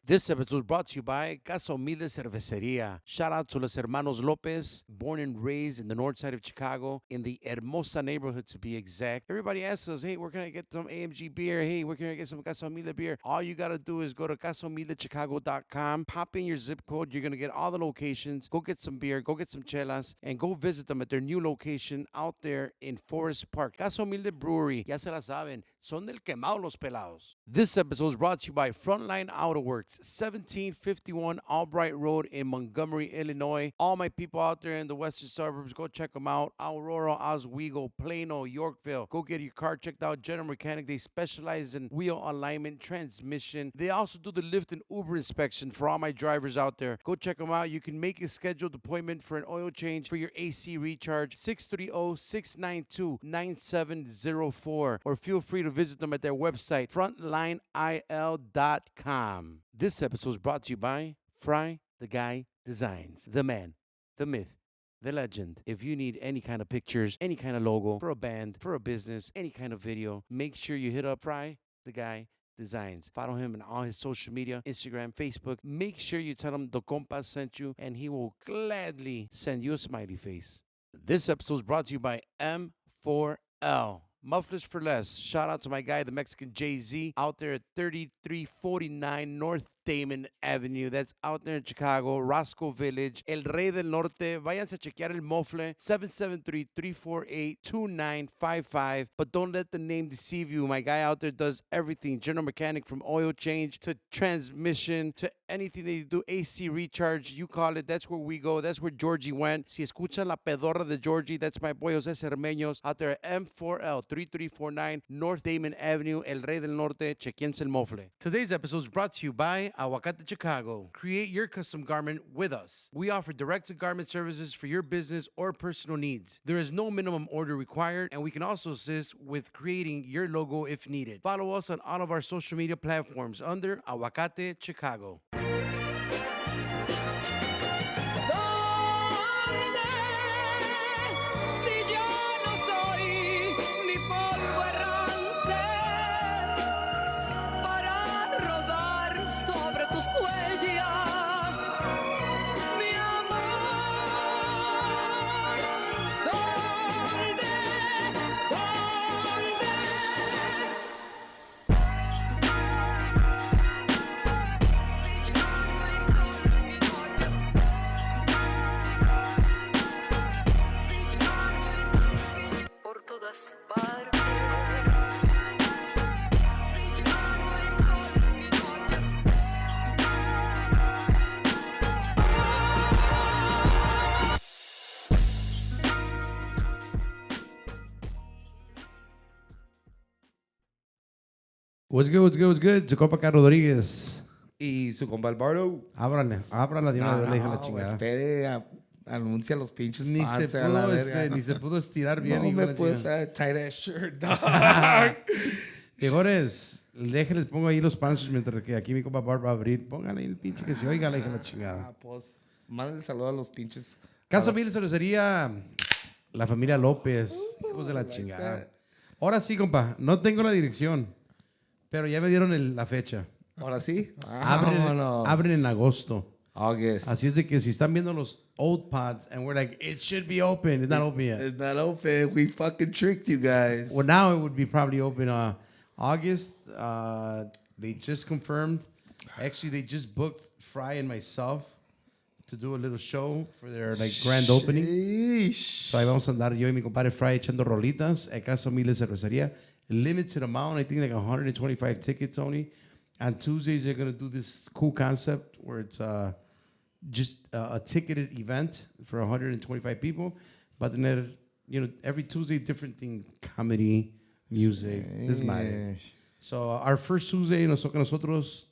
This episode is brought to you by Casa, Humilde, Cerveceria. Shout out to los hermanos Lopez, born and raised in the north side of Chicago, in the Hermosa neighborhood to be exact. Everybody asks us, hey, where can I get some AMG beer? Hey, where can I get some Casa Humilde beer? All you got to do is go to CasaHumildeChicago.com, pop in your zip code. You're going to get all the locations. Go get some beer, go get some chelas, and go visit them at their new location out there in Forest Park. Casa Humilde Brewery, ya se la saben, son del quemado los pelados. This episode is brought to you by Frontline Autoworks, 1751 Albright Road in Montgomery, Illinois. All my people out there in the western suburbs, go check them out. Aurora, Oswego, Plano, Yorkville. Go get your car checked out. General Mechanic, they specialize in wheel alignment, transmission. They also do the Lyft and Uber inspection for all my drivers out there. Go check them out. You can make a scheduled appointment for an oil change for your AC recharge, 630-692-9704. Or feel free to visit them at their website, frontlineil.com. This episode is brought to you by Fry the Guy Designs, the man, the myth, the legend. If you need any kind of pictures, any kind of logo for a band, for a business, any kind of video, make sure you hit up Fry the Guy Designs. Follow him on all his social media, Instagram, Facebook. Make sure you tell him the Compas sent you, and he will gladly send you a smiley face. This episode is brought to you by M4L. Mufflers for Less. Shout out to my guy, the Mexican Jay-Z, out there at 3349 North Damon Avenue. That's out there in Chicago, Roscoe Village, El Rey del Norte. Váyanse a chequear el mofle, 773-348-2955. But don't let the name deceive you. My guy out there does everything. General Mechanic, from oil change to transmission to anything that you do, AC recharge, you call it. That's where we go. That's where Georgie went. Si escuchan la pedorra de Georgie, that's my boy Jose Cermeños out there at M4L, 3349 North Damon Avenue, El Rey del Norte. Chequense el mofle. Today's episode is brought to you by Aguacate Chicago. Create your custom garment with us. We offer direct-to-garment services for your business or personal needs. There is no minimum order required, and we can also assist with creating your logo if needed. Follow us on all of our social media platforms under Aguacate Chicago. What's good, what's good, what's good? Su compa Carlos Rodríguez. Y su compa el Bardo. Ábrala de una vez, la chingada. Espere, anuncia los pinches Ni fans, ni se pudo estirar bien. No me puedo estar tight ass shirt, dog. Mejores, déjenles, pongo ahí los panzos mientras que aquí mi compa Barb va a abrir. Póngale ahí el pinche que se oiga la hija de la chingada. Pues, mándenle saludos a los pinches. Casa Humilde Cervecería, la familia López, hijos de la chingada. Ahora sí, compa, no tengo la dirección. Pero ya me dieron la fecha. ¿Ahora sí? Abren en agosto. August. Así es de que si están viendo los old pods and we're like, it should be open. It's not open yet. It's not open. We fucking tricked you guys. Well, now it would be probably open August. They just confirmed. Actually, they just booked Fry and myself to do a little show for their grand opening. So ahí vamos a andar yo y mi compadre Fry echando rolitas a Casa Humilde Cervecería. Limited amount, I think like 125 tickets only. On Tuesdays, they're going to do this cool concept where it's just a ticketed event for 125 people. But then, every Tuesday, different thing, comedy, music, this matter. So our first Tuesday, nos toca nosotros,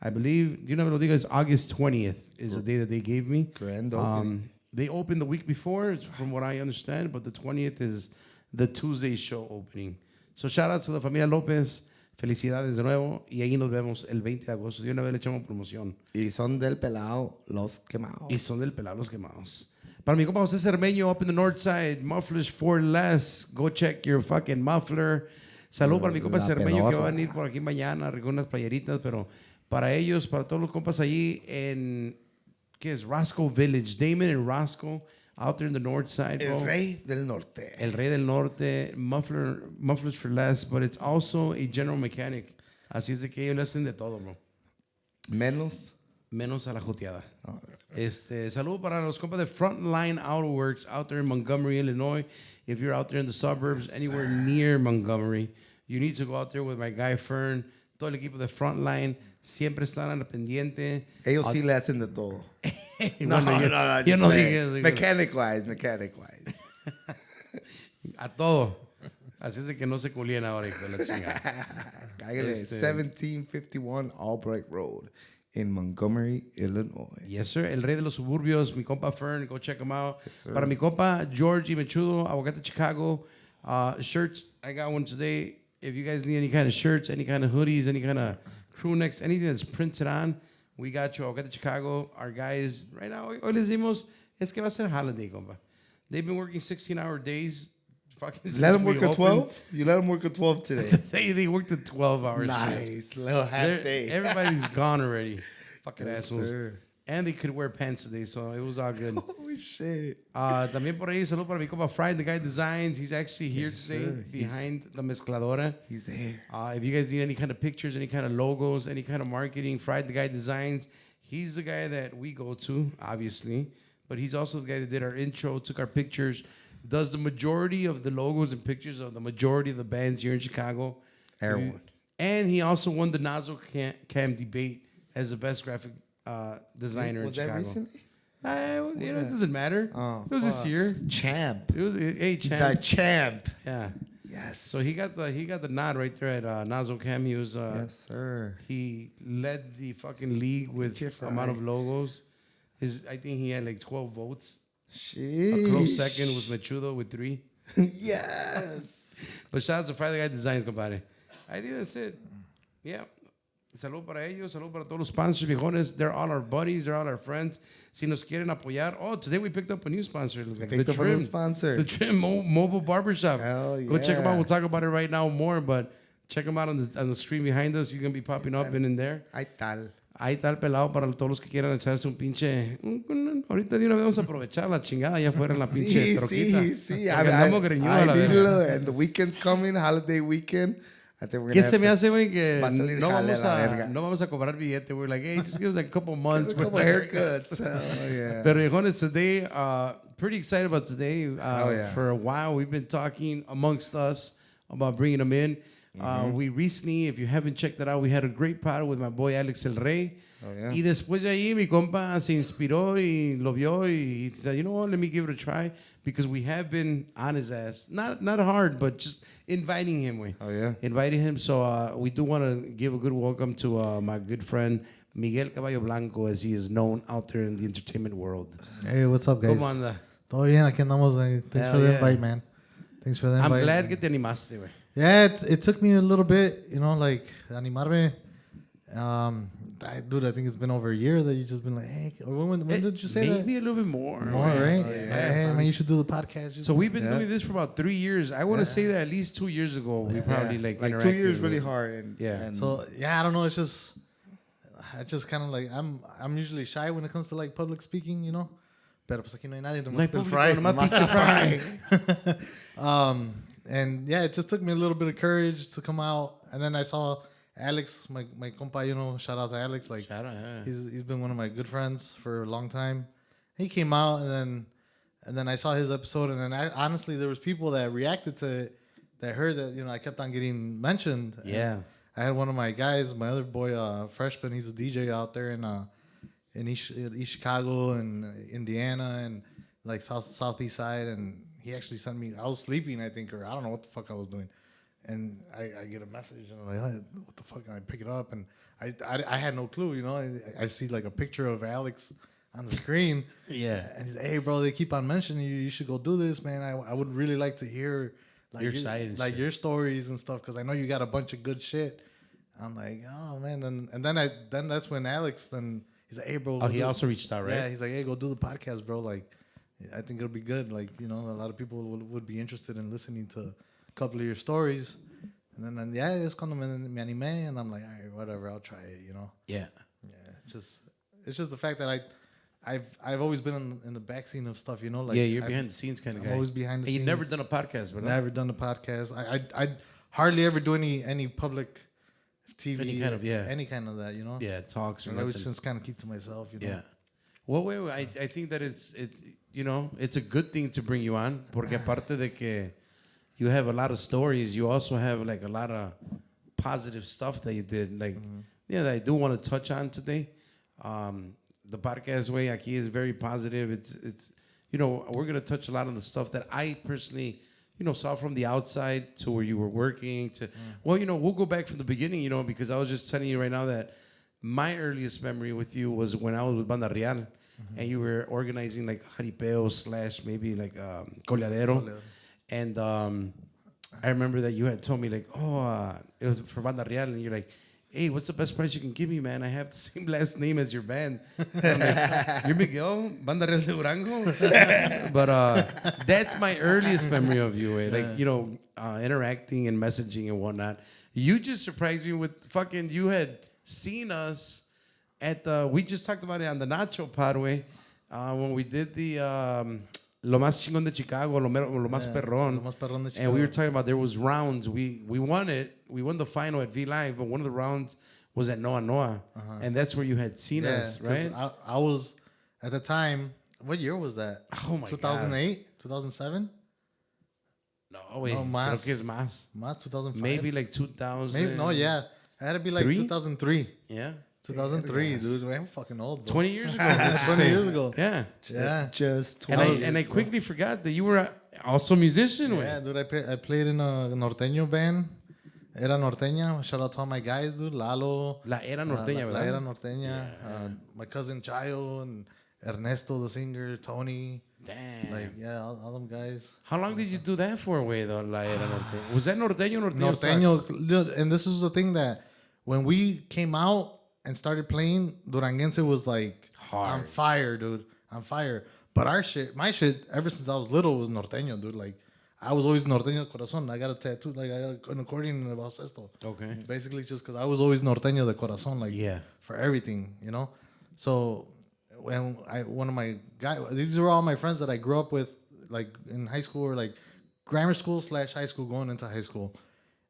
I believe, it's August 20th is the day that they gave me. Grand opening. They opened the week before, from what I understand, but the 20th is the Tuesday show opening. So shout out to la familia López. Felicidades de nuevo. Y ahí nos vemos el 20 de agosto. De una vez le echamos promoción. Y son del pelado los quemados. Para mi compa José Cermeño, up in the north side, mufflers for less. Go check your fucking muffler. Salud para mi compa Cermeño, que va a venir por aquí mañana, recoger unas playeritas, pero para ellos, para todos los compas allí en, ¿qué es? Roscoe Village. Damon and Roscoe, out there in the north side, bro. El Rey del Norte. El Rey del Norte, mufflers for less, but it's also a general mechanic. Así es de que ellos le hacen de todo, bro. Menos a la joteada. Oh, Saludo para los compas de Frontline Autoworks out there in Montgomery, Illinois. If you're out there in the suburbs, anywhere near Montgomery, you need to go out there with my guy Fern. Todo el equipo de Frontline siempre están al pendiente. Ellos sí le hacen de todo. No, yo no dije eso. Mechanic wise. A todo. Así es de que no se culien ahora, hijo de la chingada. Cállate, 1751 Albright Road in Montgomery, Illinois. Yes, sir. El rey de los suburbios, mi compa Fern. Go check him out. Yes, sir. Para mi compa George y Mechudo, Aguacate Chicago. Shirts, I got one today. If you guys need any kind of shirts, any kind of hoodies, any kind of crew necks, anything that's printed on, we got you. Aguacate Chicago. Our guys, right now, hoy les dimos, es que va a ser holiday, compa. They've been working 16-hour days. Let them work at 12? You let them work at 12 today. They worked at 12 hours. Nice. Little half day. Everybody's gone already. Fucking Yes, assholes. sir. And they could wear pants today, so it was all good. Holy shit. También por ahí, saludo para mi compa Friday, the guy designs. He's actually here today sir. behind the mezcladora. He's there. If you guys need any kind of pictures, any kind of logos, any kind of marketing, Friday, the guy designs. He's the guy that we go to, obviously. But he's also the guy that did our intro, took our pictures, does the majority of the logos and pictures of the majority of the bands here in Chicago. Everyone. And he also won the Nozzle Cam debate as the best graphic designer in Chicago. Was that recently? It doesn't matter. Oh, it was this year. Champ. It was champ. The champ. Yeah. Yes. So he got the nod right there at Nozzle Cam. He was yes, sir. he led the fucking league with amount of logos. I think he had like 12 votes. Sheesh. A close second was Mechudo with 3. Yes. But shout out to Friday Guy Designs, compadre. I think that's it. Yeah. Salud para ellos, salud para todos los sponsors, viejones. They're all our buddies, they're all our friends. Si nos quieren apoyar. Oh, today we picked up a new sponsor. Picked up a new sponsor. The Trim Mobile Barbershop. Hell yeah. Go check them out. We'll talk about it right now more, but check them out on the screen behind us. He's going to be popping up in there. Ahí tal. Ahí está el pelado para todos los que quieran echarse un pinche... ahorita de una vez vamos a aprovechar la chingada allá afuera en la pinche troquita. Sí. Andamos greñudos a la verga. And the weekend's coming, holiday weekend. I think we're ¿Qué gonna se me hace, güey? Que no vamos a cobrar billete. We're like, hey, just give us like a couple months. A couple haircuts. Yeah. Pero, viejones, today, pretty excited about today. Yeah. For a while, we've been talking amongst us about bringing them in. We recently, if you haven't checked it out, we had a great party with my boy Alex El Rey. Oh, yeah. Y después de ahí, mi compa se inspiró y lo vio y said, you know what, let me give it a try. Because we have been on his ass. Not hard, but just inviting him. Oh, yeah. Inviting him. So we do want to give a good welcome to my good friend, Miguel Caballo Blanco, as he is known out there in the entertainment world. Hey, what's up, guys? ¿Cómo anda? Todo bien, aquí andamos. Thanks for the invite, man. Thanks for the invite. I'm glad que te animaste, güey. Yeah, it took me a little bit, like, animarme. Dude, I think it's been over a year that you just been like, hey, when did you say that? Maybe a little bit more. More, right? Yeah. Hey, man, you should do the podcast. So we've been doing this for about 3 years. I want to say that at least 2 years ago, we probably like 2 years really hard. And So, I don't know. It's just kind of like, I'm usually shy when it comes to like public speaking, Pero pues aquí no hay nadie. No hay público, nomás pinche fry. And yeah, it just took me a little bit of courage to come out. And then I saw Alex, my compa, shout out to Alex. Like, shout out, yeah. He's been one of my good friends for a long time. He came out, and then I saw his episode, and then honestly, there was people that reacted to it that heard that, I kept on getting mentioned. Yeah. And I had one of my guys, my other boy, Freshman, he's a DJ out there in East Chicago and Indiana and like southeast side, and he actually sent me. I was sleeping, I think, or I don't know what the fuck I was doing, and I get a message and I'm like, oh, what the fuck? And I pick it up, and I had no clue, I see like a picture of Alex on the screen. Yeah, and he's like, hey, bro, they keep on mentioning you. You should go do this, man. I would really like to hear like your side, and like shit. Your stories and stuff, because I know you got a bunch of good shit. I'm like, oh man, then that's when Alex he's like, hey, bro. Oh, he also reached out, right? Yeah, he's like, hey, go do the podcast, bro. Like, I think it'll be good. Like, a lot of people would be interested in listening to a couple of your stories. And then yeah, it's cuando me animé, and I'm like, all right, whatever, I'll try it, you know. Yeah. Yeah, it's just the fact that I've always been in the back scene of stuff, you know. Like, yeah, you're behind the scenes kind of guy. I'm always behind the and scenes. you've never done a podcast, but never done a podcast. I hardly ever do any public TV, any kind of that, you know. Yeah, talks or I nothing. always just kind of keep to myself, you know. Yeah. Well, wait. I think that it's you know, it's a good thing to bring you on, porque aparte de que you have a lot of stories, you also have like a lot of positive stuff that you did. Like, yeah, that I do want to touch on today. The podcast way aquí is very positive. It's you know, we're gonna touch a lot on the stuff that I personally, you know, saw from the outside to where you were working to. Well, you know, we'll go back from the beginning, you know, because I was just telling you right now that my earliest memory with you was when I was with Banda Real, and you were organizing like jaripeo / maybe like coleadero. And I remember that you had told me like, it was for Banda Real, and you're like, hey, what's the best price you can give me, man? I have the same last name as your band. I'm like, you're Miguel, Banda Real de Durango? But that's my earliest memory of you, eh? Like, you know, interacting and messaging and whatnot. You just surprised me with fucking, you had seen us at we just talked about it on the Nacho Pod, way, when we did the Lo Más Chingón de Chicago, Lo Más Perrón. Lo Más Perrón de Chicago. And we were talking about there was rounds. We won it. We won the final at V Live, but one of the rounds was at Noa Noa. And that's where you had seen us, right? I was, at the time, what year was that? Oh, my 2008? 2007? No, wait. No, más. Creo que es más. Más 2005? Maybe like 2000. Maybe, no, yeah. It had to be like 2003. Yeah. 2003, dude. I'm fucking old, bro. 20 years ago. 20 years ago. Yeah. Yeah. Just 20 And I quickly forgot that you were also a musician. Yeah, dude. I played in a norteño band. Era Norteña. Shout out to all my guys, dude. Lalo. La Era Norteña, La ¿verdad? Era Norteña. My cousin Chayo and Ernesto, the singer. Tony. Damn. Like, yeah, all them guys. How long did you do that for, way, though, La Era Norteña? Was that Norteño or Norteño? Norteño. Dude, and this was the thing that when we came out and started playing, Duranguense was like hard. On fire, dude. On fire. But my shit, ever since I was little, was norteño, dude. Like, I was always norteño de corazón. I got a tattoo, like I got an accordion in el balcesto. Okay. Basically, just because I was always norteño de corazón, like, yeah, for everything, you know. So when one of my guys, these were all my friends that I grew up with, like in high school or like grammar school / high school, going into high school,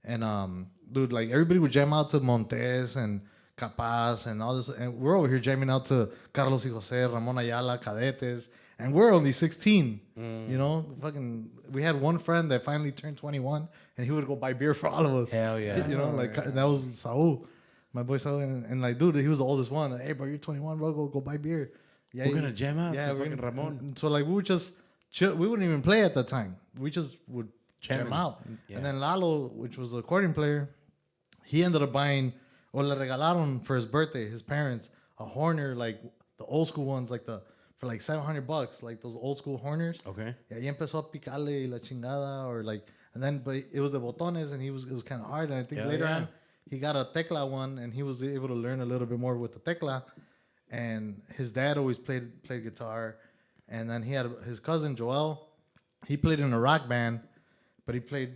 and dude, like everybody would jam out to Montes and Capaz and all this, and we're over here jamming out to Carlos y Jose, Ramon Ayala, Cadetes, and we're only 16. You know, fucking, we had one friend that finally turned 21, and he would go buy beer for all of us. Hell yeah. You know, like that was Saul, my boy Saul, and like, dude, he was the oldest one. Like, hey, bro, you're 21, bro, go buy beer. Yeah, we're gonna jam out to fucking gonna, Ramon. So like, we would just chill. We wouldn't even play at that time. We just would jam out. Yeah. And then Lalo, which was the accordion player, he ended up buying, or le regalaron for his birthday, his parents, a Horner, like the old school ones, like for like $700, like those old school Horners. Okay. Y ahí empezó a picarle la chingada, or like, and then, but it was the botones, and it was kind of hard. And I think later on, he got a tecla one, and he was able to learn a little bit more with the tecla. And his dad always played guitar. And then he had his cousin, Joel. He played in a rock band, but he played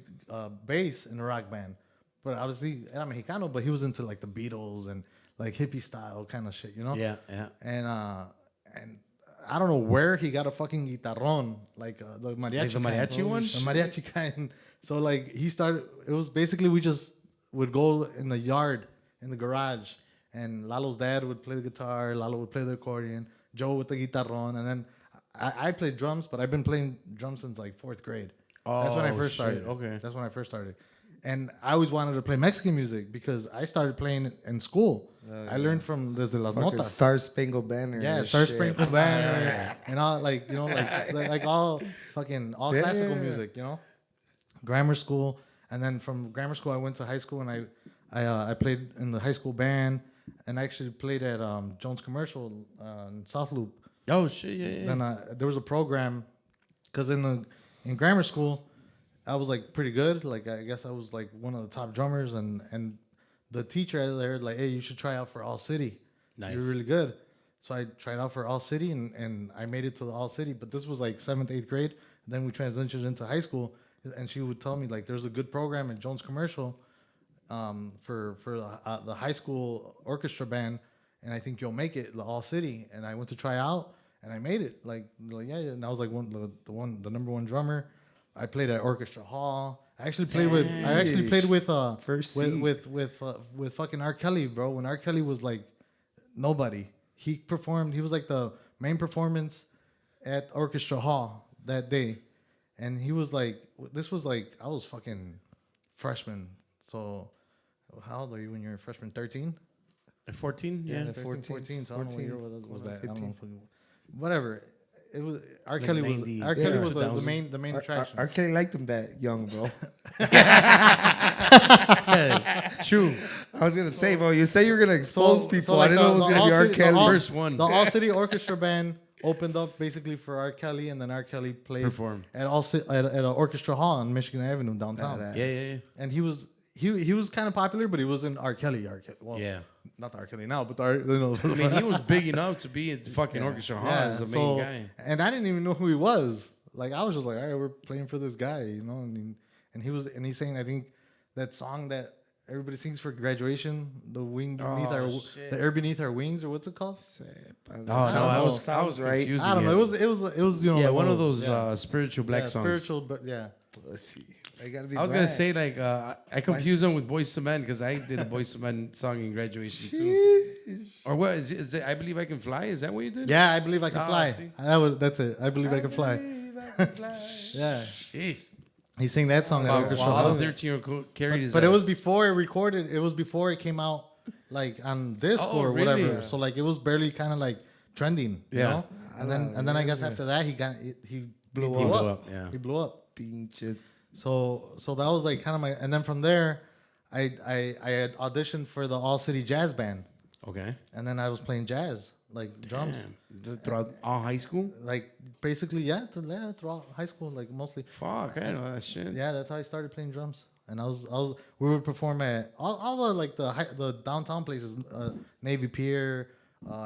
bass in a rock band. But obviously, era Mexicano, but he was into like the Beatles and like hippie style kind of shit, you know? Yeah, yeah. And I don't know where he got a fucking guitarron, like the mariachi, like the mariachi one, the mariachi kind. So like he started. It was basically we just would go in the yard, in the garage, and Lalo's dad would play the guitar, Lalo would play the accordion, Joe with the guitarron, and then I played drums, but I've been playing drums since like 4th grade. That's when I first started. Okay. That's when I first started. And I always wanted to play Mexican music because I started playing in school. I learned from Desde Las Notas. Star Spangled Banner. Yeah, Star Spangled Banner. And all, like, you know, like all classical music, you know? Grammar school. And then from grammar school, I went to high school, and I played in the high school band, and I actually played at Jones Commercial in South Loop. Oh, shit, yeah. Then there was a program, because in grammar school, I was like pretty good. Like, I guess I was like one of the top drummers, and the teacher there like, hey, you should try out for All City. Nice. You're really good. So I tried out for All City, and I made it to the All City. But this was like 7th, 8th grade. And then we transitioned into high school, and she would tell me like, there's a good program in Jones Commercial for the high school orchestra band, and I think you'll make it, the All City. And I went to try out, and I made it. Like yeah. And I was like the number one drummer. I played at Orchestra Hall. I actually played with with fucking R. Kelly, bro. When R. Kelly was like nobody, he performed. He was like the main performance at Orchestra Hall that day, and he was like, this was like I was fucking freshman. So how old are you when you're a freshman? 13? 14? Yeah. 14. So I don't know what year was that. I don't know. Whatever. It was R. Like Kelly 90, was R. Kelly was the 2000. main attraction. R. Kelly liked him that young, bro. True. I was gonna say, bro. You say you're gonna expose people. like I didn't know it was gonna be R. Kelly. First one. The All City Orchestra Band opened up basically for R. Kelly, and then R. Kelly played Performed at an Orchestra Hall on Michigan Avenue downtown. Yeah. And he was kind of popular, but he wasn't R. Kelly. Well, Yeah. not R. Kelly now, but I mean, he was big enough to be in fucking Orchestra Hall as the main guy. And I didn't even know who he was. Like I was just like, all right, we're playing for this guy, you know. And he's saying, I think that song that everybody sings for graduation, the air beneath our wings, or what's it called? I was right. confused. I don't know. It was you know. Yeah, like one of those spiritual black songs. Spiritual, but yeah. Let's see. I gotta be. I was gonna say like I confused them with Boyz II Men because I did a Boyz II Men song in graduation too. Or what is it? I Believe I Can Fly. Is that what you did? Yeah, I Believe I Can Fly. See? That's it. I Believe I Can Fly. Yeah. Jeez. He sang that song. Wow, the 13-year-old carried his but it ass. was before it recorded. It was before it came out like on disc or really? whatever. So like it was barely kind of like trending. You know? And then I guess after that he blew up. Yeah. He blew up. Pinche. So that was like kind of my, and then from there, I had auditioned for the All City Jazz Band, Okay. and then I was playing jazz, like drums, Damn. Throughout all high school? like basically throughout high school, like mostly. Fuck, I know that shit. Yeah, that's how I started playing drums, and we would perform at all the like the downtown places, Navy Pier,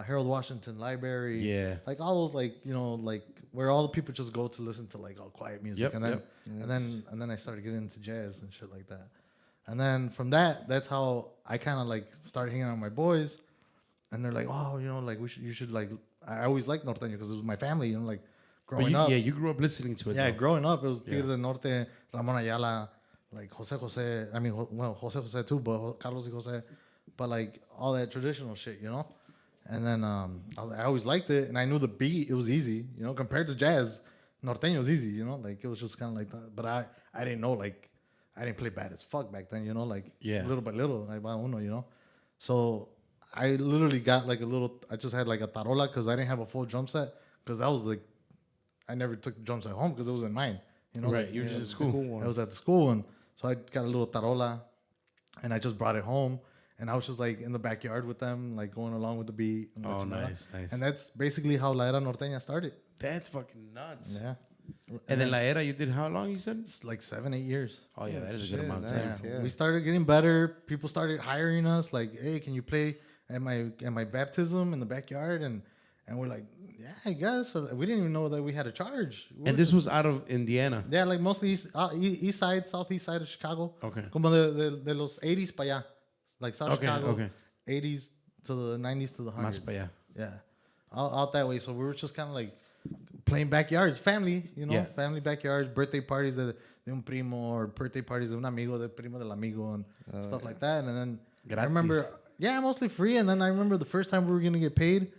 Harold Washington Library, like all those like like where all the people just go to listen to like all quiet music, and then I started getting into jazz and shit like that, and then from that's how I kind of like started hanging out with my boys, and they're like, oh, like you should like, I always liked norteño because it was my family, like growing up. Yeah, you grew up listening to it. Yeah, though. growing up it was Tigres del Norte, Ramon Ayala, like Jose. I mean, Jose too, but Carlos y Jose, but like all that traditional shit, And then I always liked it, and I knew the beat. It was easy, compared to jazz. Norteño was easy, like it was just kind of like that. But I didn't know, like, I didn't play bad as fuck back then, like little by little, like by uno, So I literally got like I just had like a tarola because I didn't have a full drum set because that was like, I never took drums at home because it wasn't mine, Right, like, you were just at school. I was at the school one, so I got a little tarola, and I just brought it home. And I was just like in the backyard with them, like going along with the beat. And nice. And that's basically how La Era Norteña started. That's fucking nuts. Yeah. And then La Era, you did how long, you said? It's like 7-8 years. Oh, yeah, that is a good amount of time. Yeah. We started getting better. People started hiring us. Like, hey, can you play at my baptism in the backyard? And we're like, yeah, I guess. So we didn't even know that we had a charge. And this was out of Indiana? Yeah, like mostly east side, southeast side of Chicago. Okay. Como de los 80s para allá. Like South Chicago. Okay. 80s to the 90s to the 100s. Más para allá. Yeah. Out that way. So we were just kind of like playing backyards, family, family backyards, birthday parties de un primo, or birthday parties de un amigo, de primo del amigo, and stuff like that. And then Gratis. I remember, mostly free. And then I remember the first time we were going to get paid,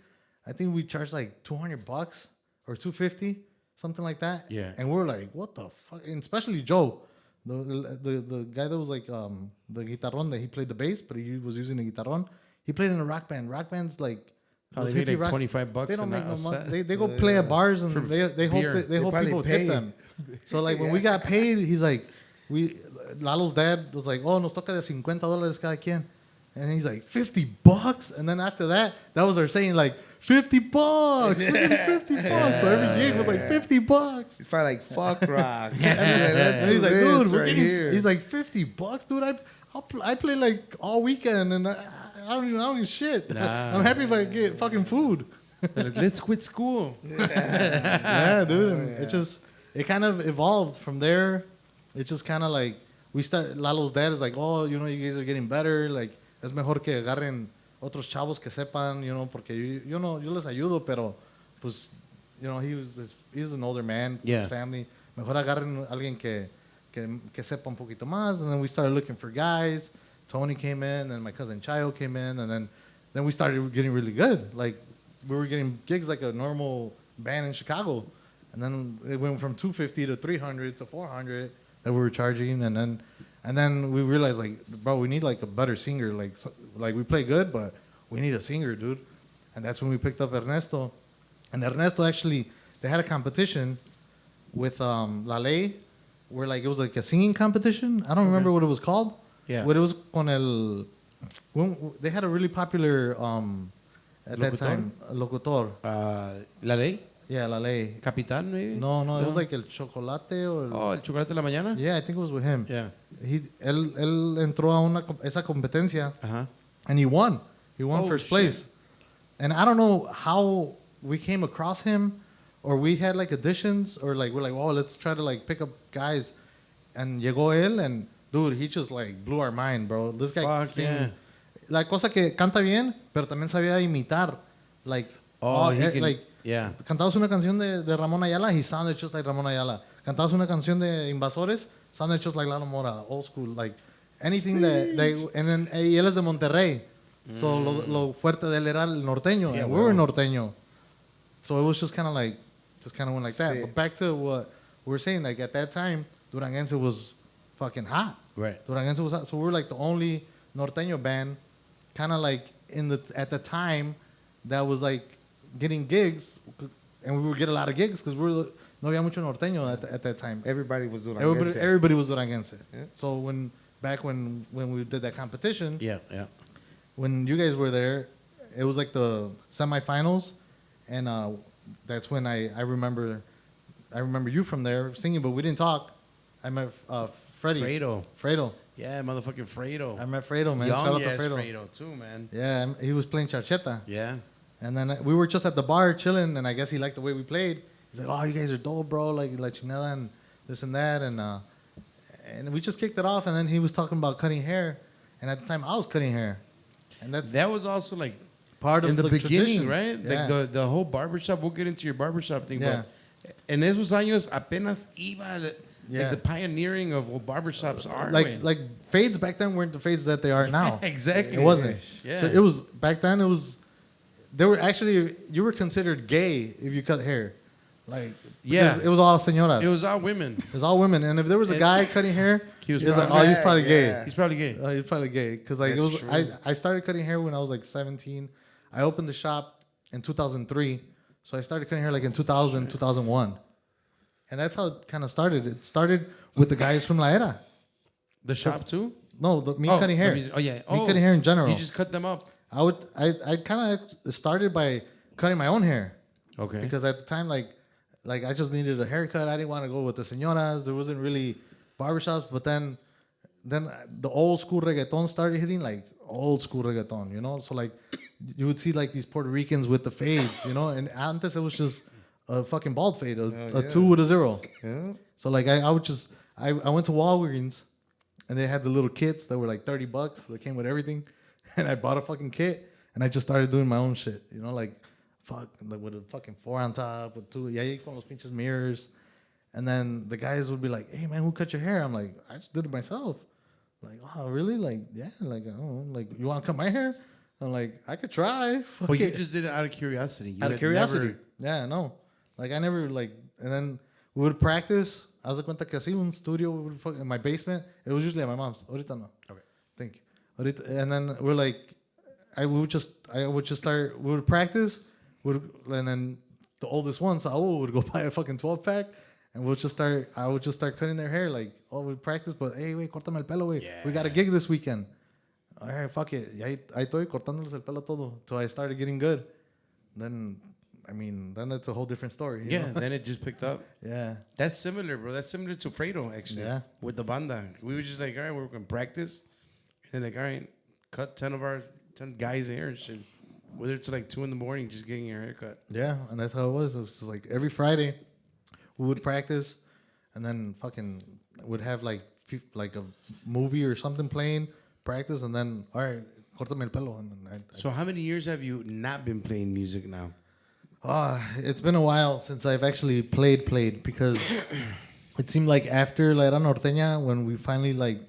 I think we charged like $200 or $250, something like that. Yeah. And we were like, what the fuck? And especially Joe. The guy that was like the guitarron that he played the bass, but he was using a guitarron. He played in a rock band. Rock bands like they paid like $25. They don't make no set. money. They go play at bars and they hope people tip them. So like when we got paid, he's like, Lalo's dad was like, oh, nos toca de $50 cada quien, and he's like $50, and then after that was our saying like $50. $50. So every gig was like $50. He's probably like, fuck rock. And he's like, dude, we're getting here. He's like, $50, dude. I play like all weekend, and I don't even shit. Nah. I'm happy if I get fucking food. Like, let's quit school. Yeah, dude. It kind of evolved from there. It just kind of like Lalo's dad is like, oh, you know, you guys are getting better. Like, es mejor que agarren otros chavos que sepan, you know, porque yo les ayudo, pero, pues, you know, he's an older man, Yeah. his family. Mejor agarren alguien que sepa un poquito más. And then we started looking for guys. Tony came in, and my cousin Chayo came in, and then we started getting really good. Like, we were getting gigs like a normal band in Chicago. And then it went from 250 to 300 to 400 that we were charging. And then we realized, like, bro, we need like a better singer. Like we play good, but we need a singer, dude. And that's when we picked up Ernesto. And Ernesto actually, they had a competition with La Ley, where like it was like a singing competition. I don't remember what it was called. Yeah. What it was they had a really popular at that time locutor. La Ley. Yeah, La Ley. Capitán, maybe. No, it was like El Chocolate or. Oh, El Chocolate de la Mañana. Yeah, I think it was with him. Yeah. Él entró a esa competencia. Uh-huh. And he won. He won first shit. place. And I don't know how we came across him, or we had like auditions, or like we're like, oh, let's try to like pick up guys. And llegó él, and dude, he just like blew our mind, bro. This guy Fuck, yeah. La cosa que canta bien, pero también sabía imitar. Like, yeah. Cantabas una canción de Ramón Ayala, he sounded just like Ramón Ayala. Cantabas una canción de Invasores, sounded just like Lalo Mora, old school, like anything that they. And then y él es de Monterrey, so lo fuerte de él era el norteño, Yeah, and we were norteño, so it was just kind of went like that. Sí. But back to what we were saying, like at that time, Duranguense was fucking hot. Right. Duranguense was hot, so we were like the only norteño band, kind of like at the time, that was like getting gigs, and we would get a lot of gigs because no había mucho norteño at that time. Everybody was Duranguense. Everybody was Duranguense. Yeah. So when we did that competition, Yeah. when you guys were there, it was like the semifinals, and that's when I remember you from there singing, but we didn't talk. I met Freddie. Fredo. Yeah, motherfucking Fredo. I met Fredo, man. Young Shout out to ass Fredo. Fredo too, man. Yeah, he was playing charcheta. Yeah. And then we were just at the bar chilling, and I guess he liked the way we played. He's like, "Oh, you guys are dope, bro! Like La Chinela and this and that," and we just kicked it off. And then he was talking about cutting hair, and at the time I was cutting hair, and that was also like part of in the beginning, tradition. right? Yeah. Like the whole barbershop. We'll get into your barbershop thing, Yeah. but en esos años apenas iba Yeah. like the pioneering of what barbershops are. like fades back then weren't the fades that they are now. Exactly. It wasn't. Yeah. So it was back then. It was. They were actually, you were considered gay if you cut hair. Like, Yeah. it was all señoras. It was all women. It was all women. And if there was a guy cutting hair, He was it was like, probably oh, he's probably gay. Yeah. He's probably gay. He's probably gay. Because like, That's true. I started cutting hair when I was like 17. I opened the shop in 2003. So I started cutting hair like in 2000, 2001. And that's how it kind of started. It started with the guys from La Era. The shop too? No, me cutting hair. Me cutting hair in general. You just cut them up. I kind of started by cutting my own hair. Okay. Because at the time, like I just needed a haircut. I didn't want to go with the señoras. There wasn't really barbershops. But then the old school reggaeton started hitting, like old school reggaeton, you know? So like you would see like these Puerto Ricans with the fades, you know? And antes it was just a fucking bald fade, a 2 with a 0. Yeah. So like I went to Walgreens, and they had the little kits that were like $30. That came with everything. And I bought a fucking kit, and I just started doing my own shit, you know, like with a fucking 4 on top, with 2, con los pinches mirrors. And then the guys would be like, "Hey man, who cut your hair?" I'm like, "I just did it myself." Like, "Oh really?" Like, "Yeah." Like, "I don't know. Like, you want to cut my hair?" I'm like, "I could try." But you just did it out of curiosity. Out of curiosity. Yeah, no. Like, I never, like, and then we would practice. Haz de cuenta que así un studio in my basement. It was usually at my mom's. Ahorita no. Okay. Thank you. Ahorita, and then we're like, I would just start, we would practice, and then the oldest one, Saul, would go buy a fucking 12-pack, and I would just start cutting their hair. Like, oh, we practice, but hey, wait, córtame el pelo, güey. Yeah. We got a gig this weekend. All right, fuck it. Y ahí estoy cortándoles el pelo todo. Till I started getting good. Then that's a whole different story. You know? Then it just picked up. Yeah. That's similar, bro. That's similar to Fredo, actually. Yeah. with the banda. We were just like, all right, we're going to practice. And like, all right, cut 10 guys' hair and shit. Whether it's like 2 in the morning, just getting your hair cut. Yeah, and that's how it was. It was just like every Friday we would practice, and then fucking would have like like a movie or something playing, practice, and then all right, córtame el pelo. And then So how many years have you not been playing music now? It's been a while since I've actually played because it seemed like after La Era Norteña, when we finally like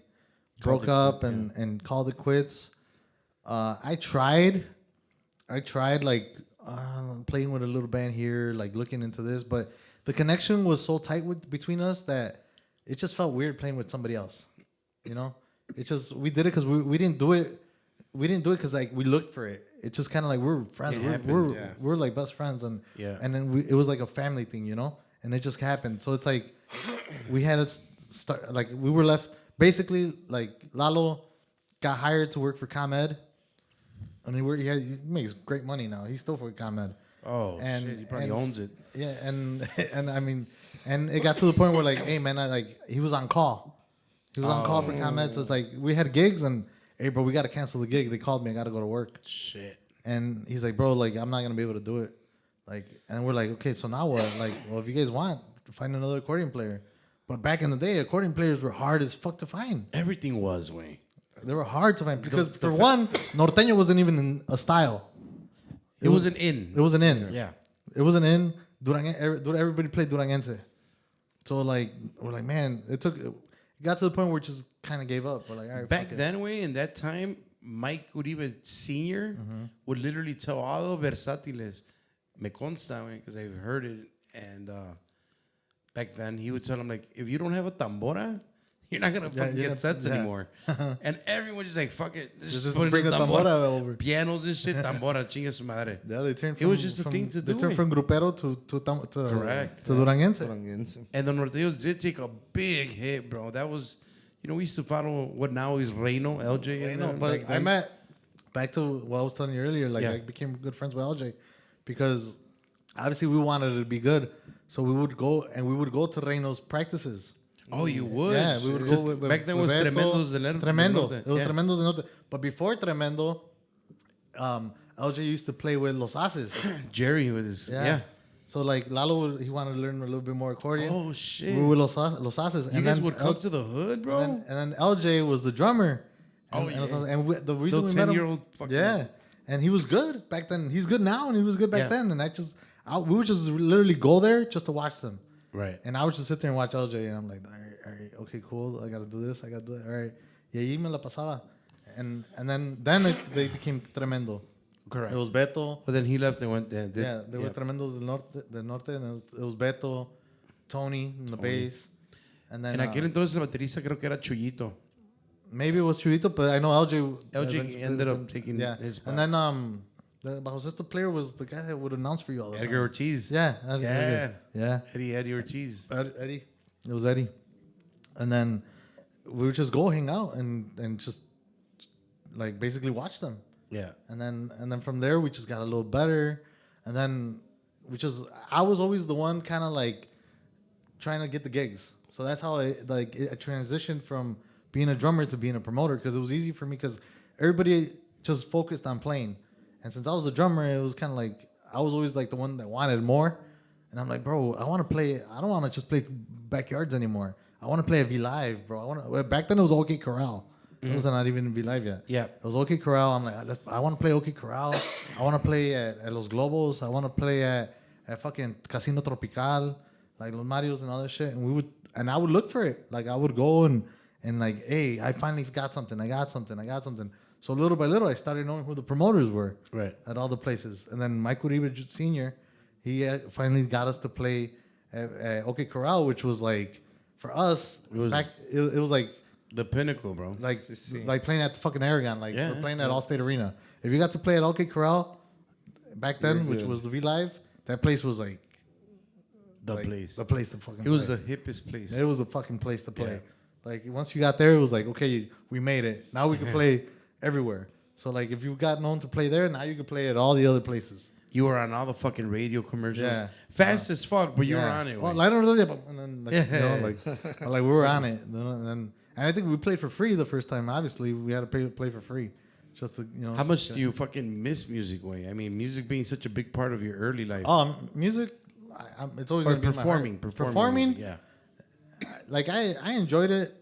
broke up and called it quits, I tried like playing with a little band here, like looking into this, but the connection was so tight between us that it just felt weird playing with somebody else. You know, it just we did it because we didn't do it. We didn't do it because like we looked for it. It's just kind of like we're friends. We're like best friends, and then it was like a family thing, you know. And it just happened. So it's like we had to start. Like we were left basically like Lalo got hired to work for ComEd, and he makes great money now. He's still for ComEd. Oh shit! He probably owns it. Yeah, and I mean, and it got to the point where like, hey man, he was on call. He was on call for ComEd, so it's like we had gigs and. Hey, bro, we got to cancel the gig. They called me. I got to go to work. Shit. And he's like, bro, like, I'm not going to be able to do it. Like, and we're like, okay, so now what? Like, well, if you guys want, find another accordion player. But back in the day, accordion players were hard as fuck to find. Everything was, way. They were hard to find because, for one, norteño wasn't even in a style. It wasn't in. It wasn't in. Yeah. It wasn't in. Everybody played Duranguense. So, like, we're like, man, it got to the point where it just kind of gave up. We're like, all right, back then, way in that time, Mike Uribe Sr. would literally tell all the versatiles, me consta, because I've heard it, and back then he would tell them like, if you don't have a tambora, you're not gonna fucking get sets anymore. And everyone just like, fuck it, just put bring in the the tambora over. Pianos and shit, tambora, chinga su madre. Yeah, they turned. It was just a thing to do. They turned from grupero to correct to Duranguense. And the norteños did take a big hit, bro. That was. You know, we used to follow what now is Reno, LJ. Reno, but I met, back to what I was telling you earlier, like I became good friends with LJ because obviously we wanted it to be good. So we would go to Reno's practices. Oh, you would? Yeah, we would go with back then was Beto, Tremendos del Norte. Tremendo. It was Tremendos del Norte. But before Tremendo, LJ used to play with Los Haces. Jerry with his, yeah. So like Lalo, he wanted to learn a little bit more accordion. Oh shit! We were Los Haces. You guys would come to the hood, bro. And then LJ was the drummer. And the reason we met him, 10-year-old fucking and he was good back then. He's good now, and he was good back then. And we would just literally go there just to watch them. Right. And I would just sit there and watch LJ, and I'm like, all right, okay, cool. I gotta do this. I gotta do that. All right. Y me la pasaba. And then they became Tremendo. Correct. It was Beto. But then he left and went. They were Tremendos del Norte, and it was Beto, Tony in the bass, and then. En aquel entonces el baterista creo que era Chuyito. Maybe it was Chuyito, but I know LJ ended up taking his spot. And then the Bajosesto player was the guy that would announce for you all the time. Edgar Ortiz. Yeah. Eddie Ortiz. Eddie. It was Eddie. And then we would just go hang out and just like basically watch them. Yeah. And then from there we just got a little better. And then I was always the one kind of like trying to get the gigs. So that's how I transitioned from being a drummer to being a promoter, because it was easy for me because everybody just focused on playing. And since I was a drummer, it was kind of like I was always like the one that wanted more. And I'm like, bro, I want to play. I don't want to just play backyards anymore. I want to play a V Live, bro. Back then it was OK Corral. It was not even V Live yet. Yeah. It was OK Corral. I'm like, I want to play OK Corral. I want to play at Los Globos. I want to play at fucking Casino Tropical, like Los Marios and all that shit. And I would look for it. Like I would go and like, hey, I finally got something. I got something. So little by little, I started knowing who the promoters were. Right. At all the places. And then Mike Uribe Sr., he finally got us to play at OK Corral, which was like, for us, it was like, the pinnacle, bro. Like playing at the fucking Aragon. Like we're playing at Allstate Arena. If you got to play at OK Corral back then, which was the V Live, that place was like the place. The place to fucking play. It was the hippest place. It was the fucking place to play. Yeah. Like once you got there, it was like, okay, we made it. Now we can play everywhere. So like if you got known to play there, now you can play at all the other places. You were on all the fucking radio commercials. Yeah. Fast as fuck, but you were on it. Well, I don't know, and then like we were on it. And I think we played for free the first time. Obviously, we had to play for free. Just to, How much do you fucking miss music, way? I mean, music being such a big part of your early life. Music, it's always going to be performing. Performing, music, yeah. Like I enjoyed it,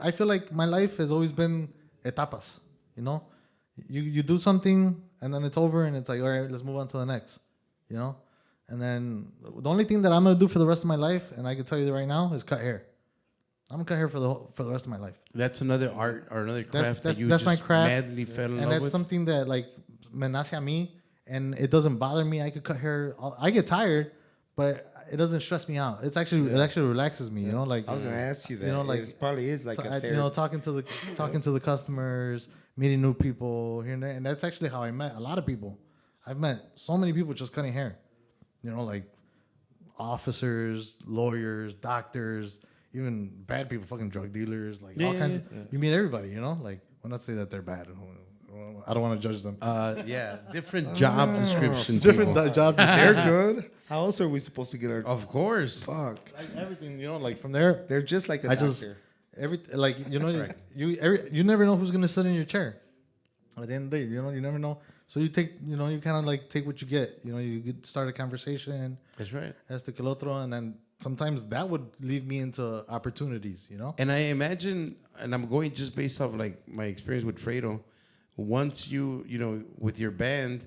I feel like my life has always been etapas. You know, you do something and then it's over and it's like, all right, let's move on to the next. You know, and then the only thing that I'm gonna do for the rest of my life, and I can tell you that right now, is cut hair. I'm gonna cut hair for the rest of my life. That's another art or another craft that you that's just my craft, madly fell in and love that's with. something that like me nace a mí, and it doesn't bother me. I could cut hair. I get tired, but it doesn't stress me out. It actually relaxes me. You know, like I was gonna ask you that. You know, like it probably is like a therapy. you know, talking to the customers, meeting new people here and there, and that's actually how I met a lot of people. I've met so many people just cutting hair. You know, like officers, lawyers, doctors, even bad people, fucking drug dealers, like all kinds of. You meet everybody, you know. Like, when I say that they're bad, I don't want to judge them. Different job descriptions. Different job. They're good. How else are we supposed to get our? Of course. Fuck. Like everything, you know. Like from there, They're just like a I doctor. just like you know you never know who's gonna sit in your chair. At the end of the day, you know, you never know. So you kind of like take what you get. You know, start a conversation. That's right. Esto que el otro, and then sometimes that would lead me into opportunities. You know. And I imagine, and I'm going just based off like my experience with Fredo. Once you know, with your band,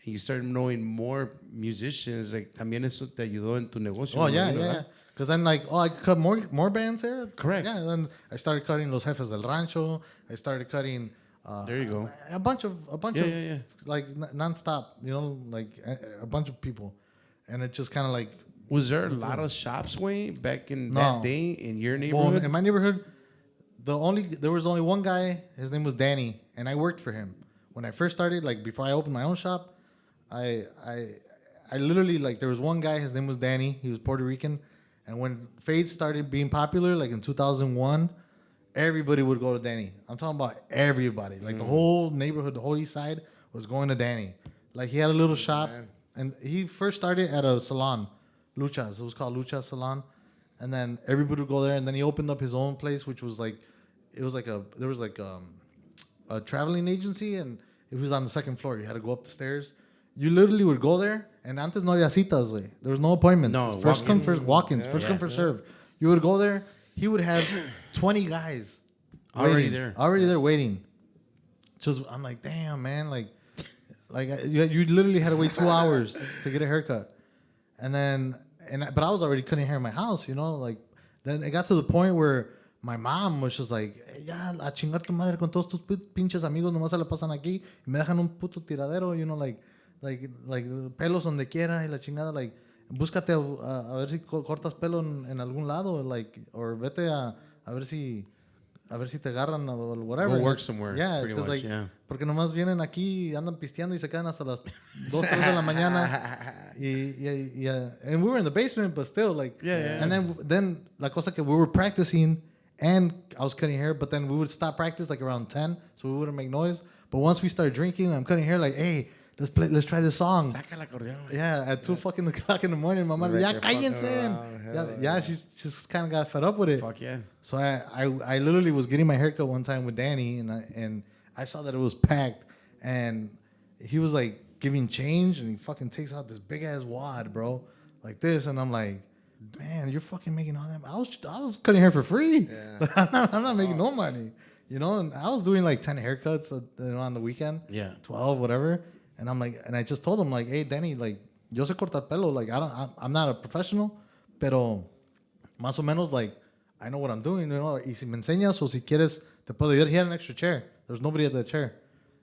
and you start knowing more musicians, like también eso te ayudó en tu negocio. Oh yeah. Because then like, I could cut more bands here. Correct. Yeah. And then I started cutting Los Jefes del Rancho. I started cutting. There you go. A bunch of Yeah. like nonstop. You know, like a bunch of people, and it just kind of like. Was there a lot of shops way back in No. that day in your neighborhood? Well, in my neighborhood, there was only one guy. His name was Danny, and I worked for him when I first started. Like before I opened my own shop, I literally like there was one guy. His name was Danny. He was Puerto Rican, and when fades started being popular, like in 2001, everybody would go to Danny. I'm talking about everybody. Like the whole neighborhood, the whole east side was going to Danny. Like he had a little shop, and he first started at a salon, Luchas. It was called Luchas Salon. And then everybody would go there, and then he opened up his own place, which was like, there was like a traveling agency, and it was on the second floor. You had to go up the stairs. You literally would go there, and antes no había citas, güey. There was no appointments. No, first come, walk-ins. first walk-ins. First come, first serve. You would go there. He would have 20 guys Already there waiting. Just I'm like, damn, man, like you literally had to wait 2 hours to get a haircut, but I was already cutting hair in my house, you know. Like then it got to the point where my mom was just like, ya a chingar tu madre con todos tus pinches amigos, nomás se la pasan aquí y me dejan un puto tiradero, you know, like pelos donde quiera y la chingada, like búscate a ver si cortas pelo en algún lado, like, or vete a ver si te agarran o whatever. Go work somewhere. Yeah, pretty because much, like, yeah. porque nomás vienen aquí, andan pisteando y se quedan hasta las 2, 3 de la mañana. And we were in the basement, but still, like, Yeah. And then la cosa que we were practicing, and I was cutting hair, but then we would stop practice like around 10, so we wouldn't make noise. But once we started drinking, I'm cutting hair, like, hey, let's try this song. Saca el acordeón. Yeah, at 2 fucking o'clock in the morning, my mom, Like ya you're fucking cállense. around, Yeah, she just kind of got fed up with it. Fuck yeah. So I literally was getting my haircut one time with Danny, and I saw that it was packed, and he was like giving change, and he fucking takes out this big ass wad, bro, like this, and I'm like, man, you're fucking making all that. I was cutting hair for free. Yeah. I'm not making no money, you know. And I was doing like 10 haircuts, on the weekend. Yeah. 12, whatever. And I'm like, and I just told him like, hey, Danny, like, yo sé cortar pelo, like I'm not a professional, pero más o menos like I know what I'm doing, you know. Y si me enseñas o si quieres te puedo ayudar. He had an extra chair. There was nobody at the chair.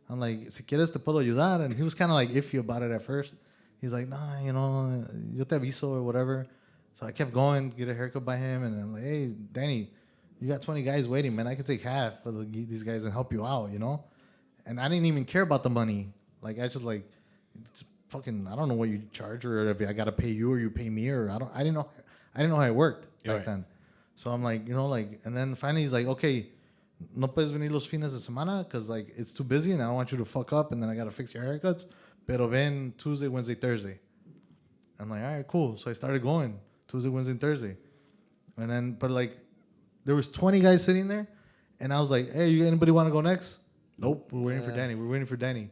I'm like, si quieres te puedo ayudar, and he was kind of like iffy about it at first. He's like, nah, you know, yo te aviso or whatever. So I kept going, get a haircut by him, and I'm like, hey, Danny, you got 20 guys waiting, man. I could take half for these guys and help you out, you know. And I didn't even care about the money. Like I just like, fucking, I don't know what you charge, or if I gotta pay you or you pay me, or I didn't know how it worked back then. So I'm like, you know, like, and then finally he's like, okay, no puedes venir los fines de semana because like it's too busy and I don't want you to fuck up and then I gotta fix your haircuts. Pero ven Tuesday, Wednesday, Thursday. I'm like, all right, cool. So I started going Tuesday, Wednesday, and Thursday, and then but like there was 20 guys sitting there, and I was like, hey, anybody want to go next? Nope, we're waiting for Danny.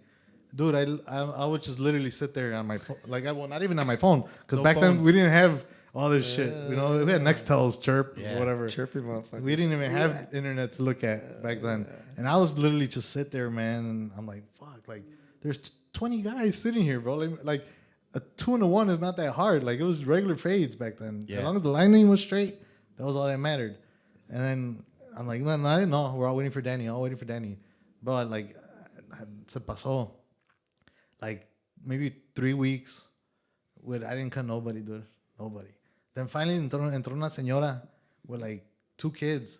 Dude, I would just literally sit there on my phone. Like, not even on my phone. Because back then, we didn't have all this shit. You know, we had Nextel's chirp, whatever. Chirpy motherfucker. We didn't even have internet to look at back then. And I was literally just sit there, man, and I'm like, fuck, like, there's 20 guys sitting here, bro. Like a 2-1 is not that hard. Like, it was regular fades back then. Yeah. As long as the lining was straight, that was all that mattered. And then I'm like, man, I didn't know. We're all waiting for Danny. Bro, like, se pasó. Like, maybe 3 weeks. I didn't cut nobody, dude. Nobody. Then finally entró una señora with like 2 kids.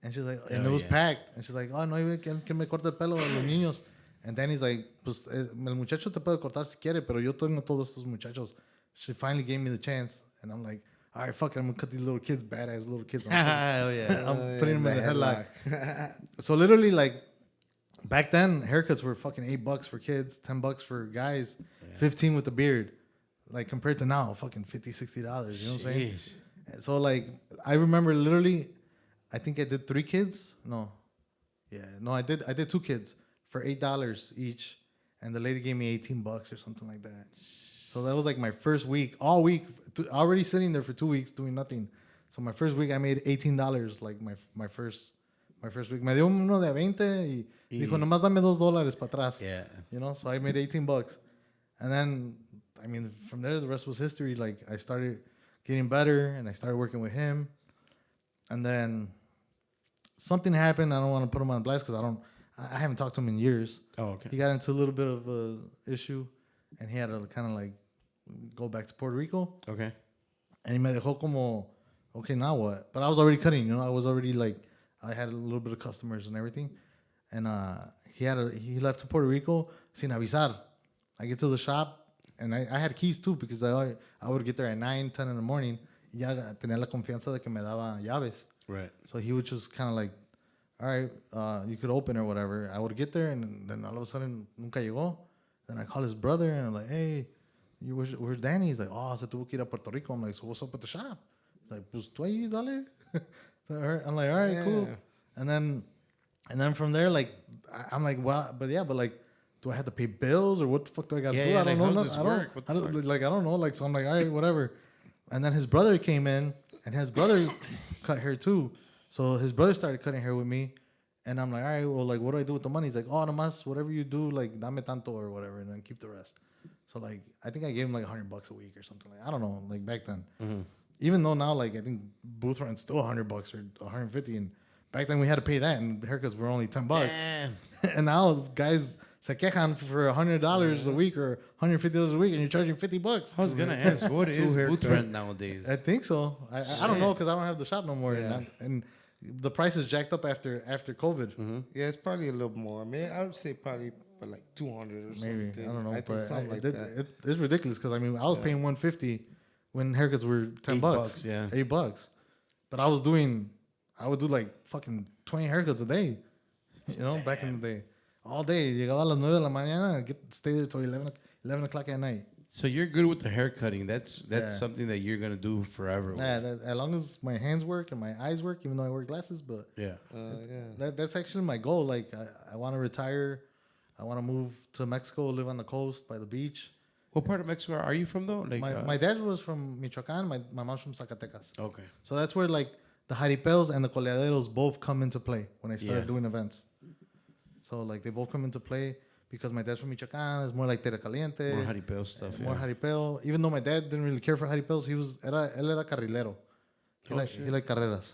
And she's like, and it was packed. And she's like, oh, no, que me corte el pelo a los niños. And Danny's like, pues el muchacho te puede cortar si quiere, pero yo tengo todos estos muchachos. She finally gave me the chance. And I'm like, all right, fuck it. I'm going to cut these little kids, badass little kids. I'm putting them in the headlock. So literally, like, back then, haircuts were fucking $8 for kids, $10 for guys, 15 with the beard. Like, compared to now, fucking $50, $60. You know what I'm saying? So, like, I remember literally, I think I did 3 kids. I did 2 kids for $8 each. And the lady gave me $18 or something like that. So that was like my first week, all week, already sitting there for 2 weeks doing nothing. So my first week, I made $18, like my first week. Me dio uno de 20 y dijo, nomás dame $2 para atrás. Yeah. You know, so I made $18. And then, I mean, from there, the rest was history. Like, I started getting better, and I started working with him. And then something happened. I don't want to put him on blast because I haven't talked to him in years. Oh, okay. He got into a little bit of an issue, and he had to kind of like go back to Puerto Rico. Okay. And he me dejó como, okay, now what? But I was already cutting, you know. I was already like, I had a little bit of customers and everything. And he left to Puerto Rico sin avisar. I get to the shop, and I had keys too because I would get there at 9, 10 in the morning. Y ya tenía la confianza de que me daba llaves. Right. So he would just kind of like, all right, you could open or whatever. I would get there, and then all of a sudden, nunca llegó. Then I call his brother, and I'm like, hey, where's Danny? He's like, oh, se tuvo que ir a Puerto Rico. I'm like, so what's up with the shop? He's like, pues tú ahí, dale. I'm like, all right, cool. And then from there, like, I'm like, well, but like, do I have to pay bills or what the fuck do I got to do? I don't know. How does this work? I don't know. Like, so I'm like, all right, whatever. And then his brother came in, and his brother cut hair too. So his brother started cutting hair with me. And I'm like, all right, well, like, what do I do with the money? He's like, oh, nomás, whatever you do, like, dame tanto or whatever, and then keep the rest. So, like, I think I gave him like $100 a week or something. Like, I don't know, like, back then. Mm-hmm. Even though now, like, I think booth rent's still $100 or $150, and back then we had to pay that, and haircuts were only $10. Damn. And now guys se quejan for $100 a week or $150 a week, and you're charging $50. I was gonna ask, what is booth rent nowadays? I think so. I don't know because I don't have the shop no more, and the price is jacked up after COVID. Mm-hmm. Yeah, it's probably a little more. I mean, I would say probably for like 200 or something. Maybe, I don't know, but something like that. It's ridiculous because I mean I was paying $150 when haircuts were $10. $8, yeah. $8. But I would do like fucking 20 haircuts a day. You know, back in the day. All day. Llegaba a las 9 de la mañana and stay there till 11 o'clock at night. So you're good with the hair cutting. That's something that you're gonna do forever. Yeah, as long as my hands work and my eyes work, even though I wear glasses. But that's actually my goal. Like I want to retire. I want to move to Mexico, live on the coast by the beach. What part of Mexico are you from though? Like my dad was from Michoacan. My mom's from Zacatecas. Okay. So that's where like the jaripeos and the coleaderos both come into play when I started doing events. So like they both come into play. Because my dad's from Michoacan, it's more like Tierra Caliente. More jaripeo stuff, More jaripeo. Even though my dad didn't really care for jaripeos, él era carrilero. He liked carreras.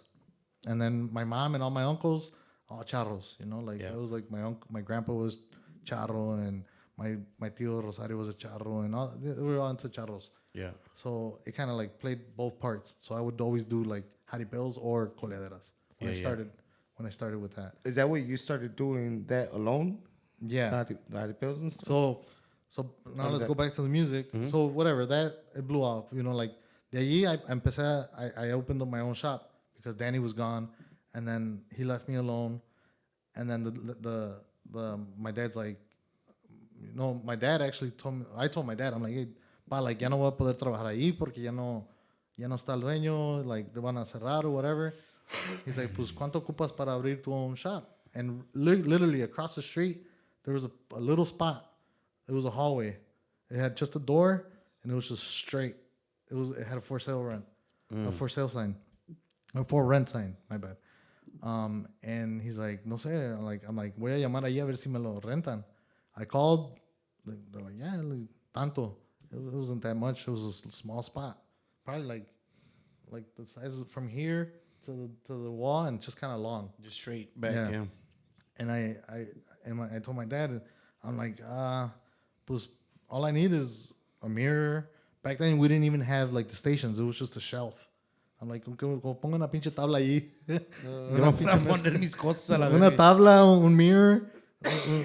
And then my mom and all my uncles, all charros, you know? Like, it was like my grandpa was charro, and my tío Rosario was a charro, and we were all into charros. Yeah. So it kind of like played both parts. So I would always do like jaripeos or coleaderas when I started with that. Is that what you started doing that alone? Yeah. The pills and stuff. So now let's go back to the music. Mm-hmm. So whatever, it blew up. You know, like de allí I opened up my own shop because Danny was gone, and then he left me alone, and then the my dad's like, you know, my dad actually told me. I told my dad, I'm like, hey, pa, like ya no voy a poder trabajar ahí porque ya no está el dueño, like te van a cerrar or whatever. He's like, pues cuánto ocupas para abrir tu own shop? And literally across the street, there was a little spot. It was a hallway. It had just a door, and it was just straight. it had a for sale rent, a for sale sign, a for rent sign. My bad. And he's like, no sé. I'm like, voy a llamar ahí a ver si me lo rentan. I called. They're like, yeah, tanto. It wasn't that much. It was a small spot, probably like the size from here to the wall and just kind of long. Just straight back. Yeah. Yeah. And I told my dad, I'm like, pues, all I need is a mirror. Back then we didn't even have like the stations. It was just a shelf. I'm like, pongo una pinche tabla ahí. Para poner mis cosas a la Una verga. tabla, un mirror,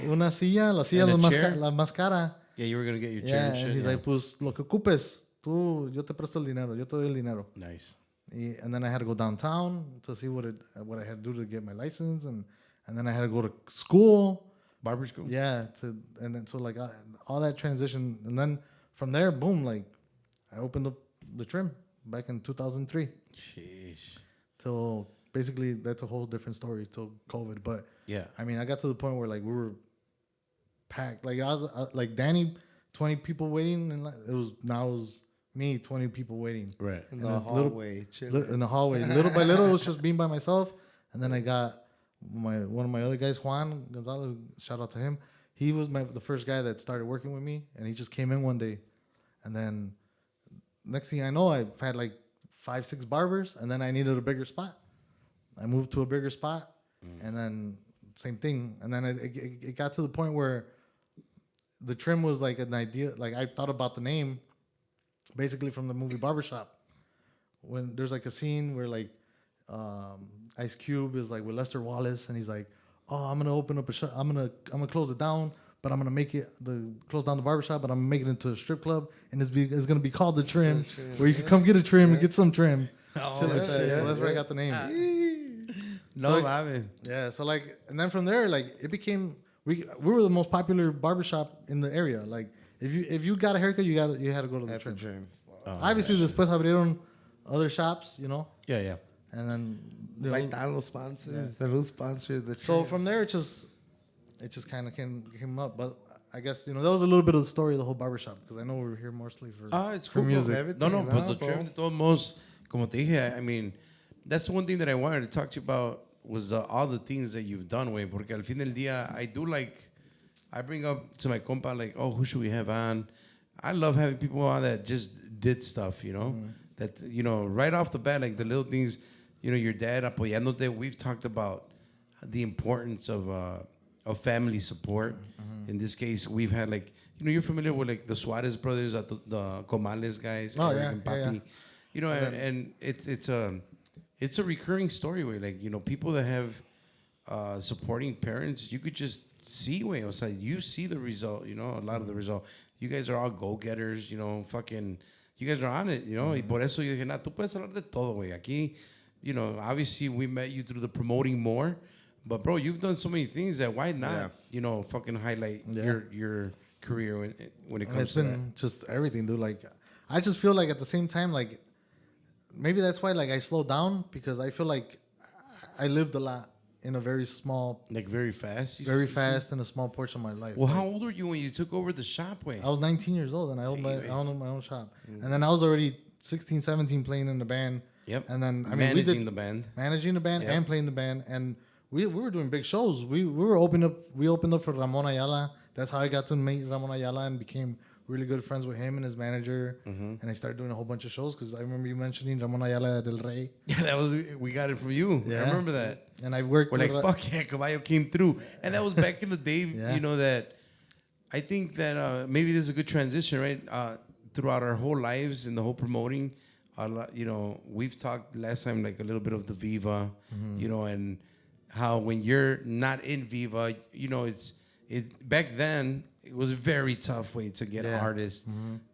una silla, la silla And a la chair? más cara. Yeah, you were gonna get your chair Yeah, and shit. and he's yeah. like, pues, lo que ocupes, yo te presto el dinero, yo te doy el dinero. Nice. And then I had to go downtown to see what I had to do to get my license, and then I had to go to school. Barber school. Yeah, and then so like all that transition, and then from there, boom, like I opened up the trim back in 2003. Sheesh. Till basically that's a whole different story till COVID. But Yeah. I mean, I got to the point where like we were packed. Like I was like Danny, 20 people waiting, and it was me, 20 people waiting. Right. In And the a hallway, chilling. In the hallway, little by little, it was just being by myself. And then I got one of my other guys, Juan Gonzalez. Shout out to him. He was the first guy that started working with me, and he just came in one day. And then next thing I know, I've had like 5-6 barbers, and then I needed a bigger spot. I moved to a bigger spot, and then same thing. And then it got to the point where the trim was like an idea. Like I thought about the name, basically from the movie Barbershop. When there's like a scene where like Ice Cube is like with Lester Wallace, and he's like, "Oh, I'm gonna open up a shop. I'm gonna close it down, but I'm gonna make it close down the barbershop, but I'm gonna make it into a strip club, and it's gonna be called the Trim, where you can come get a trim and get some trim." Shit like that. So that's where I got the name. No, So, I mean. Yeah, so like, and then from there, like, it became we were the most popular barbershop in the area. Like, if you got a haircut, you had to go to the At the Trim. gym. Obviously, después abrieron other shops, you know, Yeah, yeah. and then you know, McDonald's sponsors. The new sponsor. The so gym. from there, it just kind of came up. But I guess that was a little bit of the story of the whole barbershop, because I know we're here mostly for It's for cool. bro. music. No, but the bro. trim de todos modos, como te dije, I mean, that's the one thing that I wanted to talk to you about was all the things that you've done, way. Porque al fin del día, I bring up to my compa, like, oh, who should we have on? I love having people on that just did stuff, you know? That, right off the bat, like the little things, your dad apoyándote. We've talked about the importance of family support. In this case, we've had like, you're familiar with like the Suarez brothers, the Comales guys, Oh, Eric yeah, and yeah, Papi. And it's a recurring story where like, people that have supporting parents, you could just see, way. O sea, you see the result, a lot of the result. You guys are all go-getters, fucking, you guys are on it, Y por eso yo dije, nah, tú puedes hablar de todo, güey. Aquí, obviously we met you through the promoting more. But, bro, you've done so many things that why not, fucking highlight your career when it And comes it's to that. been just everything, dude. Like, I just feel like at the same time, like, maybe that's why, like, I slowed down, because I feel like I lived a lot in a very small, Like very fast? very fast in a small portion of my life. Well, Like, how old were you when you took over the shop, way? I was 19 years old, and I owned my own shop. And then I was already 16, 17 playing in the band. Yep. And then, I mean, managing we did the band. managing the band Yep. and playing the band, and we were doing big shows. We opened up for Ramon Ayala. That's how I got to meet Ramon Ayala and became really good friends with him and his manager. And I started doing a whole bunch of shows, because I remember you mentioning Ramon Ayala del Rey. Yeah, we got it from you. Yeah. I remember that. And I worked We're like, with fuck yeah, Caballo came through. And that was back in the day, Yeah. that I think that maybe there's a good transition, right? Throughout our whole lives and the whole promoting, we've talked last time, like a little bit of the Viva, and how when you're not in Viva, back then, it was a very tough way to get artists,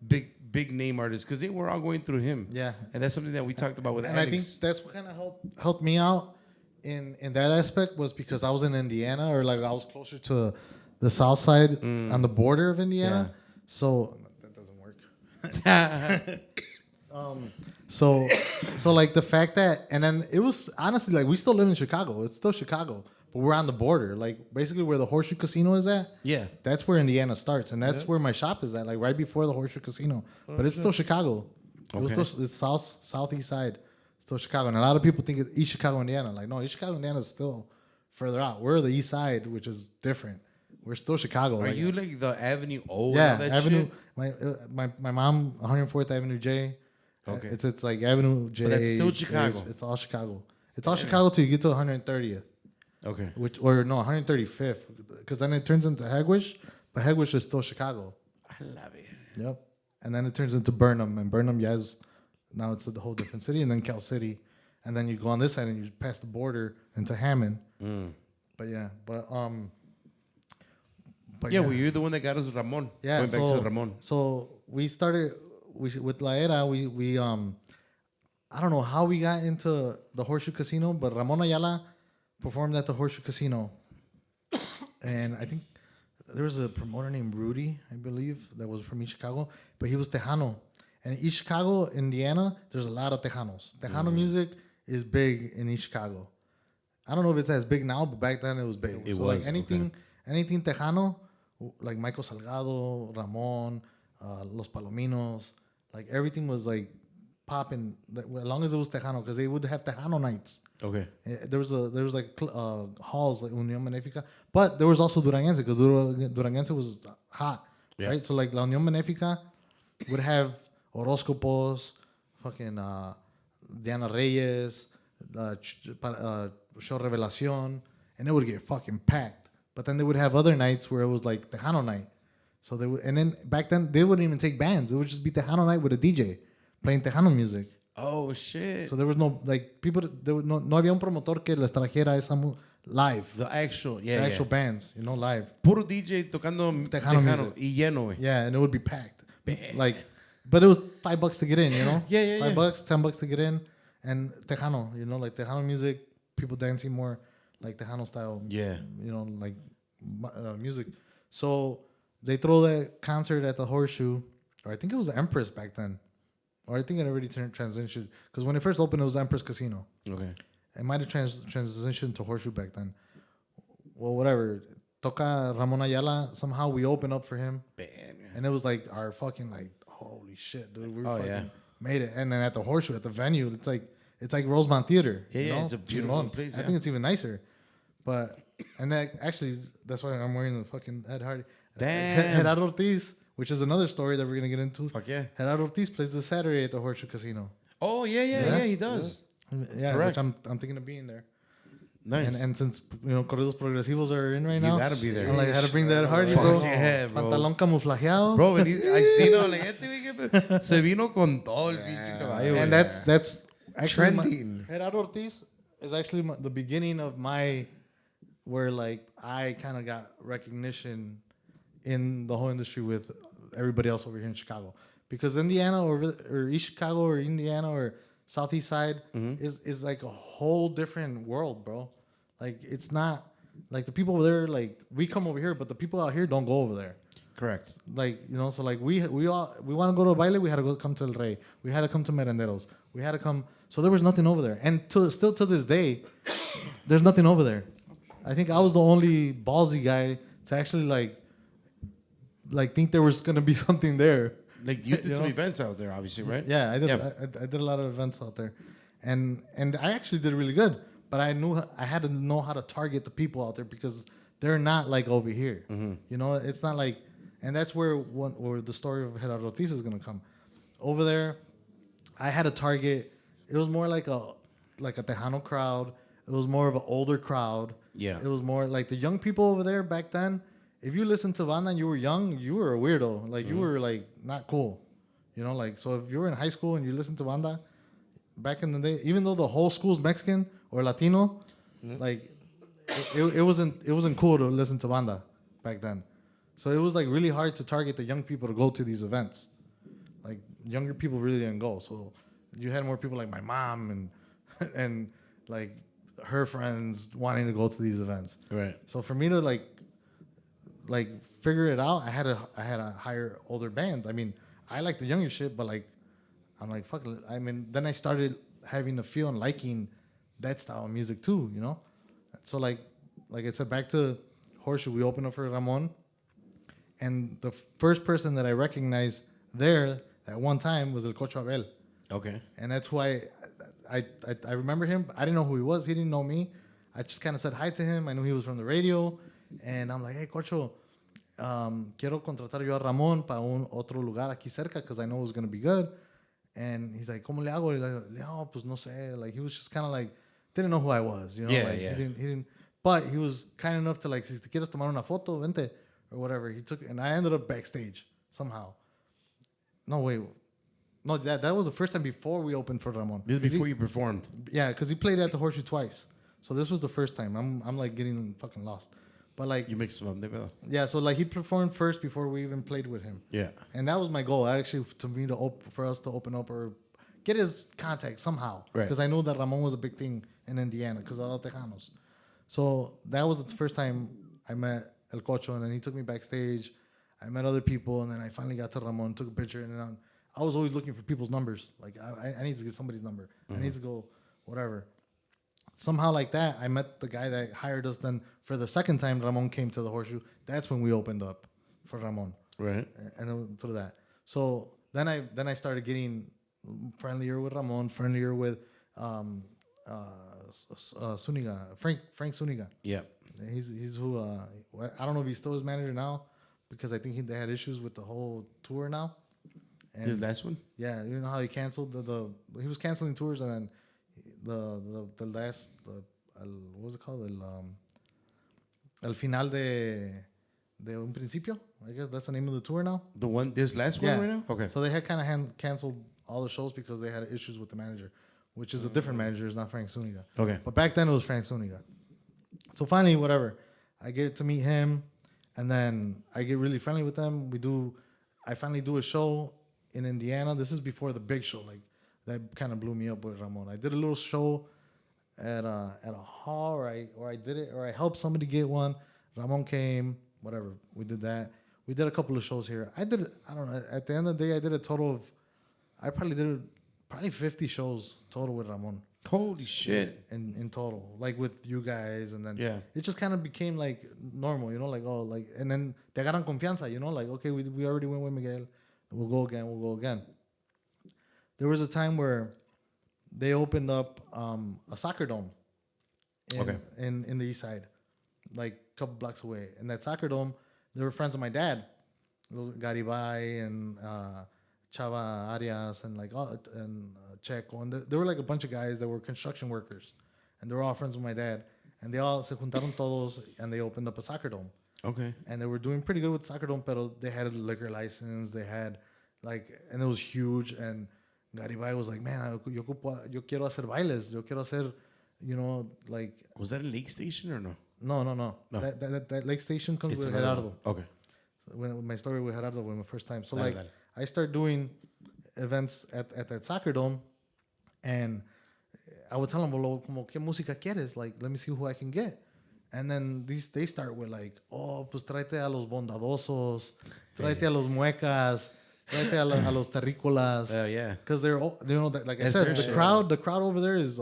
big name artists, because they were all going through him. Yeah. And that's something that we talked about with And I think Alex. that's what kind of helped me out in that aspect, was because I was in Indiana, or like I was closer to the south side on the border of Indiana. Yeah. So that doesn't work. So like the fact that, and then it was honestly like we still live in Chicago. It's still Chicago, but we're on the border. Like basically where the Horseshoe Casino is at. Yeah. That's where Indiana starts, and that's where my shop is at. Like right before the Horseshoe Casino, but it's still Chicago. It was Okay. still it's southeast side, still Chicago, and a lot of people think it's East Chicago, Indiana. Like, no, East Chicago, Indiana is still further out. We're the east side, which is different. We're still Chicago. Are like, you like the Avenue O? yeah, and all that Avenue. shit? My mom, 104th Avenue J. Okay. It's like Avenue J. But that's still H, Chicago. It's all Chicago. It's all Chicago till you get to 130th. Okay. Or no, 135th, because then it turns into Hegwish, but Hegwish is still Chicago. I love it. Yep. And then it turns into Burnham, and Burnham, yes, now it's a whole different city, and then Cal City, and then you go on this side and you pass the border into Hammond. But yeah, Yeah, well, you're the one that got us Ramon. yeah. Going back to Ramon. So we started with La Era. We I don't know how we got into the Horseshoe Casino, but Ramon Ayala performed at the Horseshoe Casino, and I think there was a promoter named Rudy, I believe, that was from East Chicago, but he was Tejano. And in East Chicago, Indiana, there's a lot of Tejanos. Tejano music is big in East Chicago. I don't know if it's as big now, but back then it was big. It so was, like anything Tejano, like Michael Salgado, Ramon, Los Palominos, like everything was like popping as long as it was Tejano, because they would have Tejano nights. Okay. There was like halls like Unión Benéfica, but there was also Duranguense, because Duranguense was hot, Yeah. right? So like La Unión Benéfica would have Horóscopos, fucking Diana Reyes, Show Revelación, and it would get fucking packed. But then they would have other nights where it was like Tejano night. So they would, and then back then they wouldn't even take bands. It would just be Tejano night with a DJ playing Tejano music. Oh, shit. So there was no, like, people, no había un promotor que les trajera esa live. The actual, The actual bands, live. Puro DJ tocando Tejano Tejano music. y lleno, güey. Yeah, and it would be packed. Like, but it was $5 to get in, Yeah. $5, $10 to get in. And Tejano, like Tejano music, people dancing more like Tejano style. Yeah. Like music. So they throw that concert at the Horseshoe, or I think it was the Empress back then. Or I think it already transitioned. Because when it first opened, it was Empress Casino. Okay. It might have transitioned to Horseshoe back then. Well, whatever. Toca Ramon Ayala. Somehow we opened up for him. Bam. And it was like our fucking like, holy shit, dude. We Oh, fucking yeah. made it. And then at the Horseshoe, at the venue, it's like Rosemont Theater. Yeah, it's a beautiful place, I yeah. think it's even nicer. But, and that's why I'm wearing the fucking Ed Hardy. Damn. Gerardo Ortiz, which is another story that we're going to get into. Fuck yeah. Gerardo Ortiz plays this Saturday at the Horseshoe Casino. Oh, yeah, he does. Yeah, Correct. which I'm thinking of being there. Nice. And since Corridos Progresivos are in right now, gotta be there. I'm like, I had to bring that Hardy, Fuck bro. yeah, bro. Pantalón camuflajeado. Bro, I see no, like, este güey que se vino con todo el pinche caballo, And güey. that's actually Trending. Gerardo Ortiz is actually the beginning of where like I kind of got recognition in the whole industry with everybody else over here in Chicago, because Indiana or East Chicago or Indiana or Southeast Side is like a whole different world, bro. Like, it's not like the people over there, like, we come over here, but the people out here don't go over there. Correct. Like, so like we want to go to a baile, we had to come to El Rey. We had to come to Merenderos. We had to come. So there was nothing over there. And still to this day, there's nothing over there. I think I was the only ballsy guy to actually like think there was going to be something there. Like, you did some events out there, obviously, right? Yeah, I did. Yeah. I did a lot of events out there, and I actually did really good. But I knew I had to know how to target the people out there, because they're not like over here. It's not like, and that's where the story of Gerardo Ortiz is gonna come. Over there, I had a target. It was more like a Tejano crowd. It was more of an older crowd. Yeah. It was more like the young people over there back then. If you listened to banda and you were young, you were a weirdo. Like, you were like not cool. Like, so if you were in high school and you listened to banda back in the day, even though the whole school's Mexican or Latino, like it wasn't cool to listen to banda back then. So it was like really hard to target the young people to go to these events. Like, younger people really didn't go. So you had more people like my mom and like her friends wanting to go to these events. Right. So for me to like figure it out, I had to hire older bands. I mean, I like the younger shit, but like, I'm like, fuck it. I mean, then I started having a feel and liking that style of music too, So like I said, back to Horseshoe, we opened up for Ramon, and the first person that I recognized there at one time was El Cocho Abel. Okay. And that's why I remember him. I didn't know who he was. He didn't know me. I just kind of said hi to him. I knew he was from the radio. And I'm like, hey, Cocho, quiero contratar yo a Ramón para un otro lugar aquí cerca because I know it was going to be good. And he's like, ¿cómo le hago? Y like, oh, pues no sé. Like, he was just kind of like, didn't know who I was, you know? Yeah, like, yeah. He didn't, but he was kind enough to like, si te quieres tomar una foto, vente, or whatever. He took, and I ended up backstage somehow. No, wait. No, that was the first time before we opened for Ramon. This is before you performed. Yeah, because he played at the Horseshoe twice. So this was the first time. I'm like getting fucking lost. But like, You mixed them up. They yeah, so like he performed first before we even played with him. Yeah. And that was my goal, actually, for us to open up or get his contact somehow. Right. Because I knew that Ramon was a big thing in Indiana because of the Tejanos. So that was the first time I met El Cocho, and then he took me backstage. I met other people, and then I finally got to Ramon, took a picture, and then I was always looking for people's numbers. Like, I need to get somebody's number. I need to go, whatever. Somehow like that, I met the guy that hired us. Then for the second time Ramon came to the Horseshoe, that's when we opened up for Ramon. Right. And then through that. So then I started getting friendlier with Ramon, friendlier with Suniga, Frank Suniga. Yeah. He's who I don't know if he's still his manager now, because I think they had issues with the whole tour now. And The last one? yeah, you know how he canceled he was canceling tours, and then the last what was it called, el final de un principio, I guess that's the name of the tour now. The one, this last one right now? Okay. So they had kind of canceled all the shows because they had issues with the manager, which is a different manager. It's not Frank Suniga. Okay. But back then it was Frank Suniga. So finally, whatever, I get to meet him, and then I get really friendly with them. I finally do a show in Indiana. This is before the big show. Like, that kind of blew me up with Ramon. I did a little show at a hall, or I helped somebody get one. Ramon came, whatever. We did that. We did a couple of shows here. I don't know. At the end of the day, I did a total of, I probably did 50 shows total with Ramon. Holy shit. In total, like with you guys, and then Yeah. it just kind of became like normal, you know, like, oh, like, and then te agarran confianza, you know, like, okay, we already went with Miguel, we'll go again. There was a time where they opened up a soccer dome in the east side, like a couple blocks away, and that soccer dome, they were friends of my dad, Garibay and Chava Arias and like Checo, and there were like a bunch of guys that were construction workers, and they were all friends with my dad, and they all se juntaron todos, and they opened up a soccer dome. Okay. And they were doing pretty good with the soccer dome, but they had a liquor license, they had and it was huge, and Garibay was like, man, yo quiero hacer bailes, yo quiero hacer, you know, like. Was that a lake station or no? No. That lake station comes with Gerardo. Okay. When my story with Gerardo when the first time. So Dale, like, dale. I start doing events at that soccer dome, and I would tell them, well, como qué música quieres? Like, let me see who I can get. And then they start with like, oh, pues tráete a los bondadosos, tráete a los muecas, tráete a los terrícolas. Yeah. Because they're, you know, like I That's said, their the shit. crowd over there is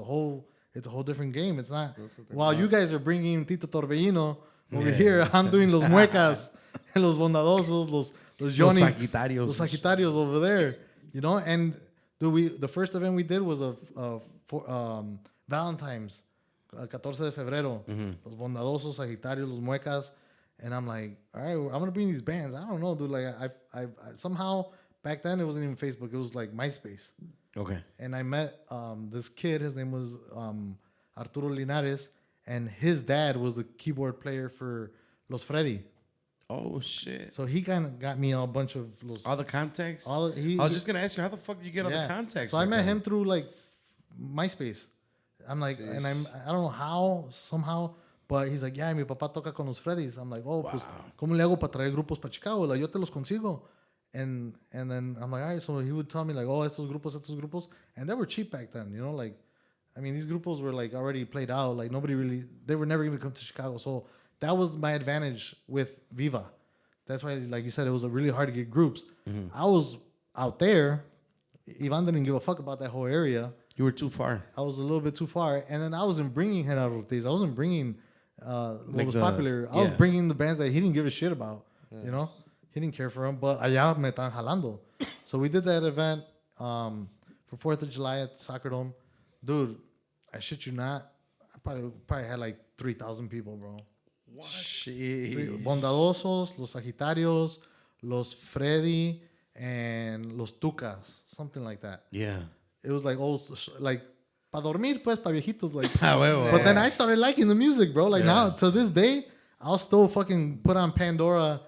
it's a whole different game. It's not, while you guys are bringing Tito Torbellino over here, I'm doing los muecas and los bondadosos, los Johnny, Sagitarios. los Sagitarios over there, you know. And the first event we did was Valentine's, 14 de febrero, los bondadosos, Sagitarios, los muecas, and I'm like, all right, I'm gonna bring these bands. I don't know, dude. Like, I somehow back then it wasn't even Facebook; it was like MySpace. Okay. And I met this kid. His name was Arturo Linares, and his dad was the keyboard player for Los Freddy. Oh shit. So he kind of got me a bunch of All the contacts? I was just gonna ask you, how the fuck did you get all the contacts? So I back met then? him through like MySpace. I'm like, and I don't know how, somehow, but he's like, yeah, mi papá toca con los Freddys. I'm like, oh, pues, ¿cómo le hago para traer grupos para Chicago? Like, yo te los consigo. And then I'm like, all right. So he would tell me like, oh, estos grupos. And they were cheap back then, you know, like, I mean, these grupos were like already played out. Like, they were never going to come to Chicago. So that was my advantage with Viva. That's why, like you said, it was really hard to get groups. I was out there. Ivan didn't give a fuck about that whole area. You were too far. I was a little bit too far. And then I wasn't bringing Gerardo Ortiz. I wasn't bringing what was popular. I was bringing the bands that he didn't give a shit about, you know? He didn't care for them. But allá me estaban jalando. So we did that event. for 4th of July at the Soccer Dome. Dude, I shit you not, I probably had like 3,000 people, bro. What? Shit. Bondadosos, Los Sagitarios, Los Freddy, and Los Tucas, something like that. Yeah. It was like old, like pa dormir, pues, pa viejitos, like. Ah, huevo. But then I started liking the music, bro. Like now, to this day, I'll still fucking put on Pandora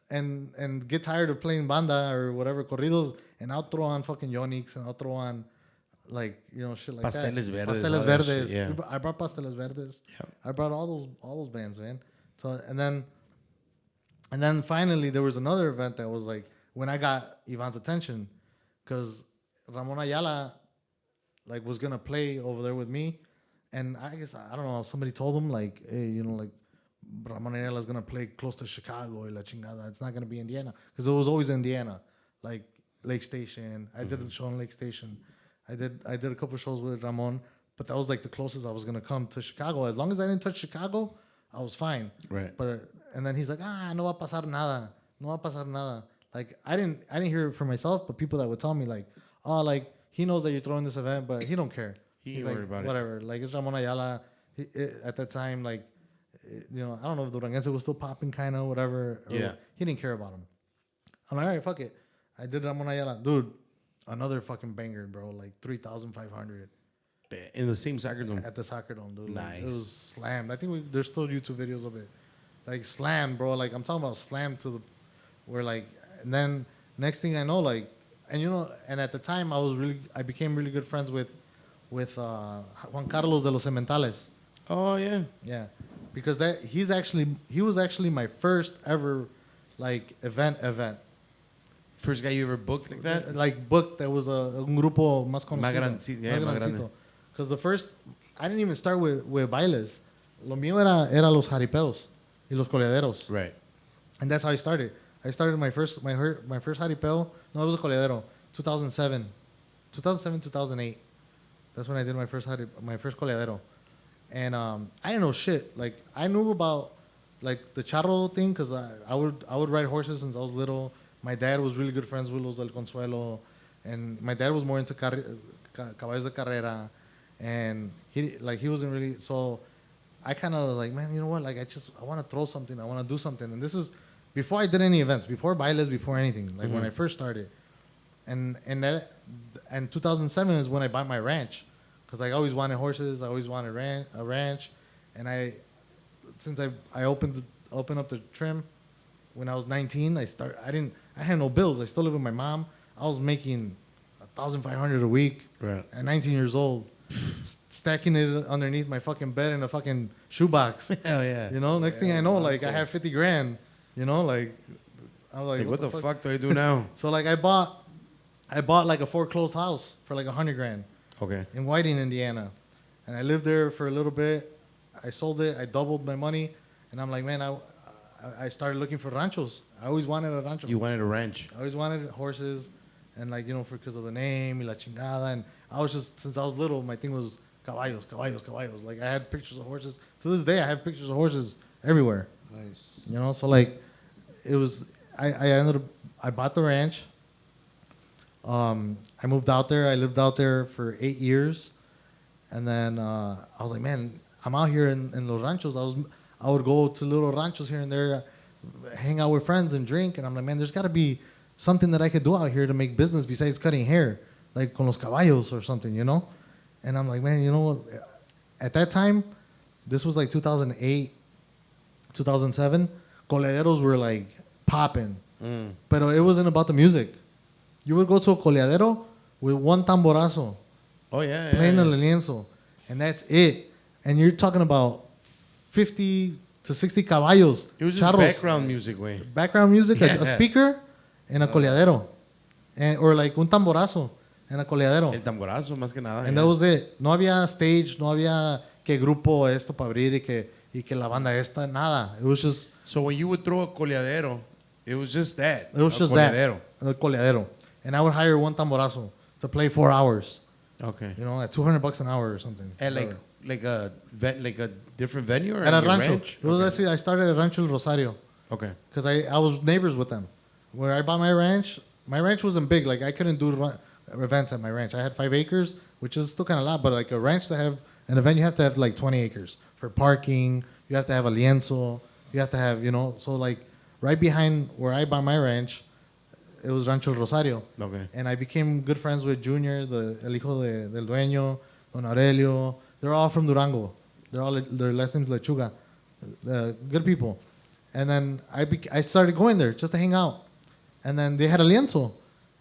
and get tired of playing banda or whatever corridos, and I'll throw on fucking Yonix, and I'll throw on like, you know, shit like Pasteles that. Verdes, Pasteles all that Verdes. shit, yeah. I brought Pasteles Verdes. Yep. I brought all those bands, man. So and then finally there was another event that was like when I got Ivan's attention, because Ramon Ayala like was gonna play over there with me, and I guess I don't know, somebody told him like, hey, you know, like Ramon Ayala is gonna play close to Chicago, y la chingada. It's not gonna be Indiana, because it was always Indiana, like Lake Station. I did a show in Lake Station. I did a couple shows with Ramon, but that was like the closest I was gonna come to Chicago. As long as I didn't touch Chicago, I was fine. Right. But and then he's like, no va a pasar nada, no va a pasar nada. Like I didn't hear it for myself, but people that would tell me like, oh, like he knows that you're throwing this event, but he don't care. He He's ain't like, worried about it. whatever. Like it's Ramon Ayala. At that time, like, you know, I don't know if Duranguense was still popping, kind of whatever. Yeah. He didn't care about him. I'm like, all right, fuck it. I did Ramon Ayala, dude. Another fucking banger, bro. Like 3,500 In the same soccer dome. at the Soccer Dome, dude. Nice. Like, it was slammed. I think there's still YouTube videos of it. Like slammed, bro. Like I'm talking about slammed to the where like, and then next thing I know, like, and you know, and at the time I became really good friends with Juan Carlos de los Cementales. Oh, yeah. Yeah, because he was actually my first ever like event. First guy you ever booked like that? Like booked that was un grupo más conocido. Más grande. Because the first, I didn't even start with bailes. Lo mío era los jaripeos y los coleaderos. Right. And that's how I started. I started my first jaripeo. No, it was a coleadero. 2007, 2008. That's when I did my first coleadero. And I didn't know shit. Like I knew about like the charro thing because I would ride horses since I was little. My dad was really good friends with Los del Consuelo, and my dad was more into caballos de carrera, and he wasn't really. So I kind of was like, man, you know what? Like I want to throw something. I want to do something. And this is before I did any events, before bailes, before anything. Like when I first started, and 2007 is when I bought my ranch, because I always wanted horses. I always wanted a ranch, and since I opened up the trim. When I was 19, I had no bills. I still live with my mom. I was making $1,500 a week at 19 years old, stacking it underneath my fucking bed in a fucking shoebox. Hell yeah. You know, next thing I know, like I have 50 grand. You know, like I was like, What the fuck do I do now? So like I bought like a foreclosed house for like $100 grand. Okay. In Whiting, Indiana, and I lived there for a little bit. I sold it. I doubled my money, and I'm like, man, I started looking for ranchos. I always wanted a rancho. You wanted a ranch. I always wanted horses, and like, you know, because of the name, y la chingada. And I was just, since I was little, my thing was caballos. Like I had pictures of horses. To this day, I have pictures of horses everywhere. Nice. You know, so like, it was, I bought the ranch. I moved out there. I lived out there for 8 years. And then I was like, man, I'm out here in Los Ranchos. I would go to little ranchos here and there, hang out with friends and drink. And I'm like, man, there's got to be something that I could do out here to make business besides cutting hair, like con los caballos or something, you know? And I'm like, man, you know what? At that time, this was like 2008, 2007, coleaderos were like popping. But it wasn't about the music. You would go to a coleadero with one tamborazo, Oh, yeah. playing yeah. el lienzo, and that's it. And you're talking about 50 to 60 caballos. It was just charros. background music, way. Background music, Yeah. a speaker, and a coleadero. Or like un tamborazo and a coleadero. El tamborazo, más que nada. And that was it. No había stage, no había que grupo esto para abrir y que la banda esta, nada. It was just... So when you would throw a coleadero, it was just that. It was a just coleadero. that. A coleadero. And I would hire one tamborazo to play 4 hours. Okay. You know, at $200 an hour or something. At like a different venue or At a your rancho. ranch? It was Okay. actually, I started at Rancho El Rosario. Okay. Because I was neighbors with them. Where I bought my ranch wasn't big. Like, I couldn't do events at my ranch. I had 5 acres, which is still kind of a lot, but like a ranch to have an event, you have to have like 20 acres for parking. You have to have a lienzo. You have to have, so like right behind where I buy my ranch, it was Rancho El Rosario. Okay. And I became good friends with Junior, el hijo del dueño, Don Aurelio. They're all from Durango. Their last name's Lechuga. Good people. And then I started going there just to hang out. And then they had a lienzo.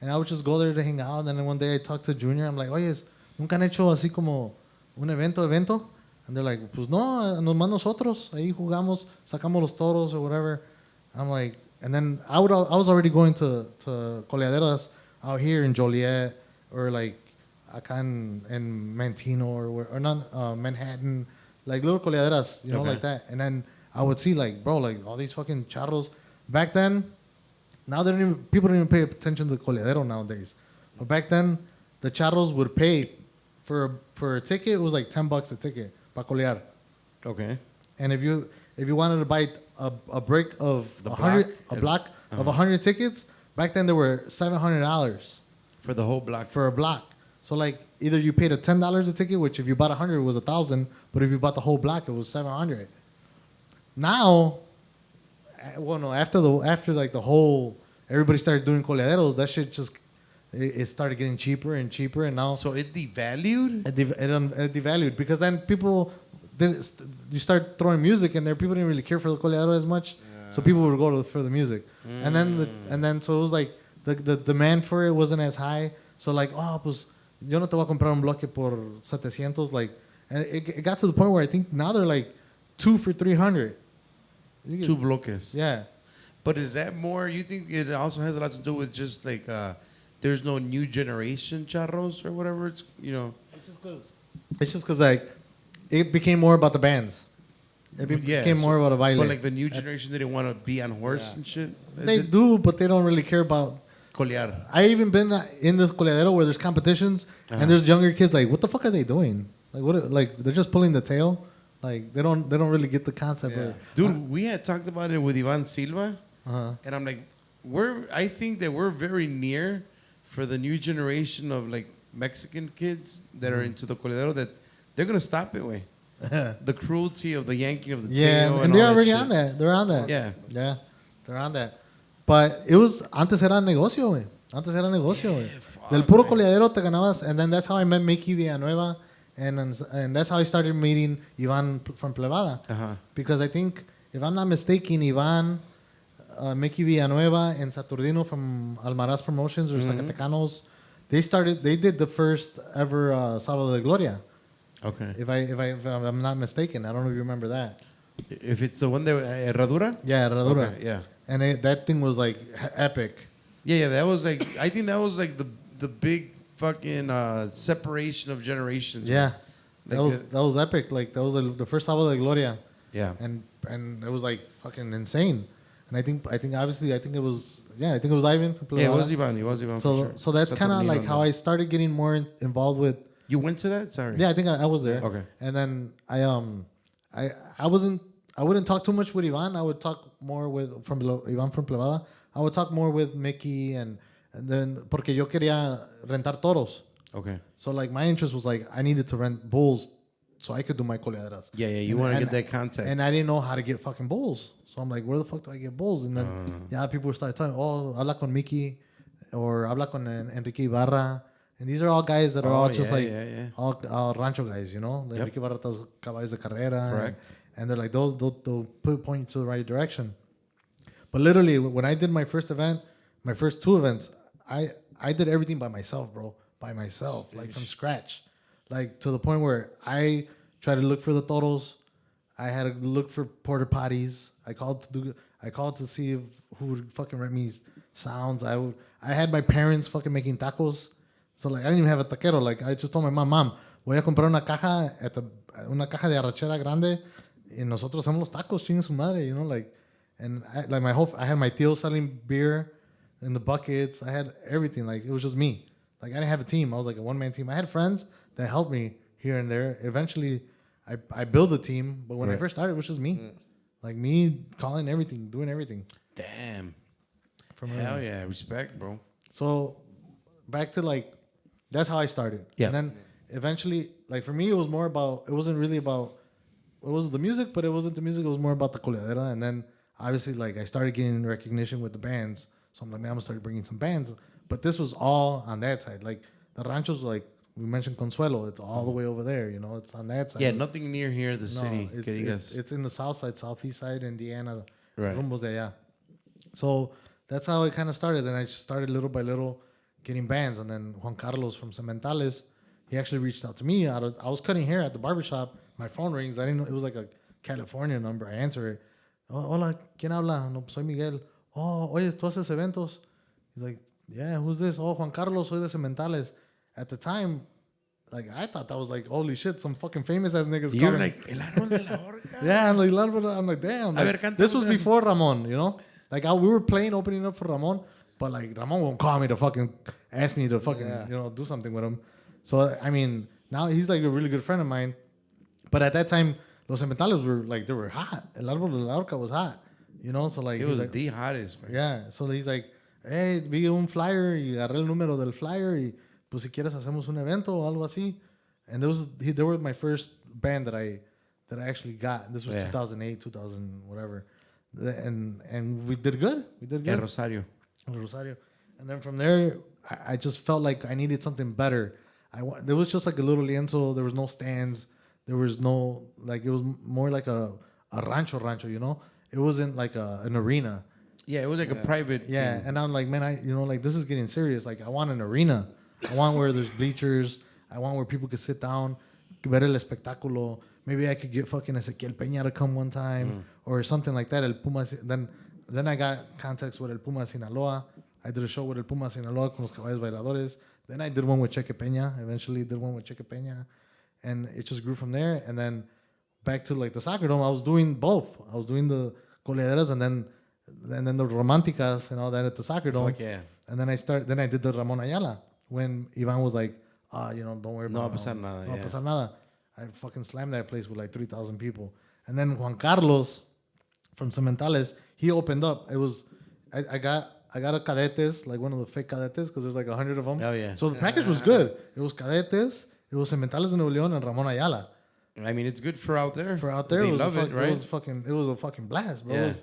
And I would just go there to hang out. And then one day I talked to Junior. I'm like, oye, ¿nunca han hecho así como un evento? And they're like, pues no, nomás nosotros. Ahí jugamos, sacamos los toros or whatever. I'm like, and then I was already going to coleaderas out here in Joliet or like acá in Mantino or not Manhattan, like little coleaderas, like that. And then I would see like, bro, like all these fucking charros. Back then, now people don't even pay attention to the coleadero nowadays. But back then, the charros would pay for a ticket. It was like $10 a ticket pa colear. Okay. And if you wanted to buy a break of The 100 block? block of 100 tickets, back then they were $700 For the whole block. for a block. So like either you paid a $10 a ticket, which if you bought 100 it was 1,000, but if you bought the whole block it was 700. Now, well, no, after like the whole everybody started doing coleaderos, that shit just it started getting cheaper and cheaper, and now So it devalued? it devalued because then people you start throwing music in there. People didn't really care for the coleadero as much, so people would go for the music. And then so it was like the demand for it wasn't as high. So like, pues yo no te voy a comprar un bloque por 700. Like, and it got to the point where I think now they're like 2 for 300. 2 bloques. Yeah. But is that more? You think it also has a lot to do with just like there's no new generation charros or whatever? It's It's just because like it became more about the bands. It became more about a baile. But like the new generation didn't want to be on horse and shit. They do, but they don't really care about Colear. I even been in this coleadero where there's competitions and there's younger kids like, what the fuck are they doing? Like what? Like they're just pulling the tail. Like they don't really get the concept. Yeah. Dude, we had talked about it with Ivan Silva, and I'm like, I think that we're very near for the new generation of like Mexican kids that are into the coleadero that they're gonna stop it. Way the cruelty of the yanking of the tail. And they're all already that on that. They're on that. Yeah. They're on that. But it was antes era negocio, güey. Antes era negocio, güey. Del puro coleadero te ganabas, and then that's how I met Mickey Villanueva, and that's how I started meeting Ivan from Plebada. Because I think, if I'm not mistaken, Ivan, Mickey Villanueva, and Saturnino from Almaraz Promotions or Zacatecanos, they did the first ever Sábado de Gloria. Okay. If I'm not mistaken, I don't know if you remember that. If it's the one that Herradura? Yeah, Herradura. Okay, yeah. And that thing was like epic. Yeah, that was like, I think that was like the big fucking separation of generations. Yeah, man. that was epic. Like that was the first Sábado de Gloria. Yeah. And it was like fucking insane. And I think obviously it was Ivan from Plebada. Yeah, it was Ivan. So for sure. so that's kind of like how I started getting more involved with. You went to that? Sorry. Yeah, I think I was there. Okay. And then I wouldn't talk too much with Ivan. I would talk more with Ivan from Plebada. I would talk more with Mickey and then porque yo quería rentar toros. Okay. So like my interest was like I needed to rent bulls so I could do my coleaderas. Yeah, you want to get that contact. And I didn't know how to get fucking bulls. So I'm like, where the fuck do I get bulls? And then people would start telling, habla con Mickey or habla con Enrique Ibarra. And these are all guys that are all just all rancho guys, Like Enrique Ibarra does caballos de carrera. Correct. And they're like, they'll point you to the right direction. But literally, when I did my first event, my first 2 events, I did everything by myself, bro. By myself, like from scratch. Like to the point where I tried to look for the toros. I had to look for porta potties. I called to see who would fucking rent me sounds. I had my parents fucking making tacos. So like I didn't even have a taquero. Like I just told my mom, voy a comprar una caja de arrachera grande y nosotros hacemos los tacos, chingue su madre, like. And I had my tío selling beer in the buckets. I had everything. Like, it was just me. Like, I didn't have a team. I was like a one-man team. I had friends that helped me here and there. Eventually, I built a team. But when I first started, it was just me. Like, me calling everything, doing everything. Damn. From Hell yeah. Respect, bro. So, back to, like, That's how I started. Yeah. And then eventually, like for me, it was more about. It wasn't really about. It was the music, but it wasn't the music. It was more about the coladera. And then obviously, like I started getting recognition with the bands. So I'm like, man, I'm gonna start bringing some bands. But this was all on that side. Like the ranchos, like we mentioned Consuelo, it's all the way over there. You know, it's on that side. Yeah, nothing near here, the city. It's in the south side, southeast side, Indiana, Right. rumbos de allá. So that's how it kind of started. And I just started little by little getting bands. And then Juan Carlos from Cementales, he actually reached out to me. I was cutting hair at the barbershop. My phone rings. I didn't know. It was like a California number. I answer it. Oh, hola, ¿quién habla? No, soy Miguel. Oh, oye, ¿tú haces eventos? He's like, yeah, who's this? Oh, Juan Carlos, soy de Cementales. At the time, like, I thought that was like, holy shit, some fucking famous ass niggas You're coming. like, El Árbol de la Horca. Yeah, I'm like, damn. A Like, ver, this was cántanos. before Ramon, you know? Like, we were playing, opening up for Ramon, but like, Ramon won't call me to fucking ask me to fucking, you know, do something with him. So, I mean, now he's like a really good friend of mine. But at that time, Los Cementales were like, they were hot. El Árbol de la Horca was hot, you know? So, like, It he's was like, the hottest, man. yeah. So he's like, hey, vi un flyer y agarré el número del flyer y pues si quieres hacemos un evento o algo así. And they were my first band that I actually got. This was 2008, 2000, whatever. And we did good. We did good. El Rosario. El Rosario. And then from there, I just felt like I needed something better. There was just like a little lienzo. There was no stands. There was no, like, it was more like a rancho, you know? It wasn't like an arena. Yeah, it was like a private Yeah, thing. and I'm like, man, like, this is getting serious. Like, I want an arena. I want where there's bleachers. I want where people could sit down, ver el espectáculo. Maybe I could get fucking Ezequiel Peña to come one time or something like that. El Puma. Then I got contacts with El Puma Sinaloa. I did a show with El Puma Sinaloa con los caballos bailadores. Then I did one with Cheque Peña. Eventually did one with Cheque Peña. And it just grew from there. And then back to like the soccer dome, I was doing both. I was doing the coleaderas and then the romanticas and all that at the soccer dome. Fuck yeah. And then I did the Ramon Ayala when Ivan was like, don't worry No about va a pasar nada, No va yeah. a pasar nada. I fucking slammed that place with like 3,000 people. And then Juan Carlos from Cementales, he opened up. It was, I got a Cadetes, like one of the fake Cadetes, because there's like 100 of them. Oh, yeah. So the package was good. It was Cadetes, it was Cementales de Nuevo León, and Ramon Ayala. I mean, it's good for out there. For out there, They it was love it, right? It was a fucking blast, bro. Yeah.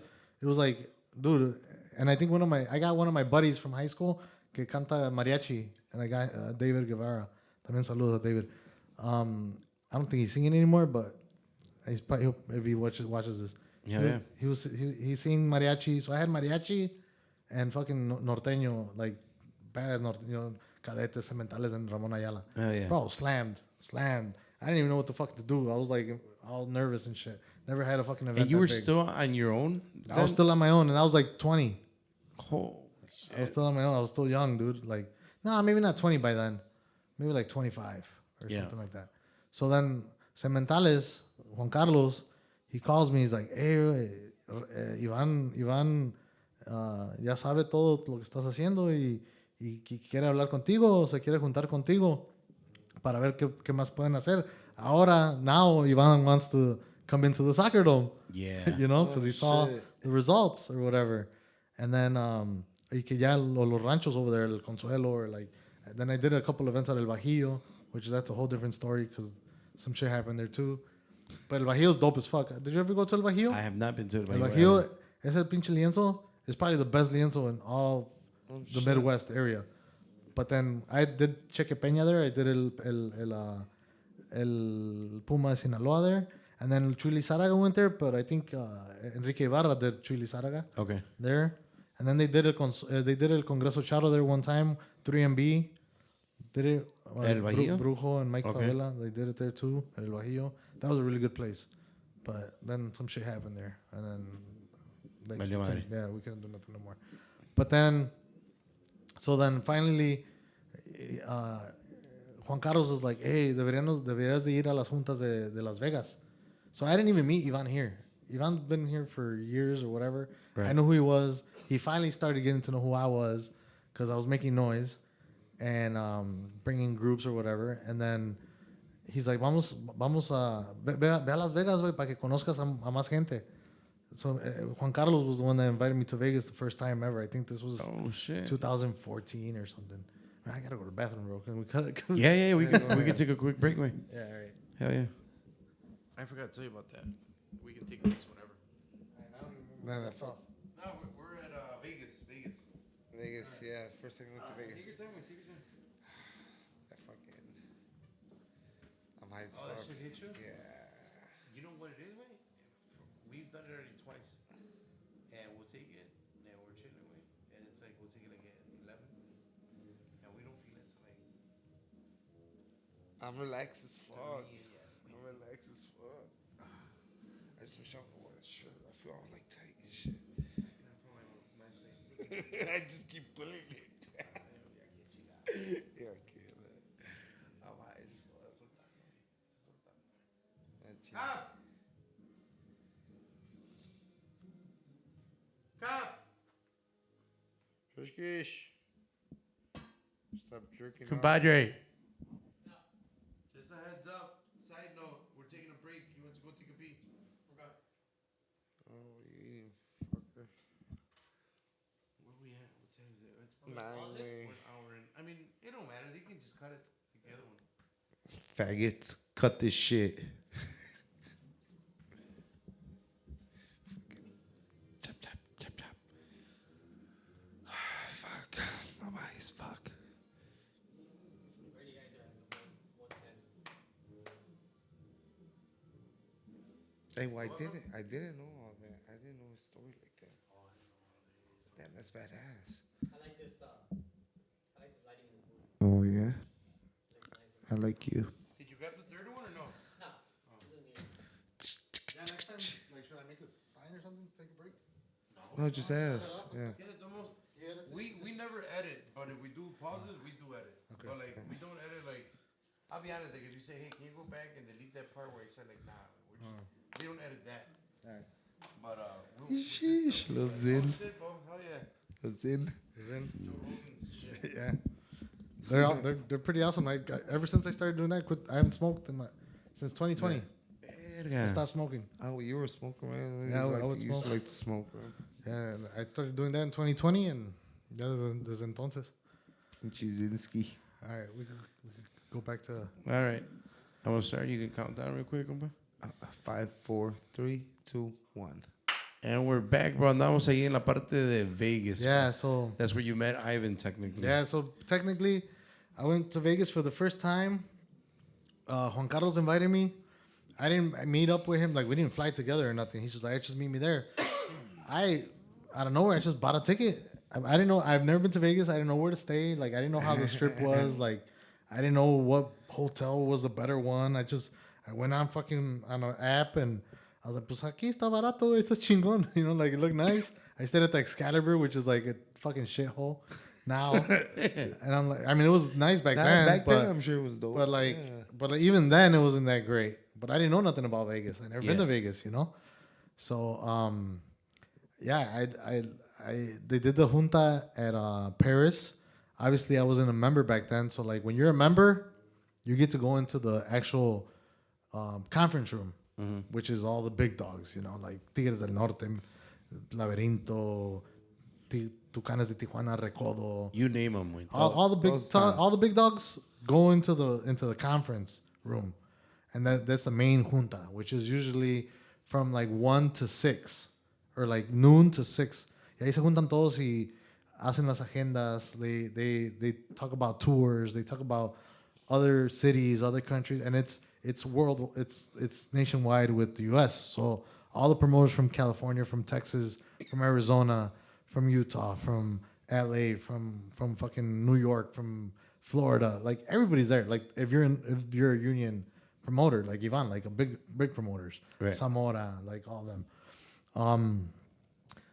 It was like, dude, and I think I got one of my buddies from high school que canta mariachi, and I got David Guevara. También saludos a David. I don't think he's singing anymore, but he's probably, if he watches this. Yeah, He sing mariachi, so I had mariachi and fucking norteño, like badass Cadetes, Cementales, and Ramon Ayala. Oh, yeah. Bro, slammed. I didn't even know what the fuck to do. I was like all nervous and shit. Never had a fucking event. And you that were big. still on your own? I was still on my own, and I was like 20. Oh, shit. I was still on my own. I was still young, dude. Like, no, maybe not 20 by then. Maybe like 25 or something like that. So then Cementales, Juan Carlos, he calls me. He's like, hey, Iván, ya sabe todo lo que estás haciendo y quiere hablar contigo, o se quiere juntar contigo para ver qué más pueden hacer. Now Iván wants to come into the soccer dome. Yeah. You know, because he saw the results or whatever. And then, y que ya los ranchos over there, El Consuelo, or like, then I did a couple events at El Bajillo, that's a whole different story because some shit happened there too. But El Bajillo's dope as fuck. Did you ever go to El Bajillo? I have not been to it. El Bajillo, ese pinche lienzo is probably the best lienzo in all the Midwest area. But then I did Cheque Peña there. I did El Puma de Sinaloa there. And then Chuy Lizárraga went there, but I think Enrique Ibarra did Chuy Lizárraga there. And then they did El Congreso Charro there one time, 3MB. Did it. El Bajillo? Brujo and Mike Favela, they did it there too, at El Bajillo. That was a really good place. But then some shit happened there. And then we couldn't do nothing no more. But then, finally, Juan Carlos was like, hey, deberías de ir a las juntas de Las Vegas. So I didn't even meet Ivan here. Ivan's been here for years or whatever. Right. I knew who he was. He finally started getting to know who I was because I was making noise and bringing groups or whatever. And then he's like, vamos ve a Las Vegas, güey, para que conozcas a más gente. So Juan Carlos was the one that invited me to Vegas the first time ever. I think this was 2014 or something. I gotta go to the bathroom, bro. Can we cut it? Yeah, we can take a quick break, man. Yeah, all right. Hell yeah. I forgot to tell you about that. We can take breaks whenever. No, no, fuck. No, we're at Vegas. Vegas, yeah. First time we went to Vegas. Take your time. That fucking. I'm high as Oh, that fuck. shit hit you? Yeah. You know what it is, man? We've done it already twice. And we'll take it, and we're chilling, man. And it's like, we'll take it like at 11. And we don't feel it till like. I'm relaxed as fuck. Yeah. I'm relaxed as fuck. I just wish I wore that shirt. I feel all like tight and shit. I just keep pulling it. Yeah, kill it. I'm high as fuck. Cop! Kish. Stop jerking off. Compadre. Just a heads up. Side note, we're taking a break. You want to go take a pee? Okay. Oh, what are you eating, fucker? Where we at? What time is it? It's 9 way. We're an hour in. I mean, it don't matter. They can just cut it together. Faggots, cut this shit. Chop. Fuck. I'm high as fuck. Hey, well, I didn't know all that. I didn't know a story like that. Damn, that's badass. I like this lighting in the booth. Oh, yeah? I like you. Did you grab the third one or no? No. Yeah, next time, like, should I make a sign or something? Take a break? No, just ask. Yeah. Yeah, it's almost. Yeah, that's We never edit, but if we do pauses, we do edit. Okay. But like we don't edit like. I'll be honest, like if you say, hey, can you go back and delete that part where you said like, nah, we don't edit that. Alright. But we'll Sheesh, los in. shit, bro. Hell yeah. Los in. Is in. Joe Rogan's shit. Yeah. They're pretty awesome. Like ever since I started doing that, I haven't smoked since 2020. I stopped smoking. Oh, you were smoking, right? Yeah, like, I would you used smoke. to like to smoke, right? Yeah, I started doing that in 2020, and desde entonces. Chizinski. All right, we could go back to. All right. I'm gonna start. You can count down real quick, compa. 5, 4, 3, 2, 1. And we're back, bro. Andamos ahí en la parte de Vegas. Yeah, bro. so That's where you met Ivan, technically. yeah, so technically, I went to Vegas for the first time. Juan Carlos invited me. I didn't meet up with him. Like we didn't fly together or nothing. He's just like, just meet me there. Out of nowhere, I just bought a ticket. I didn't know. I've never been to Vegas. I didn't know where to stay. Like I didn't know how the strip was. Like I didn't know what hotel was the better one. I went on an app and I was like, pues aquí está barato, está chingón. You know, like it looked nice. I stayed at the Excalibur, which is like a fucking shithole now. And I'm like, I mean, it was nice back then. Back but, then, I'm sure it was dope. But like, yeah. but like, even then, it wasn't that great. But I didn't know nothing about Vegas. I never been Yeah. to Vegas, you know. So yeah, they did the junta at Paris. Obviously, I wasn't a member back then. So like, when you're a member, you get to go into the actual conference room, which is all the big dogs, you know, like Tigres del Norte, Laberinto, Tucanes de Tijuana, Recodo. You name them. All the big those times. all the big dogs go into the conference room, and that's the main junta, which is usually from like 1 to 6 or like noon to 6. Y ahí se juntan todos y hacen las agendas. They talk about tours. They talk about other cities, other countries, and it's nationwide with the U.S. So all the promoters from California, from Texas, from Arizona, from Utah, from LA, from fucking New York, from Florida, like everybody's there. Like if you're a union promoter, like Ivan, like a big promoters, Right. Zamora, like all them.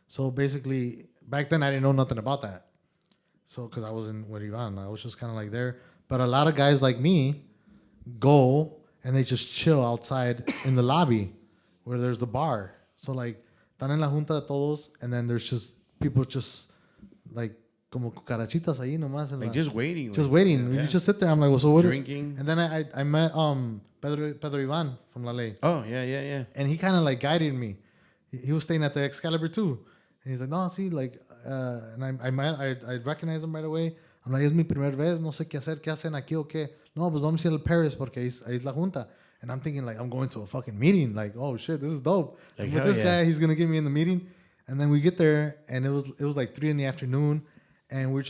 So basically, back then I didn't know nothing about that. So because I wasn't with Ivan, I was just kind of like there. But a lot of guys like me go and they just chill outside in the lobby where there's the bar. So like, están en la junta de todos, and then there's just people just like como cucarachitas ahí nomás. Like just waiting. Just like, waiting. yeah. You just sit there. I'm like, well, so what? Drinking. And then I met Pedro Ivan from La Ley. Oh, yeah. And he kind of like guided me. He was staying at the Excalibur too. And he's like, no, see, like, and I recognized him right away. I'm like, es mi primer vez, no sé qué hacer, qué hacen aquí o qué. No, pues vamos a ir al Paris porque ahí es la junta. And I'm thinking like I'm going to a fucking meeting. Like, oh shit, this is dope. Like, I'm with hell this yeah. guy, he's gonna get me in the meeting. And then we get there, and it was like 3 p.m, and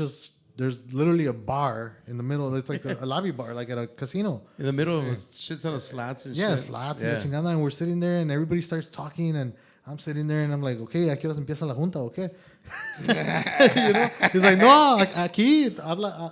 there's literally a bar in the middle. It's like a lobby bar, like at a casino. In the middle of shit ton of slots and shit. Yeah, slots Yeah. and la chingada, and we're sitting there, and everybody starts talking, and I'm sitting there, and I'm like, okay, ¿a qué horas empieza la junta? Okay. You know? He's like, no, aquí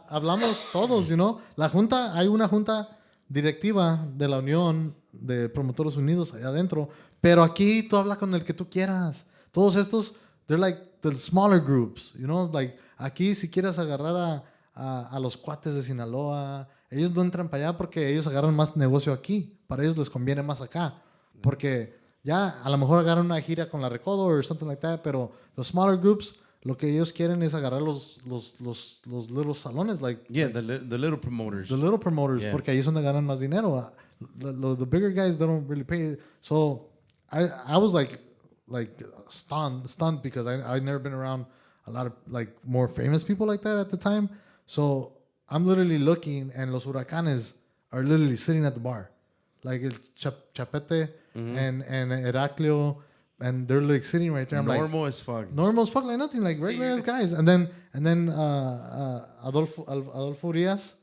hablamos todos, you know. Hay una junta directiva de la Unión de Promotores Unidos allá adentro, pero aquí tú hablas con el que tú quieras. Todos estos, they're like the smaller groups, you know, like aquí si quieres agarrar a los cuates de Sinaloa, ellos no entran para allá porque ellos agarran más negocio aquí, para ellos les conviene más acá, porque ya a lo mejor agarran una gira con la Recodo or something like that, pero the smaller groups, lo que ellos quieren es agarrar los little salones, like Yeah, the little promoters. the little promoters, Yeah. porque ahí es donde ganan más dinero. The bigger guys, they don't really pay. So I was like stunned because I'd never been around a lot of like more famous people like that at the time. So I'm literally looking, and los huracanes are literally sitting at the bar, like el Chapete and Heraclio, and they're like sitting right there. I'm like, Normal as fuck. normal as fuck, like nothing, like regular as guys. And then Adolfo Urias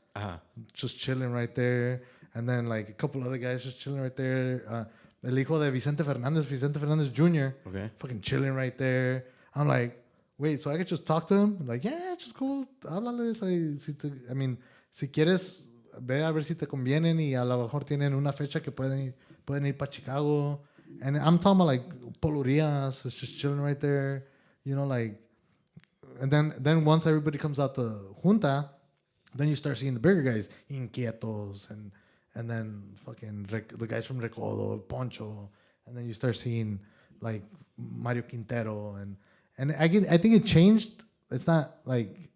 just chilling right there. And then like a couple other guys just chilling right there. El hijo de Vicente Fernandez Jr. Okay. Fucking chilling right there. I'm like, wait, so I could just talk to him? I'm like, yeah, just go. Háblales. Si quieres, ve a ver si te convienen y a lo mejor tienen una fecha que pueden ir para Chicago. And I'm talking about like Polo Urias is just chilling right there. You know, like, and then once everybody comes out the junta, then you start seeing the bigger guys, Inquietos, and then fucking the guys from Recodo, Poncho, and then you start seeing like Mario Quintero, and I think it changed. It's not like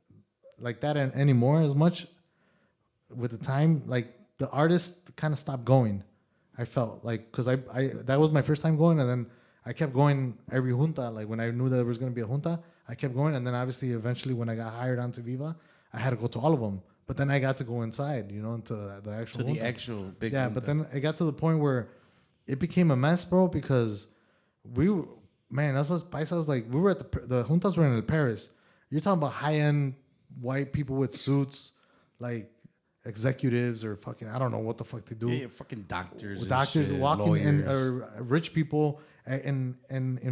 that anymore as much with the time. Like the artists kind of stopped going. I felt like because I that was my first time going, and then I kept going every junta. Like when I knew that there was going to be a junta, I kept going, and then obviously eventually when I got hired onto Viva, I had to go to all of them. But then I got to go inside, you know, into the actual. To the junta. actual big Yeah, junta. but then it got to the point where it became a mess, bro, because us as paisas, like we were at the juntas were in El Paris. You're talking about high-end white people with suits, like executives or fucking, I don't know what the fuck they do. Yeah, fucking doctors. and Doctors shit, walking in, lawyers. or rich people in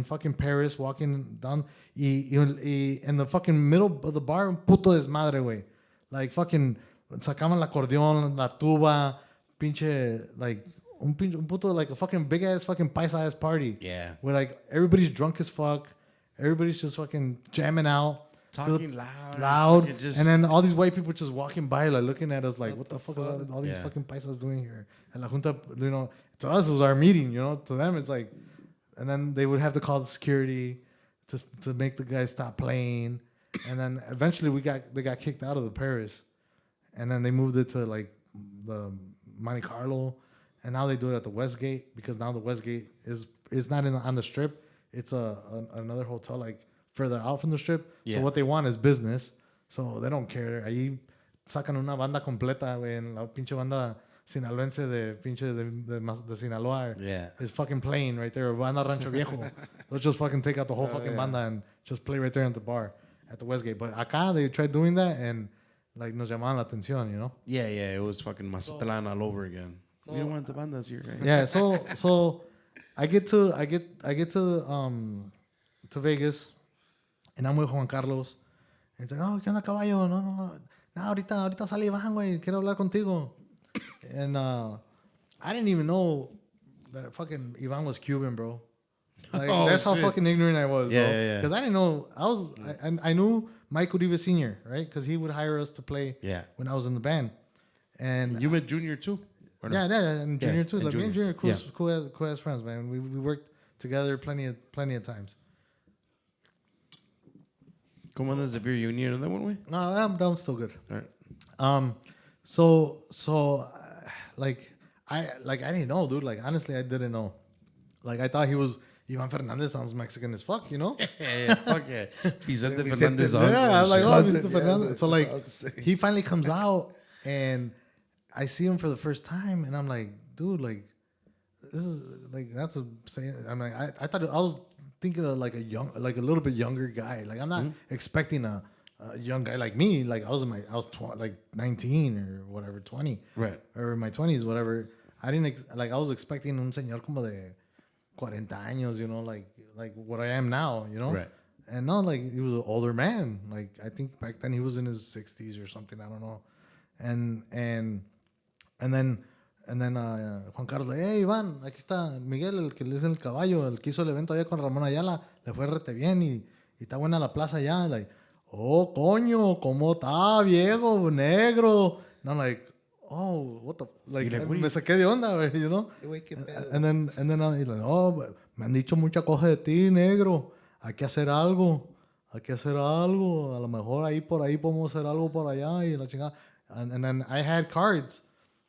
fucking Paris walking down in the fucking middle of the bar, un puto desmadre, güey. Like fucking sacaban el acordeón, la tuba, pinche, like un puto, like a fucking big ass fucking paisa ass party. Yeah. Where like everybody's drunk as fuck, everybody's just fucking jamming out. Talking loud. fucking just- And then all these white people just walking by, like looking at us, like, what the fuck are all these Yeah. fucking paisas doing here? And la junta, you know, to us it was our meeting, you know. To them it's like, and then they would have to call the security to make the guys stop playing, and then eventually they got kicked out of the Paris, and then they moved it to like the Monte Carlo, and now they do it at the Westgate because now the Westgate is not on the Strip, it's another hotel like further out from the Strip. Yeah. So what they want is business. So they don't care. Ahí sacan una banda completa, güey, en la pinche banda sinaloense de pinche de Sinaloa. Yeah. Is fucking playing right there. Banda Rancho Viejo. They'll just fucking take out the whole fucking banda and just play right there at the bar at the Westgate. But acá they tried doing that and like nos llamaban la atención, you know? Yeah, it was fucking Mazatlan all over again. We don't want the bandas here, right? Yeah, so I get to Vegas, and I'm with Juan Carlos. And he's like, oh, ¿qué onda, caballo? No, ahorita sale Iván, güey. Quiero hablar contigo. And I didn't even know that fucking Iván was Cuban, bro. Like, Oh, that's how shit. fucking ignorant I was, bro. Yeah. Because I didn't know. I knew Mike Uribe Sr., right? Because he would hire us to play Yeah. when I was in the band. And You met Junior too? Or no? yeah, and Yeah, Junior too. and Like me and Junior. Junior, Yeah. cool as friends, man. We worked together plenty of times. ¿Cómo andas de beer? You need another one, güey? No, that one's still good. All right. Like I didn't know, dude. Like honestly, I didn't know. Like I thought he was Ivan Fernandez sounds Mexican as fuck, you know? Yeah, fuck yeah. Vicente Vicente, Fernandez. Yeah, I'm like, oh, Cousin, Vicente yeah, Fernandez. that's So what like, I was saying. he finally comes out, and I see him for the first time, and I'm like, dude, like, this is like that's a saying. I'm like, I thought I was thinking of like a little bit younger guy. Like I'm not expecting a young guy like me. Like I was like 19 or whatever, 20, Right. or in my 20s, whatever. I didn't like I was expecting un señor como de 40 años, you know, like what I am now, you know. Right. And no, like he was an older man. Like I think back then he was in his 60s or something. I don't know. And then Juan Carlos, hey Iván, aquí está Miguel, el que le dice el caballo, el que hizo el evento allá con Ramón Ayala, le fue rete bien y está buena la plaza allá. Like, oh coño, ¿cómo está, viejo, negro? And I'm like, oh, what the, like, You're like, what me saqué de onda, güey, you know? Güey, qué pedo. And then he's like, oh, me han dicho mucha cosa de ti, negro. Hay que hacer algo. Hay que hacer algo. A lo mejor ahí por ahí podemos hacer algo por allá y la chingada. And then I had cards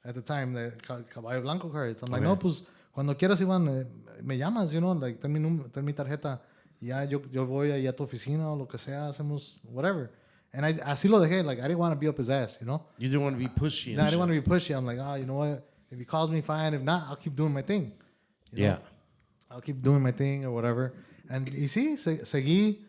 at the time, the Caballo Blanco cards. I'm like, no, pues cuando quieras, Iván, me llamas, you know, like, ten mi tarjeta. Y ya yo voy ahí a tu oficina o lo que sea, hacemos whatever. And así lo dejé. Like, I didn't want to be up his ass, you know? You didn't want to be pushy. and No, I didn't shit. want to be pushy. I'm like, you know what? If he calls me, fine. If not, I'll keep doing my thing. You know? Yeah. I'll keep doing my thing or whatever. And you see, seguí.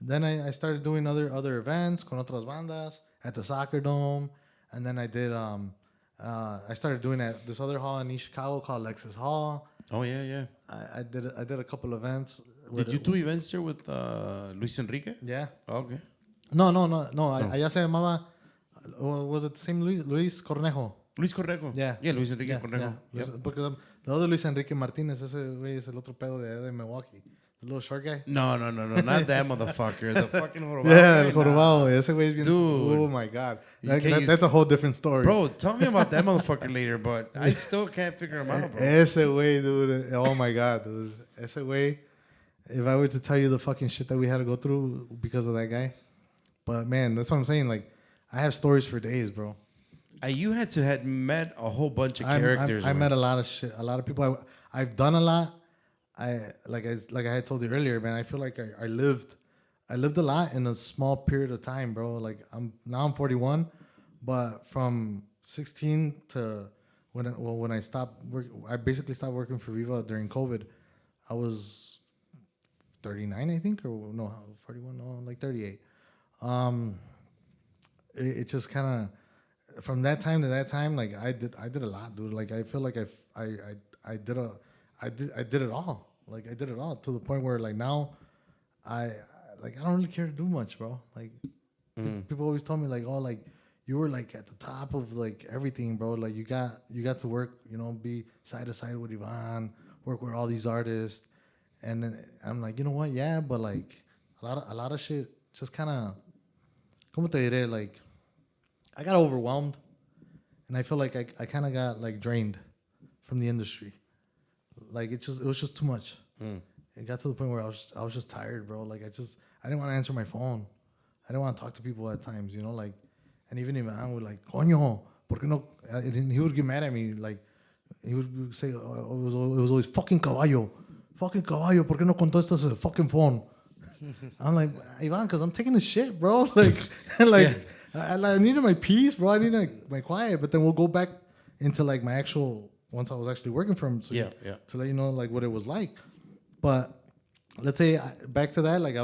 Then I started doing other events con otras bandas at the Soccer Dome. And then I did, I started doing at this other hall in East Chicago called Lexus Hall. Oh, yeah, yeah. I did a couple events. Did you do events there with Luis Enrique? Yeah. Oh, okay. No. Allá se llamaba, was it the same Luis Cornejo? Luis Cornejo. Yeah. Yeah, Luis Enrique Cornejo. Yeah. Yep. Porque the other Luis Enrique Martinez, ese güey es el otro pedo de Milwaukee. The little short guy. No, not that motherfucker. The fucking jorobado. Yeah, guy, el jorobado, güey. Ese güey es bien... Dude. Oh, my God. You That's a whole different story. Bro, tell me about that motherfucker later, but I still can't figure him out, bro. Ese güey, dude. Oh, my God, dude. Ese güey, if I were to tell you the fucking shit that we had to go through because of that guy. But, man, that's what I'm saying. Like, I have stories for days, bro. You had met a whole bunch of characters. I met a lot of shit, a lot of people. I've done a lot. Like I had told you earlier, man. I feel like I lived a lot in a small period of time, bro. Like I'm 41, but from 16 to when I stopped work, I basically stopped working for Viva during COVID. I was 39, I think, or no, 41, no, like 38. It just kind of from that time to that time, like I did a lot, dude. Like I feel like I did it all. Like I did it all to the point where like now I don't really care to do much, bro. Like people always told me like, oh, like you were like at the top of like everything, bro. Like you got to work, you know, be side to side with Ivan, work with all these artists. And then I'm like, you know what? Yeah, but like a lot of shit just kind of, como te diré, like I got overwhelmed, and I feel like I kind of got like drained from the industry. Like it was just too much. It got to the point where I was just tired, bro. Like I didn't want to answer my phone. I didn't want to talk to people at times, you know, like, and even Ivan would like, coño, ¿por qué no? And he would get mad at me, like he would say, oh, it was always fucking caballo, ¿por qué no contestas el fucking phone? I'm like, Ivan, because I'm taking a shit, bro. Like, I needed my peace, bro. I needed my quiet. But then we'll go back into like my actual, once I was actually working for him. So to let you know like what it was like. But let's say back to that, like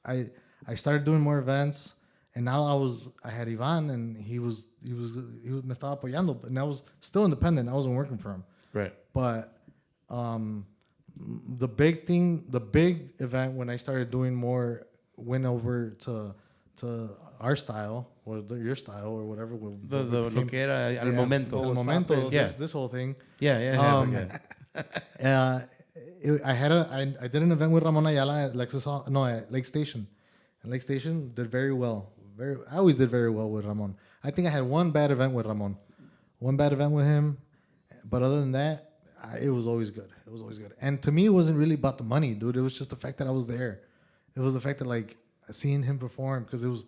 I started doing more events, and now I had Ivan, and he was me estaba apoyando, and I was still independent. I wasn't working for him. Right. But the big event when I started doing more went over to our style or your style or whatever. Lo que era al momento. Al momento. Yeah. This whole thing. Yeah. I did an event with Ramon Ayala at at Lake Station. And Lake Station did very well. I always did very well with Ramon. I think I had one bad event with Ramon. One bad event with him. But other than that, it was always good. It was always good. And to me, it wasn't really about the money, dude. It was just the fact that I was there. It was the fact that, like, seeing him perform, because it was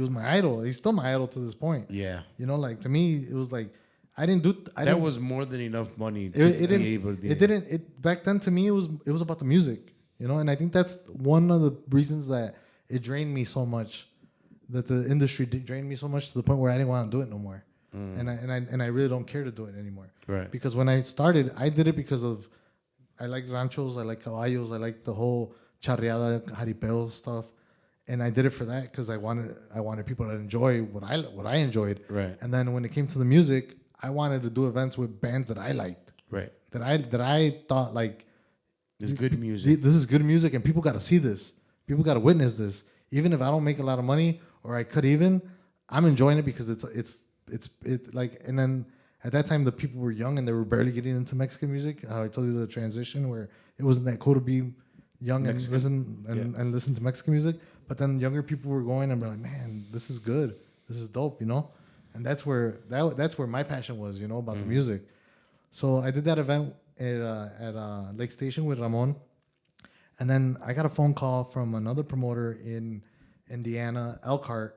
my idol. He's still my idol to this point. Yeah. You know, like, to me, it was like, that was more than enough money to be able to do back then, to me, it was about the music. you know. And I think that's one of the reasons that it drained me so much, that the industry drained me so much to the point where I didn't want to do it no more. And I really don't care to do it anymore. Right. Because when I started, I did it because of I like ranchos, I like caballos, I like the whole charreada, jaripeo stuff, and I did it for that because I wanted people to enjoy what I enjoyed. Right. And then when it came to the music, I wanted to do events with bands that I liked, Right. that I thought like It's good music. this is good music, and people got to see this. People got to witness this. Even if I don't make a lot of money or I could even, I'm enjoying it because it's like. And then at that time, the people were young and they were barely getting into Mexican music. How I told you the transition where it wasn't that cool to be young Mexican. and listen to Mexican music. But then younger people were going and be like, man, this is good. This is dope, you know. And that's where my passion was, you know, about the music. So I did that event at Lake Station with Ramon. And then I got a phone call from another promoter in Indiana, Elkhart.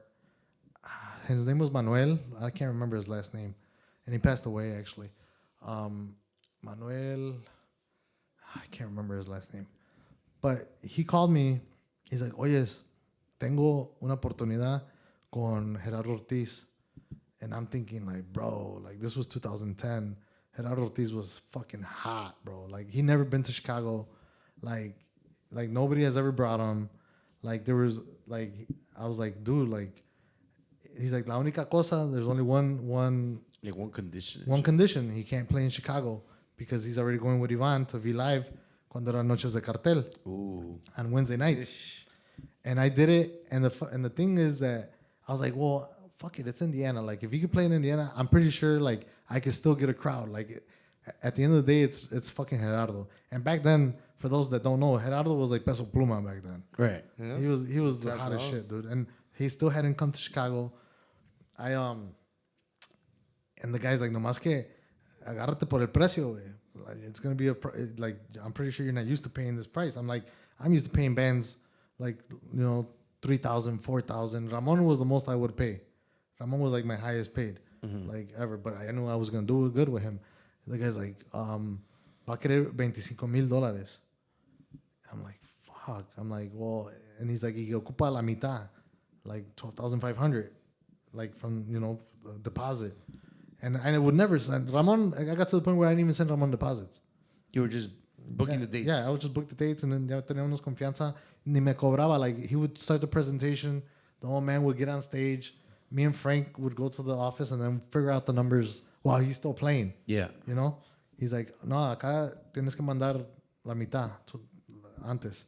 His name was Manuel. I can't remember his last name. And he passed away, actually. Manuel, I can't remember his last name. But he called me. He's like, oyes, tengo una oportunidad con Gerardo Ortiz. And I'm thinking, like, bro, like, this was 2010. Gerardo Ortiz was fucking hot, bro. Like, he never been to Chicago. Like nobody has ever brought him. Like, there was, like, I was like, dude, like, he's like, la única cosa, there's only one Like one condition. one condition. He can't play in Chicago because he's already going with Ivan to V Live cuando eran Noches de Cartel on Wednesday nights. And I did it. And the thing is that I was like, well, fuck it, it's Indiana. Like, if you could play in Indiana, I'm pretty sure, like, I could still get a crowd. Like, at the end of the day, it's fucking Gerardo. And back then, for those that don't know, Gerardo was like Peso Pluma back then. Right. Yeah. He was the hottest shit, dude. And he still hadn't come to Chicago. And the guy's like, nomás que agárrate por el precio, güey. Like, it's gonna be like, I'm pretty sure you're not used to paying this price. I'm like, I'm used to paying bands like, you know, 3,000, 4,000. Ramon was the most I would pay. Ramon was like my highest paid, like ever. But I knew I was gonna do good with him. The guy's like, va a querer $25,000. I'm like, fuck. I'm like, well, and he's like, y ocupa la mitad, like 12,500, like from, you know, deposit. And I would never send Ramon. I got to the point where I didn't even send Ramon deposits. You were just booking the dates. Yeah, I would just book the dates, and then ya teníamos confianza. Ni me cobraba. Like, he would start the presentation. The old man would get on stage. Me and Frank would go to the office and then figure out the numbers while he's still playing. Yeah. You know? He's like, no, acá tienes que mandar la mitad antes.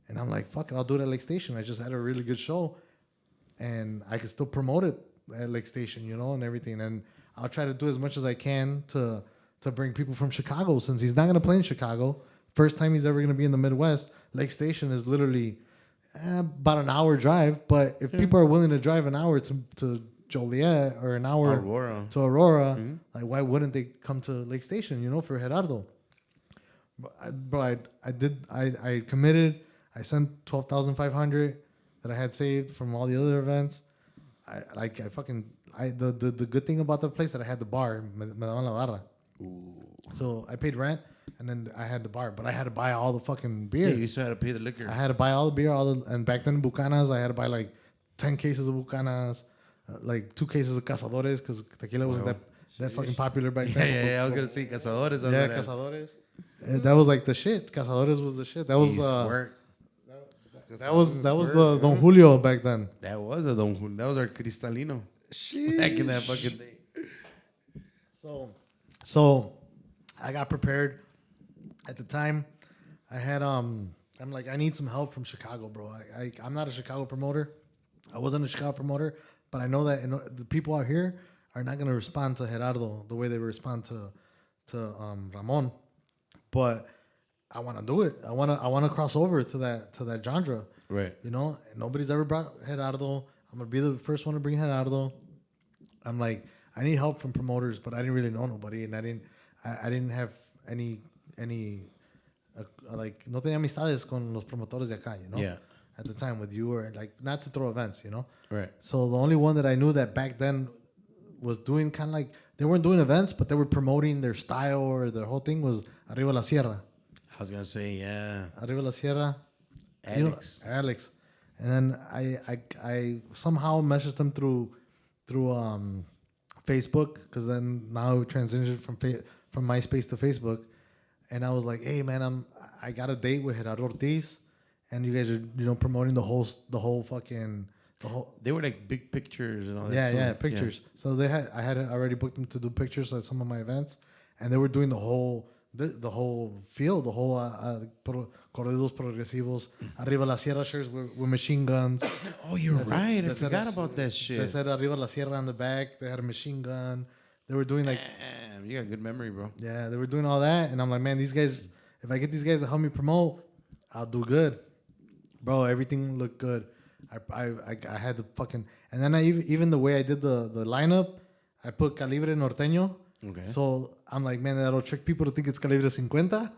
And I'm like, fuck it, I'll do it at Lake Station. I just had a really good show. And I could still promote it at Lake Station, you know, and everything. And I'll try to do as much as I can to bring people from Chicago, since he's not going to play in Chicago. First time he's ever going to be in the Midwest. Lake Station is literally about an hour drive. But if people are willing to drive an hour to Joliet or an hour to Aurora, like, why wouldn't they come to Lake Station, you know, for Gerardo? I committed. I sent 12,500 that I had saved from all the other events. The good thing about the place that I had the bar, me daban la barra. So I paid rent, and then I had the bar, but I had to buy all the fucking beer. Yeah, you still had to pay the liquor. I had to buy all the beer, and back then Bucanas, I had to buy like 10 cases of Bucanas, like 2 cases of Cazadores, because tequila wasn't that fucking popular back then. Yeah, I was gonna say Cazadores. Yeah, Cazadores. That was like the shit. Cazadores was the shit. That was that was the Don Julio back then. That was a Don Julio. That was our Cristalino. Back in that fucking day. So I got prepared. At the time, I had I'm like, I need some help from Chicago, bro. I'm not a Chicago promoter. I wasn't a Chicago promoter, but I know that the people out here are not gonna respond to Gerardo the way they respond to Ramon. But I want to do it. I want to cross over to that genre. Right. You know, nobody's ever brought Gerardo. I'm gonna be the first one to bring Gerardo. I'm like, I need help from promoters, but I didn't really know nobody, and I didn't have any like, no tenía amistades con los promotores de acá, you know. Yeah. At the time with you, or like, not to throw events, you know. Right. So the only one that I knew that back then was doing kind of like, they weren't doing events, but they were promoting their style or their whole thing, was Arriba la Sierra. I was gonna say, yeah. Arriba la Sierra. You know, Alex. Alex. And then I somehow messaged them through Facebook, because then now we transitioned from MySpace to Facebook, and I was like, hey man, I got a date with Gerardo Ortiz, and you guys are promoting the whole fucking the whole. They were like big pictures and all that. Yeah, pictures. So I had already booked them to do pictures at some of my events, and they were doing the whole field, the whole corridos progresivos, arriba la sierra shirts with machine guns. Oh, you're right. I That said- forgot about that They shit. said arriba la sierra on the back. They had a machine gun. They were doing like, Damn, you got good memory, bro. yeah, they were doing all that, and I'm like, man, these guys. If I get these guys to help me promote, I'll do good, bro. Everything looked good. I had the fucking, and then even the way I did the lineup, I put Calibre Norteño. Okay. So I'm like, man, that'll trick people to think it's Calibre 50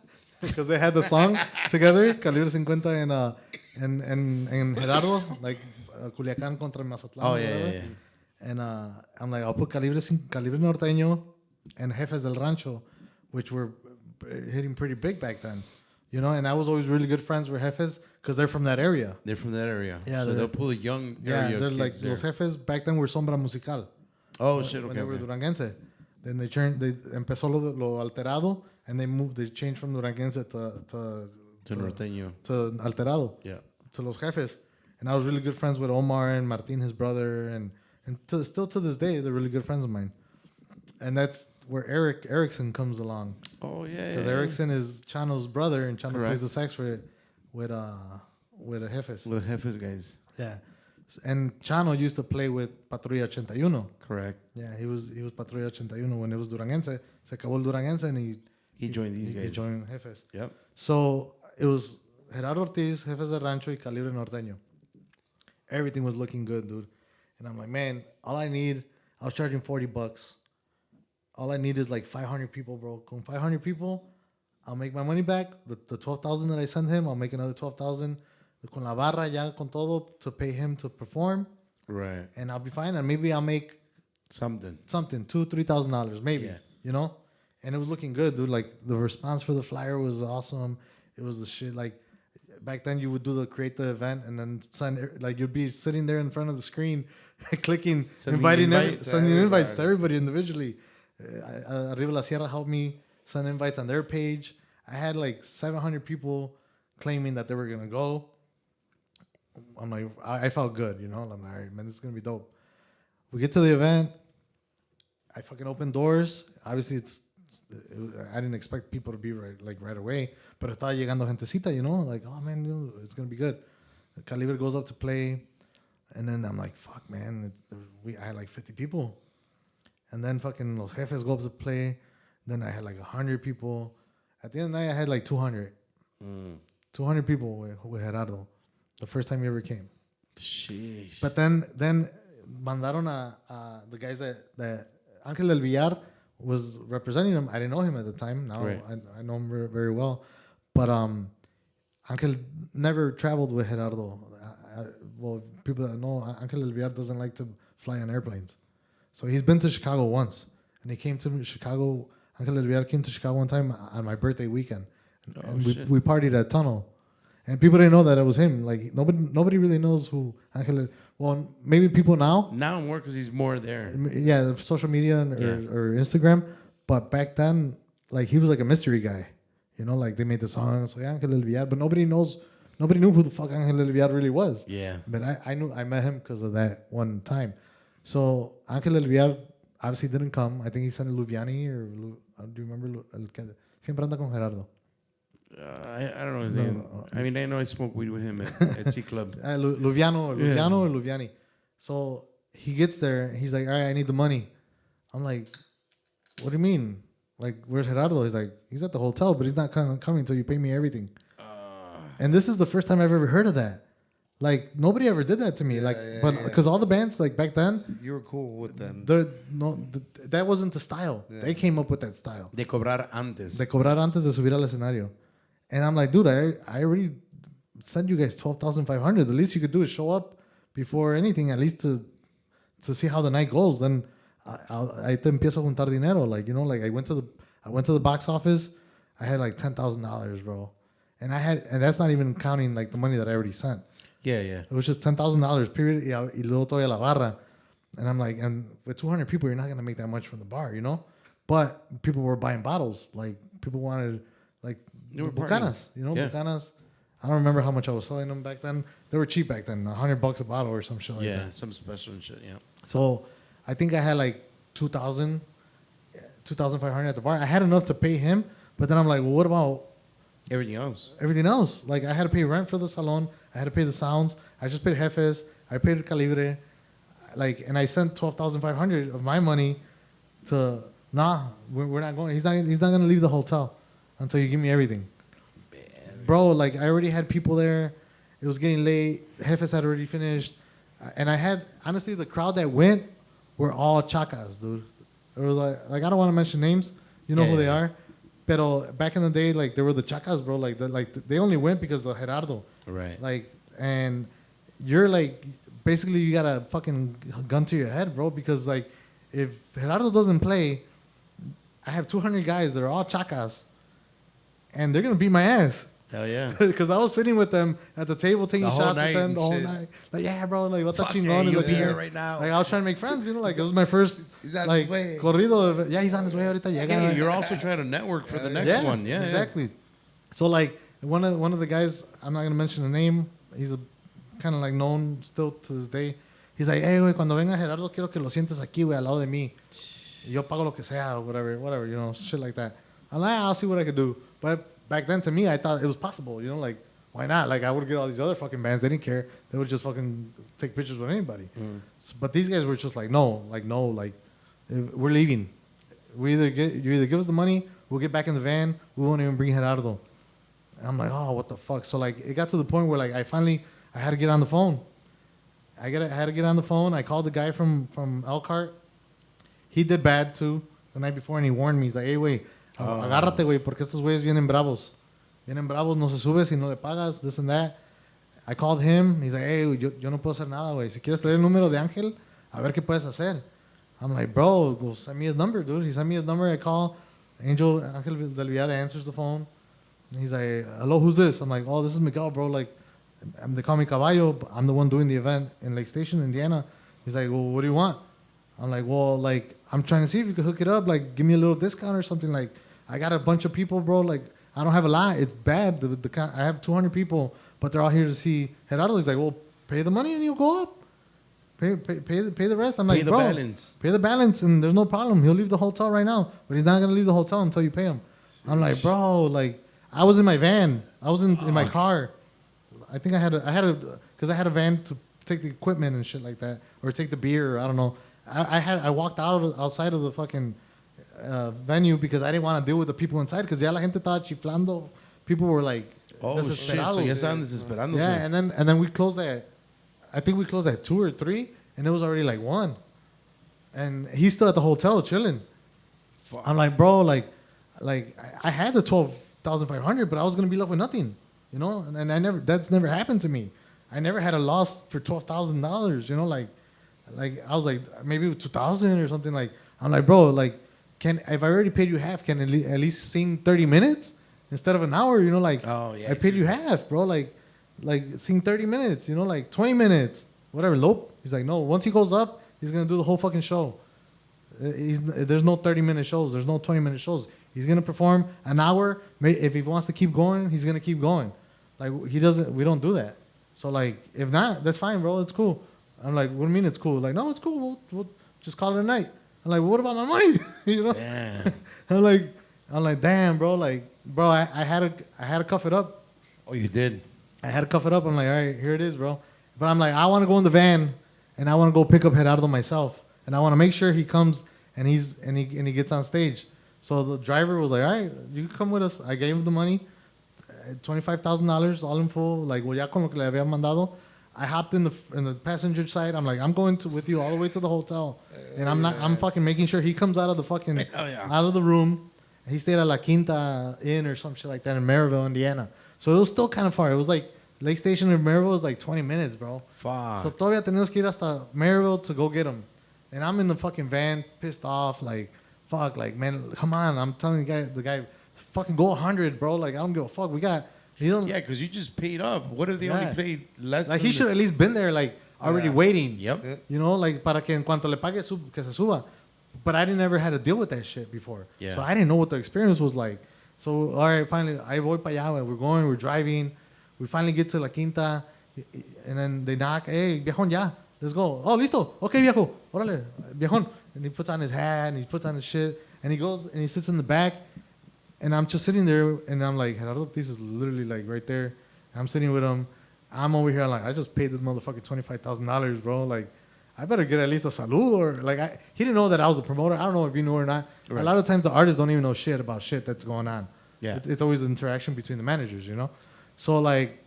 because they had the song together, Calibre 50 and Gerardo, like Culiacán contra Mazatlán. Oh, or yeah, whatever. yeah. And I'm like, I'll put Calibre Norteño and Jefes del Rancho, which were hitting pretty big back then. And I was always really good friends with Jefes because they're from that area. They're from that area. Yeah, So they're- they'll pull the young Yeah, area they're kids like, there. los Jefes back then were Sombra Musical. Oh, shit, When okay. they were okay. Duranguense. Then they empezó lo alterado, and they changed from Duranguense To Norteño. to alterado, Yeah. to los Jefes. And I was really good friends with Omar and Martin, his brother, and still to this day, they're really good friends of mine. And that's where Erickson comes along. Oh, yeah. Because Erickson is Chano's brother, and Chano Correct. plays the sax with the Jefes. Little Jefes guys. Yeah. And Chano used to play with Patrulla 81. Correct. Yeah, he was Patrulla 81 when it was Duranguense. Se acabó el Duranguense, and He joined these he guys. joined Jefes. Yep. So it was Gerardo Ortiz, Jefes de Rancho, y Calibre Norteño. Everything was looking good, dude. And I'm like, man, I was charging $40. All I need is like 500 people, bro. Con 500 people, I'll make my money back. The 12,000 that I sent him, I'll make another 12,000 con la barra ya con todo to pay him to perform, Right. and I'll be fine. And maybe I'll make Something. $2,000-$3,000, maybe. Yeah. And it was looking good, dude. Like the response for the flyer was awesome. It was the shit. Like back then, you would create the event, and then you'd be sitting there in front of the screen, clicking, Sending sending invites to everybody. everybody individually. Arriba la Sierra helped me send invites on their page. I had like 700 people claiming that they were gonna go. I'm like, I felt good, I'm like, all right, man, this is gonna be dope. We get to the event. I fucking open doors. Obviously, I didn't expect people to be right away, but estaba llegando gentecita, like, oh man, it's gonna be good. Calibre goes up to play, and then I'm like, fuck, man, I had like 50 people, and then fucking Los Jefes go up to play. Then I had like 100 people. At the end of the night, I had like 200. 200 people with Gerardo, the first time he ever came. Sheesh. But then mandaron the guys that Ángel del Villar was representing him. I didn't know him at the time. Now Right. I know him very well. But Ángel never traveled with Gerardo. Well, people that know, Ángel del Villar doesn't like to fly on airplanes. So he's been to Chicago once. And he came to Chicago. Ángel del Villar came to Chicago one time on my birthday weekend. And shit. we partied at Tunnel. And people didn't know that it was him. Like nobody really knows who Ángel. Well, maybe people now. Now more because he's more there. Yeah, social media or Instagram. But back then, like he was like a mystery guy. Like they made the song, so Ángel del Villar, but nobody knew who the fuck Ángel del Villar really was. Yeah. But I met him because of that one time. So Ángel del Villar obviously didn't come. I think he sent Luviani do you remember? Siempre anda con Gerardo. I don't know his name. I mean, I know I smoked weed with him at C Club. Luviano or Luviani. So he gets there. He's like, all right, I need the money. I'm like, what do you mean? Like, where's Gerardo? He's like, he's at the hotel, but he's not coming until you pay me everything. And this is the first time I've ever heard of that. Like, nobody ever did that to me. Because all the bands, like back then, You were cool with them. that wasn't the style. Yeah. They came up with that style. De cobrar antes. De cobrar antes de subir al escenario. And I'm like, dude, I already sent you guys 12,500. The least you could do is show up before anything, at least to see how the night goes. Then I te empiezo a juntar dinero. Like, I went to the box office. I had like $10,000, bro. And that's not even counting like the money that I already sent. Yeah, yeah. It was just $10,000 period. Y luego todavía la barra. And I'm like, and with 200 people, you're not going to make that much from the bar, you know? But people were buying bottles. Like, people wanted, like, They were bucanas, partying. you know, Yeah. bucanas. I don't remember how much I was selling them back then. They were cheap back then, $100 a bottle or some shit like Yeah, that. some special and shit, yeah. So I think I had like 2,500 at the bar. I had enough to pay him, but then I'm like, well, what about Everything else. everything else? Like, I had to pay rent for the salon. I had to pay the sounds. I just paid Jefes. I paid el Calibre. Like, and I sent 12,500 of my money to, we're not going. He's not going to leave the hotel until you give me everything. Bro, like, I already had people there. It was getting late. Jefes had already finished. And I had, honestly, the crowd that went were all chacas, dude. It was like I don't want to mention names. You know Yeah, who they yeah. are. Pero back in the day, like, there were the chacas, bro. Like, they only went because of Gerardo. Right. Like, and you're like, basically, you got a fucking gun to your head, bro. Because, like, if Gerardo doesn't play, I have 200 guys that are all chacas. And they're going to beat my ass. Hell yeah. Because I was sitting with them at the table taking The whole shots with night them and the whole shit. night. Like, yeah, bro, like, what's up, Fuck chingón? yeah, And you'll like, be here right now. Like, I was trying to make friends, you know? Like, it was my first, He's on like, his way. corrido. Yeah, he's on his way ahorita. Yeah, Llega. you're also trying to network for the next one. Yeah, exactly. So, like, one of the guys, I'm not going to mention the name. He's a kind of, like, known still to this day. He's like, hey, güey, cuando venga Gerardo, quiero que lo sientes aquí, güey, al lado de mí. Yo pago lo que sea, or whatever, you know, shit like that. I'm like, I'll see what I could do. But back then, to me, I thought it was possible, you know, like, why not? Like, I would get all these other fucking bands. They didn't care. They would just fucking take pictures with anybody. But these guys were just like, no, we're leaving. You either give us the money, we'll get back in the van, we won't even bring Gerardo. And I'm like, oh, what the fuck? So, like, it got to the point where, like, I had to get on the phone. I had to get on the phone. I called the guy from Elkhart. He did bad, too, the night before, and he warned me. He's like, hey, güey, agárrate, güey, porque estos güeyes vienen bravos. Vienen bravos, no se sube si no le pagas, this and that. I called him. He's like, hey, yo no puedo hacer nada, güey. Si quieres tener el número de Ángel, a ver qué puedes hacer. I'm like, bro, go send me his number, dude. He sent me his number. I call. Ángel Del Villar answers the phone. And he's like, hello, who's this? I'm like, oh, this is Miguel, bro. Like, they call me Caballo. But I'm the one doing the event in Lake Station, Indiana. He's like, well, what do you want? I'm like, well, like, I'm trying to see if you could hook it up. Like, give me a little discount or something. Like, I got a bunch of people, bro. Like, I don't have a lot. It's bad. I have 200 people, but they're all here to see Gerardo. He's like, well, pay the money and you'll go up. Pay the rest. I'm like, Pay the bro, balance. pay the balance, and there's no problem. He'll leave the hotel right now, but he's not gonna leave the hotel until you pay him. I'm like, bro, like, I was in my van. I was in my car. I think I had a van to take the equipment and shit like that, or take the beer. Or I don't know. I walked outside of the fucking venue because I didn't want to deal with the people inside because ya la gente estaba chiflando. People were like, Oh, shit. So desesperados. ya estaban desesperándose. Yeah, and then we closed I think we closed at 2 or 3, and it was already like 1. And he's still at the hotel chilling. Fuck. I'm like, bro, like I had the 12,500, but I was gonna be left with nothing, you know. And that's never happened to me. I never had a loss for $12,000, you know. Like I was like maybe 2,000 or something. Like I'm like, bro, like if I already paid you half, can I at least sing 30 minutes instead of an hour? You know, like Oh, yeah, I paid you half, bro. Like sing 30 minutes, you know, like 20 minutes, whatever. Nope. He's like, no. Once he goes up, he's gonna do the whole fucking show. There's no 30-minute shows. There's no 20-minute shows. He's gonna perform an hour. If he wants to keep going, he's gonna keep going. Like he doesn't. We don't do that. So like, if not, that's fine, bro. It's cool. I'm like, what do you mean it's cool? Like, no, it's cool. We'll just call it a night. I'm like, well, what about my money? You know? Damn. I'm like, damn, bro. Like, bro, I had to cuff it up. Oh, you did? I had to cuff it up. I'm like, all right, here it is, bro. But I'm like, I want to go in the van and I want to go pick up Gerardo myself, and I want to make sure he comes and he gets on stage. So the driver was like, all right, you can come with us. I gave him the money, $25,000, all in full. Like, well, ya con lo que le había mandado. I hopped in the passenger side. I'm like, I'm going with you all the way to the hotel, and I'm fucking making sure he comes out of the fucking out of the room. He stayed at La Quinta Inn or some shit like that in Maryville, Indiana. So it was still kind of far. It was like Lake Station in Maryville was like 20 minutes, bro. Fuck. So todavía teníamos que ir hasta Maryville to go get him. And I'm in the fucking van, pissed off, like, fuck, like, man, come on. I'm telling the guy, fucking go 100, bro. Like I don't give a fuck. We got. You don't. Yeah, because you just paid up. What if they Yeah. only paid less? Like than he should at least been there, like already waiting. Yep. You know, like para que en cuanto le pague que se suba. But I didn't ever had to deal with that shit before. Yeah. So I didn't know what the experience was like. So all right, finally, I voy para allá. We're driving. We finally get to La Quinta, and then they knock. Hey, viejón, ya, let's go. Oh, listo. Okay, viejo. Órale, viejón. And he puts on his hat and he puts on his shit and he goes and he sits in the back. And I'm just sitting there and I'm like, Gerardo Ortiz is literally like right there. I'm sitting with him. I'm over here like, I just paid this motherfucker $25,000, bro. Like, I better get at least a salud or like, he didn't know that I was the promoter. I don't know if you knew or not. Right. A lot of times the artists don't even know shit about shit that's going on. Yeah. It's always an interaction between the managers, you know? So like,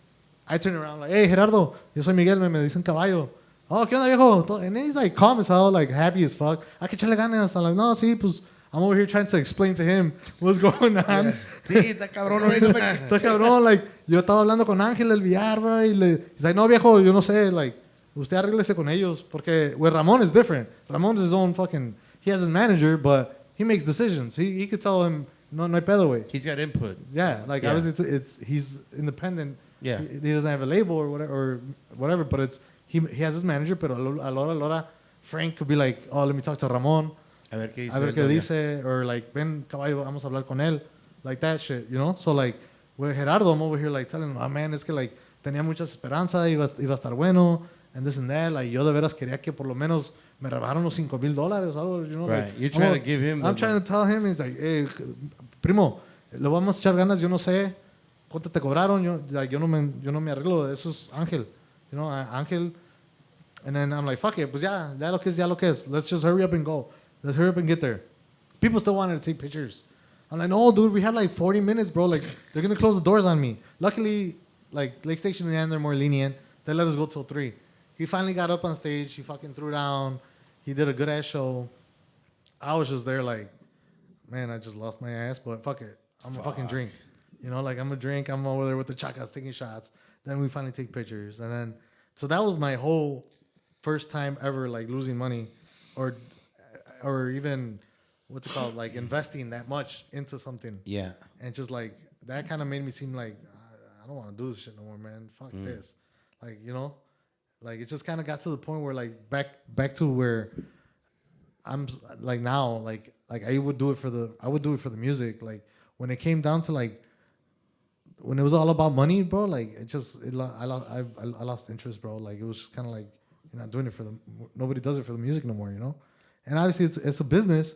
I turn around like, hey, Gerardo, yo soy Miguel, me dicen caballo. Oh, ¿qué onda, viejo? And then he's like calm as hell, like happy as fuck. I can echarle ganas. I'm like, no, sí, pues, I'm over here trying to explain to him what's going on. Sí, está cabrón ahorita. Está cabrón, like, yo estaba hablando con Ángel, el VR, bro, y he's like, no, viejo, yo no sé, like, usted arréglese con ellos, porque with Ramon is different. Ramon's his own fucking, he has his manager, but he makes decisions. He could tell him, no hay pedo, güey. He's got input. Yeah, like, Yeah. he's independent. Yeah. He doesn't have a label or whatever, but it's, he has his manager, pero a la Frank could be like, oh, let me talk to Ramon. A ver qué dice. A ver el qué doña. dice, or like, ven, caballo, vamos a hablar con él. Like that shit, you know? So like, with Gerardo, I'm over here like telling him, oh man, es que like, tenía mucha esperanza, iba a estar bueno, and this and that. Like, yo de veras quería que por lo menos me rebajaron los $5,000 o algo, you know? Right. Like, You're trying to give him I'm the- trying to tell him, he's like, hey, primo, le vamos a echar ganas, yo no sé cuánto te cobraron, yo no me arreglo, eso es Ángel, you know, Ángel. And then I'm like, fuck it, pues ya lo que es. Let's just hurry up and go. Let's hurry up and get there. People still wanted to take pictures. I'm like, no, dude, we have like 40 minutes, bro. Like, they're going to close the doors on me. Luckily, like, Lake Station and they're more lenient. They let us go till 3. He finally got up on stage. He fucking threw down. He did a good-ass show. I was just there like, man, I just lost my ass, but fuck it. I'm a fucking drink. You know, like, I'm a drink. I'm over there with the chacas taking shots. Then we finally take pictures. And then, so that was my whole first time ever, like, losing money or even, what's it called, like, investing that much into something. Yeah. And just, like, that kind of made me seem like, I don't want to do this shit no more, man. Fuck this. Like, you know? Like, it just kind of got to the point where, like, back to where I'm, like, now, like I would do it for the music. Like, when it came down to, like, when it was all about money, bro, like, I lost interest, bro. Like, it was just kind of like, you're not doing it nobody does it for the music no more, you know? And obviously it's a business,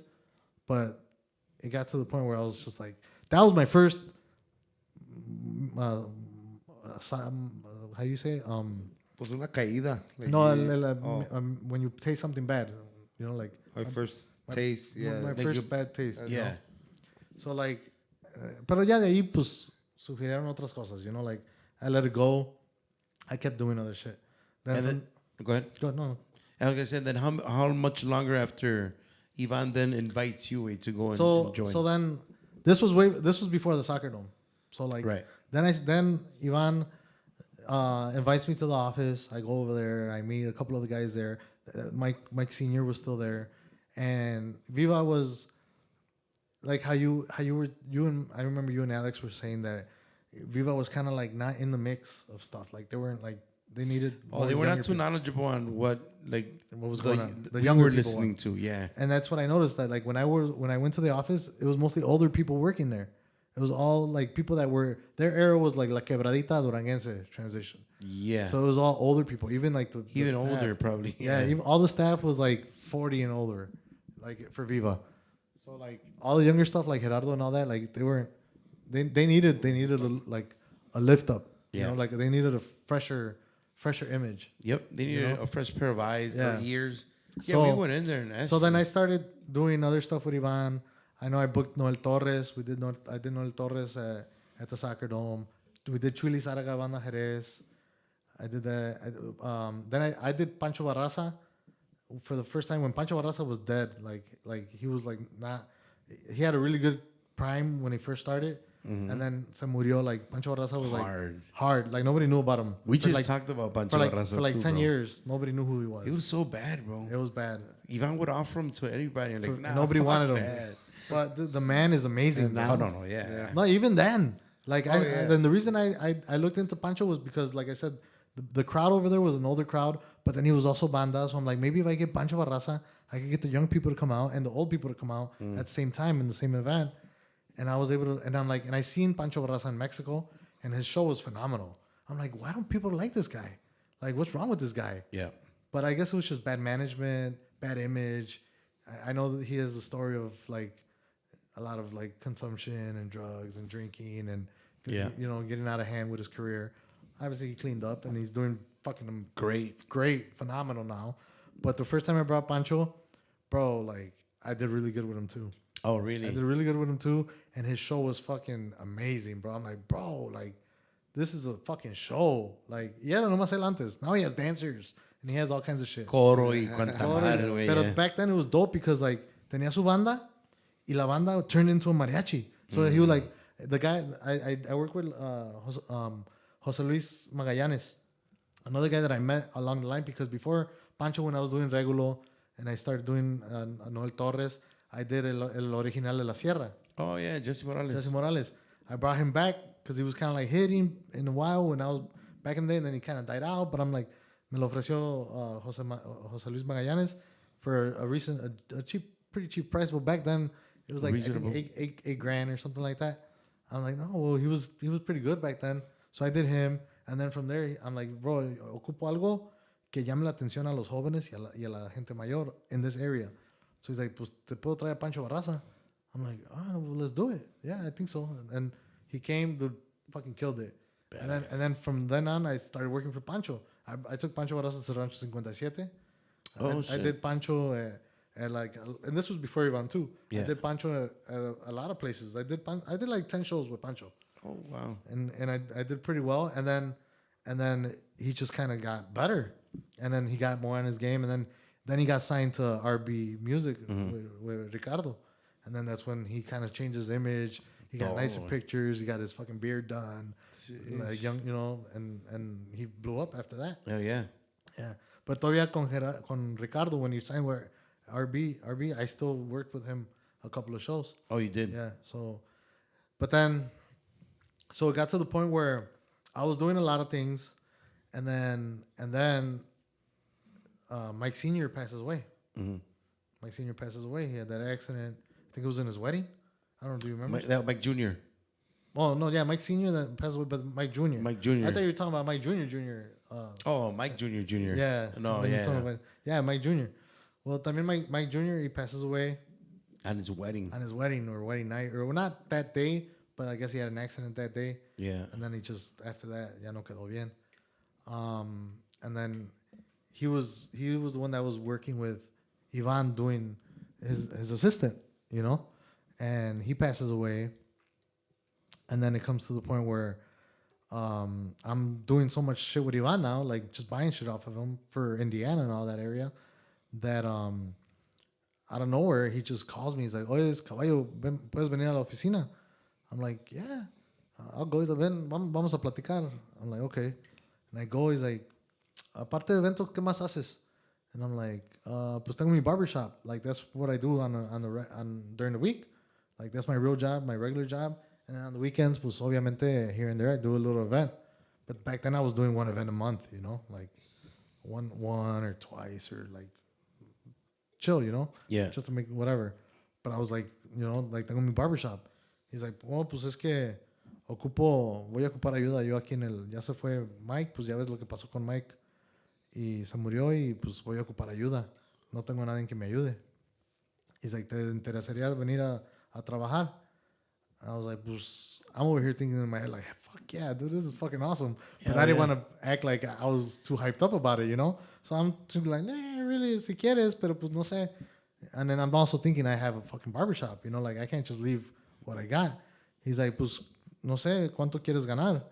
but it got to the point where I was just like, that was my first, how you say? Pues una caída. Like No, you- when you taste something bad, you know, like my first taste, yeah. my Like first you- bad taste. you Yeah. know? So like, pero ya de ahí pues sugirieron otras cosas, you know, like I let it go. I kept doing other shit. And then, go ahead. go no. Like I said, then how much longer after Ivan then invites you to go and join? So then this was before the soccer dome. So like Right. then Ivan invites me to the office. I go over there. I meet a couple of the guys there. Mike Senior was still there, and Viva was like how you and I remember you and Alex were saying that Viva was kind of like not in the mix of stuff. Like they weren't like they needed. Oh, they more were not younger too people. knowledgeable on what was going on. The we younger were people listening want. to. Yeah. And that's what I noticed that like when I went to the office, it was mostly older people working there. It was all like people that were their era was like La Quebradita Duranguense transition. Yeah. So it was all older people, even like the Even staff. older, probably. Yeah, even all the staff was like 40 and older, like for Viva. So like all the younger stuff, like Gerardo and all that, like they weren't. They needed a lift up. You Yeah. know, like they needed a fresher image. Yep. They needed a fresh pair of eyes Yeah. or ears. So- Yeah, we went in there and asked. So then I started doing other stuff with Ivan. I know I booked Noel Torres. I did Noel Torres at the Soccer Dome. We did Chuli Zaraga Banda Jerez. I did that. Then I did Pancho Barraza for the first time when Pancho Barraza was dead. Like he was like not. He had a really good prime when he first started, and then se murió. Like Pancho Barraza was hard. Like nobody knew about him. we For, just like, talked about Pancho for like Barraza for like too, 10 bro. years. Nobody knew who he was. It was so bad, bro. It was bad. Ivan would offer him to anybody. And like, nah, Nobody fuck wanted him. that. But the man is amazing. Oh, no, yeah. No, even then. Like, yeah. then the reason I looked into Pancho was because, like I said, the crowd over there was an older crowd, but then he was also banda. So I'm like, maybe if I get Pancho Barraza, I could get the young people to come out and the old people to come out at the same time in the same event. And I was able to, and I'm like, and I seen Pancho Barraza in Mexico, and his show was phenomenal. I'm like, why don't people like this guy? Like, what's wrong with this guy? Yeah. But I guess it was just bad management, bad image. I know that he has a story of like a lot of like consumption and drugs and drinking and getting out of hand with his career. Obviously, he cleaned up and he's doing fucking great, phenomenal now. But the first time I brought Pancho, bro, like I did really good with him too. Oh, really? I did really good with him too, and his show was fucking amazing, bro. I'm like, bro, like this is a fucking show. Like, yeah, no más el antes. Now he has dancers and he has all kinds of shit. Coro y cuanta madre, güey. Pero Yeah. back then it was dope because like tenía su banda y la banda turned into a mariachi. So he was like the guy I work with Jose Luis Magallanes, another guy that I met along the line because before Pancho, when I was doing Regulo and I started doing Noel Torres, I did el original de la Sierra. Oh, yeah, Jesse Morales. Jesse Morales. I brought him back because he was kind of like hitting in a while when I was back in the day, and then he kind of died out. But I'm like, me lo ofreció Jose Luis Magallanes for a pretty cheap price. But back then it was like I think eight grand or something like that. I'm like, no, well he was pretty good back then. So I did him, and then from there I'm like, bro, ocupo algo que llame la atención a los jóvenes y a la gente mayor in this area. So he's like, pues te puedo traer a Pancho Barraza. I'm like, well, let's do it. Yeah, I think so. And he came, dude, fucking killed it. And then from then on, I started working for Pancho. I took Pancho Barraza to Rancho 57. I did Pancho at like, and this was before Ivan too. Yeah. I did Pancho at a lot of places. I did like 10 shows with Pancho. Oh, wow. And I did pretty well. And then he just kind of got better. And then he got more on his game. And then he got signed to RB Music with Ricardo. And then that's when he kind of changed his image. He got nicer pictures. He got his fucking beard done. Like young, and he blew up after that. Oh, yeah. Yeah. But todavía con Ricardo, when he signed with RB, I still worked with him a couple of shows. Oh, you did? Yeah. So it got to the point where I was doing a lot of things, and then Mike Sr. passes away. Mm-hmm. Mike Sr. passes away. He had that accident. I think it was in his wedding. I don't know. Do you remember? Mike Jr. Oh, no. Yeah, Mike Sr. that passed away, but Mike Jr. Mike Jr. I thought you were talking about Mike Jr. Mike Jr. Jr. Yeah. No, yeah. Mike Jr. Well, también Mike Jr., he passes away. On his wedding. On his wedding or wedding night. Or not that day, but I guess he had an accident that day. Yeah. And then he just, after that, ya no quedó bien. And then he was the one that was working with Ivan doing his assistant, and he passes away. And then it comes to the point where I'm doing so much shit with Ivan now, like just buying shit off of him for Indiana and all that area, that out of nowhere he just calls me. He's like, "Oye, Caballo, puedes venir a la oficina?" I'm like, "Yeah, I'll go." He's like, "Ven, vamos a platicar." I'm like, "Okay." And I go. He's like, "Aparte de eventos, ¿qué más haces?" And I'm like, "Pues tengo mi barbershop. Like that's what I do on during the week. Like that's my real job, my regular job. And then on the weekends, pues obviamente here and there I do a little event. But back then I was doing one event a month, like one or twice or like chill, Yeah. just to make whatever. But I was like, like tengo mi barbershop." He's like, "Oh, pues es que voy a ocupar ayuda. Yo aquí ya se fue Mike, pues ya ves lo que pasó con Mike. Y se murió y pues voy a ocupar ayuda. No tengo nadie que me ayude." He's like, "¿Te interesaría venir a trabajar?" I was like, pues I'm over here thinking in my head like, fuck yeah, dude, this is fucking awesome. But I didn't want to act like I was too hyped up about it, So I'm thinking like, nah, really, si quieres, pero pues no sé. And then I'm also thinking I have a fucking barbershop, like I can't just leave what I got. He's like, pues no sé, ¿cuánto quieres ganar?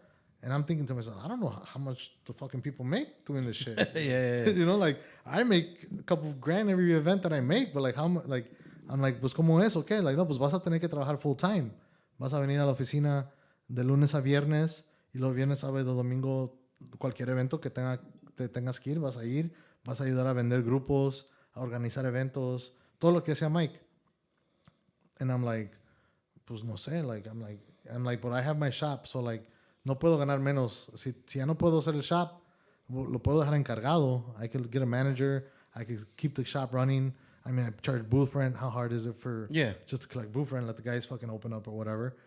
And I'm thinking to myself, I don't know how much the fucking people make doing this shit. Yeah. Like I make a couple grand every event that I make, but like how much? Like I'm like, pues cómo es, okay? Like no, pues vas a tener que trabajar full time. Vas a venir a la oficina de lunes a viernes y los viernes, sábado, domingo, cualquier evento que te tengas que ir, vas a ir, vas a ayudar a vender grupos, a organizar eventos, todo lo que sea Mike. And I'm like, pues no sé, like, I'm like, but I have my shop, so like, no puedo ganar menos. Si ya no puedo hacer el shop, lo puedo dejar encargado. I could get a manager. I could keep the shop running. I mean, I charge booth rent. How hard is it for just to collect booth rent, let the guys fucking open up or whatever?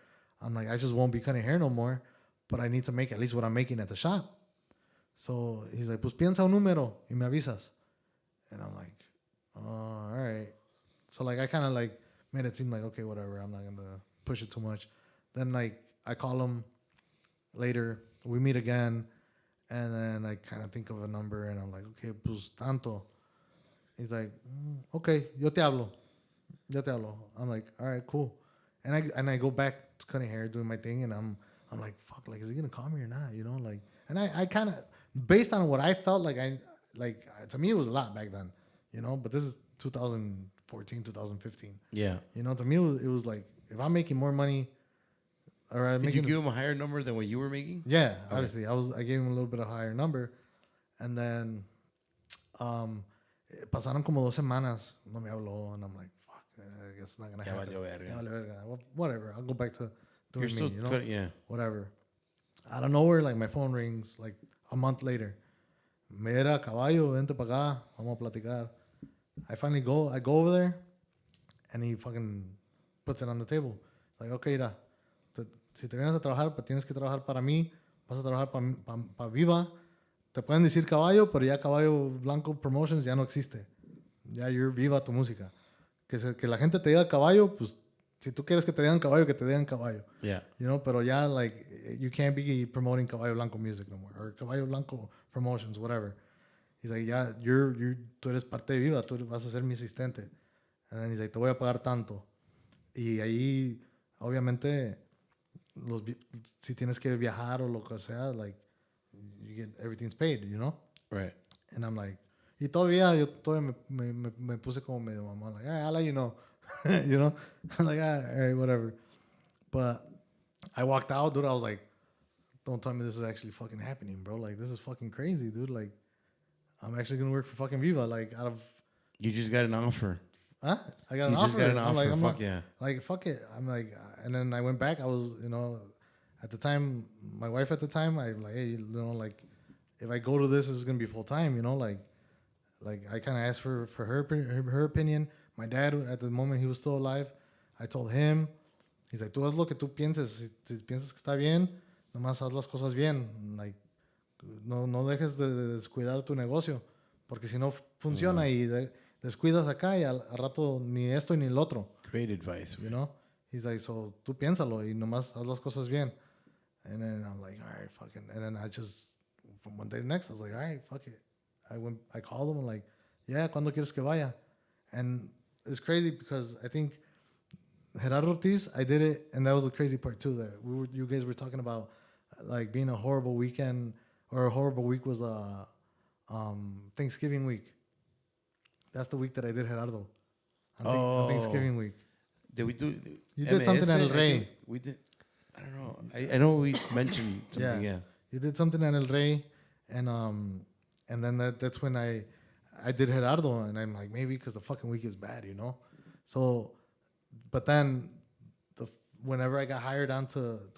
I'm like, I just won't be cutting hair no more, but I need to make at least what I'm making at the shop. So he's like, pues piensa un número y me avisas. And I'm like, oh, all right. So like, I kind of like made it seem like, okay, whatever. I'm not going to push it too much. Then like, I call him later. We meet again. And then I kind of think of a number and I'm like, okay, pues tanto. He's like, okay, yo te hablo. I'm like, all right, cool. And I go back to cutting hair, doing my thing, and I'm like, fuck, like, is he gonna call me or not? You know, like, and I kind of, based on what I felt like, to me it was a lot back then, you know. But this is 2014, 2015. Yeah. You know, to me it was like, if I'm making more money, or I'm Did you give him a higher number than what you were making? yeah, okay. Obviously, I gave him a little bit of higher number, and then, pasaron como 2 semanas, no me habló, and I'm like, fuck, I guess it's not gonna happen. Ya vale verga. Well, whatever, I'll go back to doing You're still me, you know? cutting, yeah. Whatever. Out of nowhere, like, my phone rings, like, a month later. Mira, caballo, vente pa acá, vamos a platicar. I go over there, and he fucking puts it on the table. It's like, okay, mira, si te vienes a trabajar, pues tienes que trabajar para mí, vas a trabajar para Viva. Te pueden decir Caballo, pero ya Caballo Blanco Promotions ya no existe. Ya you're Viva tu música. Que la gente te diga Caballo, pues si tú quieres que te digan Caballo, que te digan Caballo. Yeah. You know, pero ya, like, you can't be promoting Caballo Blanco music no more. Or Caballo Blanco Promotions, whatever. He's like, ya, tú eres parte de Viva, tú vas a ser mi asistente. And then he's like, te voy a pagar tanto. Y ahí, obviamente, si tienes que viajar o lo que sea, like, you get everything's paid, you know? Right. And I'm like, y todavía me puse como medio mamón, like, I'll let you know. You know? I'm like, all right, whatever. But I walked out, dude. I was like, don't tell me this is actually fucking happening, bro. Like, this is fucking crazy, dude. Like, I'm actually going to work for fucking Viva. Like, out of... You just got an offer. Huh? I got an You offer. just got an offer. Like, Fuck yeah. Like, fuck it. I'm like, and then I went back. I was, you know, at the time, my wife at the time, I'm like, hey, you know, like, if I go to this is going to be full time, you know, like I kind of asked for her opinion. My dad, at the moment, he was still alive. I told him, he's like, tú haz lo que tú pienses. Si piensas que está bien, nomás haz las cosas bien. Like, no dejes de descuidar tu negocio. Porque si no funciona y descuidas acá y al rato ni esto ni el otro. Great advice. You know? He's like, so tú piénsalo y nomás haz las cosas bien. And then I'm like, all right, fucking. And then I just, from one day to the next, I was like, all right, fuck it. I called him, I'm like, yeah, ¿cuándo quieres que vaya? And it's crazy because I think Gerardo Ortiz, I did it, and that was the crazy part too. That you guys were talking about, like, being a horrible weekend, or a horrible week was Thanksgiving week. That's the week that I did Gerardo. On Thanksgiving week. Did we do? You did something at El Rey. We did. I don't know. I know we mentioned something. Yeah. You did something at El Rey, and then that's when I did Gerardo, and I'm like, maybe because the fucking week is bad, you know. So, but then whenever I got hired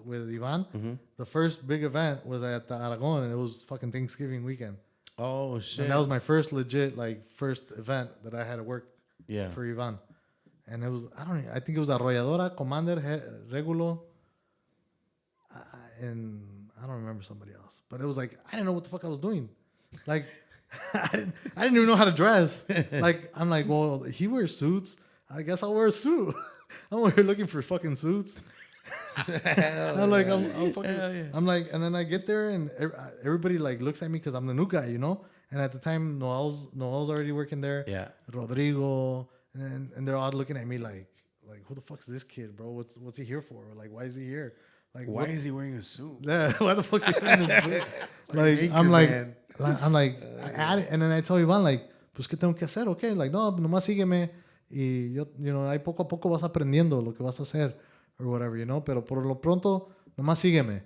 with Ivan, the first big event was at the Aragon, and it was fucking Thanksgiving weekend. Oh shit! And that was my first legit, like, first event that I had to work for Ivan. And it was, I think it was Arrolladora, Commander, Regulo, and I don't remember somebody else. But it was like, I didn't know what the fuck I was doing. Like, I didn't even know how to dress. Like, I'm like, well, he wears suits. I guess I'll wear a suit. I'm over here looking for fucking suits. I'm like, I'm fucking, I'm like, and then I get there and everybody, like, looks at me because I'm the new guy, you know? And at the time, Noel's already working there. Yeah. Rodrigo. And they're all looking at me like, who the fuck is this kid, bro? What's he here for? Like, why is he here? Like, why is he wearing a suit? Yeah, why the fuck is he wearing a suit? Like, I'm like, and then I tell Ivan, like, pues, ¿qué tengo que hacer? Okay, like, no, nomás sígueme. Y yo, you know, ahí poco a poco vas aprendiendo lo que vas a hacer, or whatever, you know? Pero por lo pronto, nomás sígueme.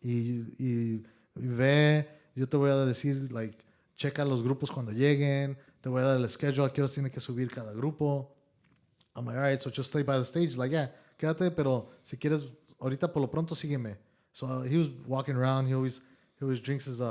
Y ve, yo te voy a decir, like, checa los grupos cuando lleguen. Te voy a dar el schedule, a qué horas tiene que subir cada grupo. I'm like, all right, so just stay by the stage. Like, yeah, quédate, pero si quieres, ahorita por lo pronto sígueme. So he was walking around. He always drinks his